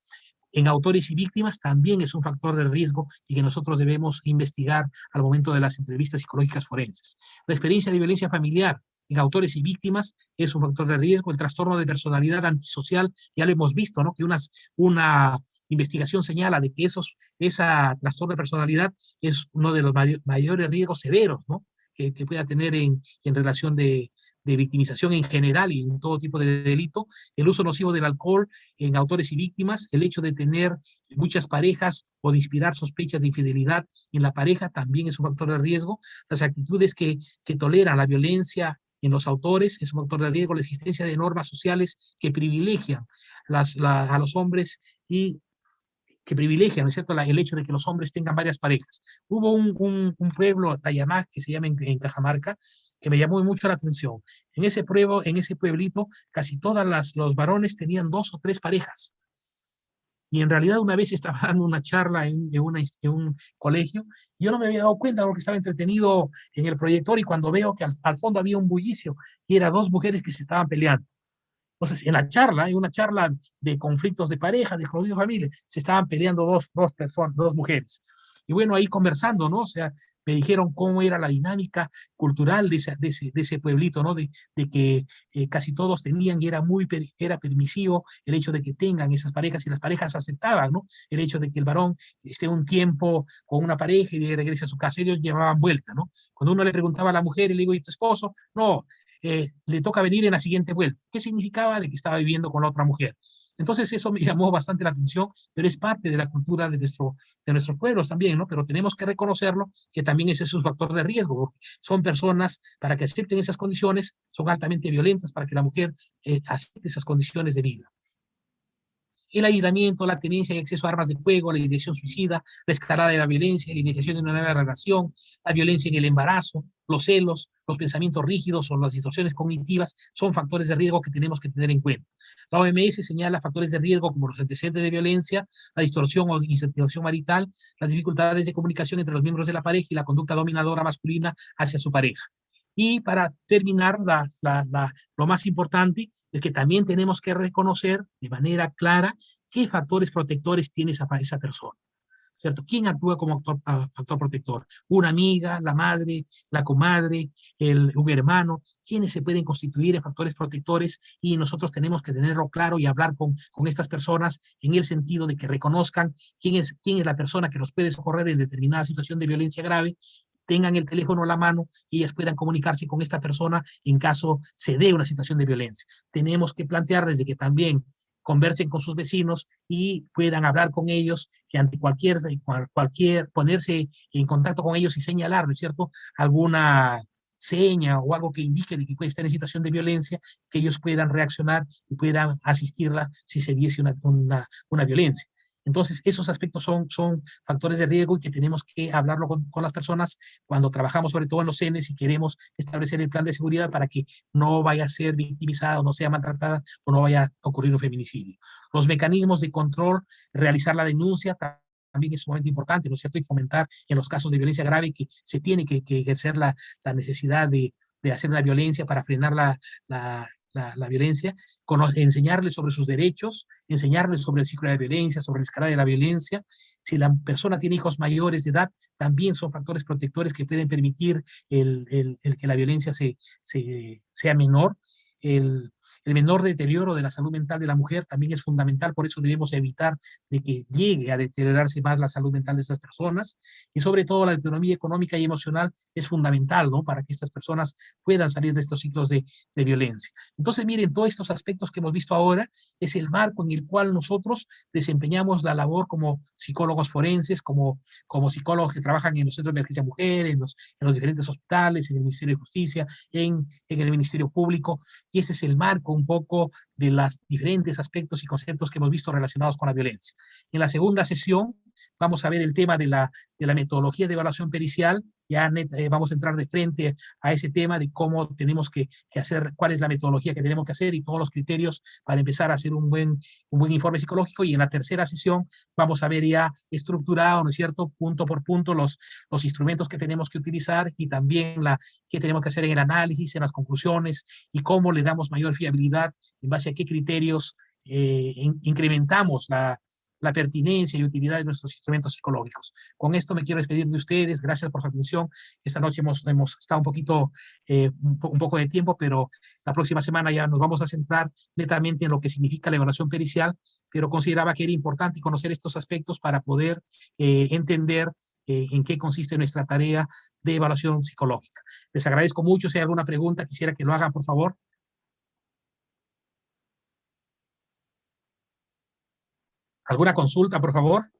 en autores y víctimas también es un factor de riesgo y que nosotros debemos investigar al momento de las entrevistas psicológicas forenses. La experiencia de violencia familiar en autores y víctimas es un factor de riesgo. El trastorno de personalidad antisocial, ya lo hemos visto, ¿no? Que una investigación señala de que esa trastorno de personalidad es uno de los mayores riesgos severos, ¿no? que pueda tener en relación de victimización en general y en todo tipo de delito. El uso nocivo del alcohol en autores y víctimas, el hecho de tener muchas parejas o de inspirar sospechas de infidelidad en la pareja también es un factor de riesgo. Las actitudes que toleran la violencia en los autores, es un factor de riesgo la existencia de normas sociales que privilegian a los hombres y que privilegian, ¿no es cierto?, el hecho de que los hombres tengan varias parejas. Hubo un pueblo, Tayamac, que se llama en Cajamarca, que me llamó mucho la atención. En ese pueblito, casi todos los varones tenían 2 o 3 parejas. Y en realidad una vez estaba dando una charla en un colegio, y yo no me había dado cuenta porque estaba entretenido en el proyector, y cuando veo que al fondo había un bullicio, y eran 2 mujeres que se estaban peleando. Entonces, en una charla de conflictos de pareja, de conflictos de familia, se estaban peleando dos personas, 2 mujeres. Y bueno, ahí conversando, ¿no? O sea, me dijeron cómo era la dinámica cultural de ese pueblito, ¿no? De que casi todos tenían, y era permisivo el hecho de que tengan esas parejas, y las parejas aceptaban, ¿no? El hecho de que el varón esté un tiempo con una pareja y regrese a su casa, ellos llevaban vuelta, ¿no? Cuando uno le preguntaba a la mujer y le digo, ¿y tu esposo? No, le toca venir en la siguiente vuelta. ¿Qué significaba? De que estaba viviendo con la otra mujer. Entonces eso me llamó bastante la atención, pero es parte de la cultura de nuestros pueblos también, ¿no? Pero tenemos que reconocerlo, que también ese es un factor de riesgo. Son personas, para que acepten esas condiciones, son altamente violentas para que la mujer acepte esas condiciones de vida. El aislamiento, la tenencia y acceso a armas de fuego, la ideación suicida, la escalada de la violencia, la iniciación de una nueva relación, la violencia en el embarazo, los celos, los pensamientos rígidos o las distorsiones cognitivas son factores de riesgo que tenemos que tener en cuenta. La OMS señala factores de riesgo como los antecedentes de violencia, la distorsión o insatisfacción marital, las dificultades de comunicación entre los miembros de la pareja y la conducta dominadora masculina hacia su pareja. Y para terminar, lo más importante es que también tenemos que reconocer de manera clara qué factores protectores tiene esa persona, ¿cierto? ¿Quién actúa como factor protector? Una amiga, la madre, la comadre, un hermano, ¿quiénes se pueden constituir en factores protectores? Y nosotros tenemos que tenerlo claro y hablar con estas personas en el sentido de que reconozcan quién es la persona que nos puede socorrer en determinada situación de violencia grave, tengan el teléfono a la mano y ellas puedan comunicarse con esta persona en caso se dé una situación de violencia. Tenemos que plantear desde que también conversen con sus vecinos y puedan hablar con ellos, que ante cualquier ponerse en contacto con ellos y señalar, ¿no es cierto?, alguna seña o algo que indique de que puede estar en situación de violencia, que ellos puedan reaccionar y puedan asistirla si se diese una violencia. Entonces, esos aspectos son factores de riesgo y que tenemos que hablarlo con las personas cuando trabajamos, sobre todo en los CENES, y queremos establecer el plan de seguridad para que no vaya a ser victimizada o no sea maltratada o no vaya a ocurrir un feminicidio. Los mecanismos de control, realizar la denuncia también es sumamente importante, ¿no es cierto? Y fomentar en los casos de violencia grave que se tiene que ejercer la necesidad de hacer una violencia para frenar la violencia, enseñarles sobre sus derechos, enseñarles sobre el ciclo de la violencia, sobre la escala de la violencia. Si la persona tiene hijos mayores de edad, también son factores protectores que pueden permitir el que la violencia sea menor. El menor deterioro de la salud mental de la mujer también es fundamental, por eso debemos evitar de que llegue a deteriorarse más la salud mental de estas personas, y sobre todo la autonomía económica y emocional es fundamental, ¿no?, para que estas personas puedan salir de estos ciclos de violencia. Entonces, miren, todos estos aspectos que hemos visto ahora es el marco en el cual nosotros desempeñamos la labor como psicólogos forenses, como psicólogos que trabajan en los centros de emergencia mujer, en los diferentes hospitales, en el Ministerio de Justicia, en el Ministerio Público, y ese es el marco un poco de los diferentes aspectos y conceptos que hemos visto relacionados con la violencia. En la segunda sesión vamos a ver el tema de la metodología de evaluación pericial. Ya vamos a entrar de frente a ese tema de cómo tenemos que hacer, cuál es la metodología que tenemos que hacer y todos los criterios para empezar a hacer un buen informe psicológico. Y en la tercera sesión vamos a ver ya estructurado, ¿no es cierto?, punto por punto los instrumentos que tenemos que utilizar y también qué tenemos que hacer en el análisis, en las conclusiones, y cómo le damos mayor fiabilidad, en base a qué criterios incrementamos la pertinencia y utilidad de nuestros instrumentos psicológicos. Con esto me quiero despedir de ustedes. Gracias por su atención. Esta noche hemos estado un poco de tiempo, pero la próxima semana ya nos vamos a centrar netamente en lo que significa la evaluación pericial, pero consideraba que era importante conocer estos aspectos para poder entender en qué consiste nuestra tarea de evaluación psicológica. Les agradezco mucho. Si hay alguna pregunta, quisiera que lo hagan, por favor. ¿Alguna consulta, por favor?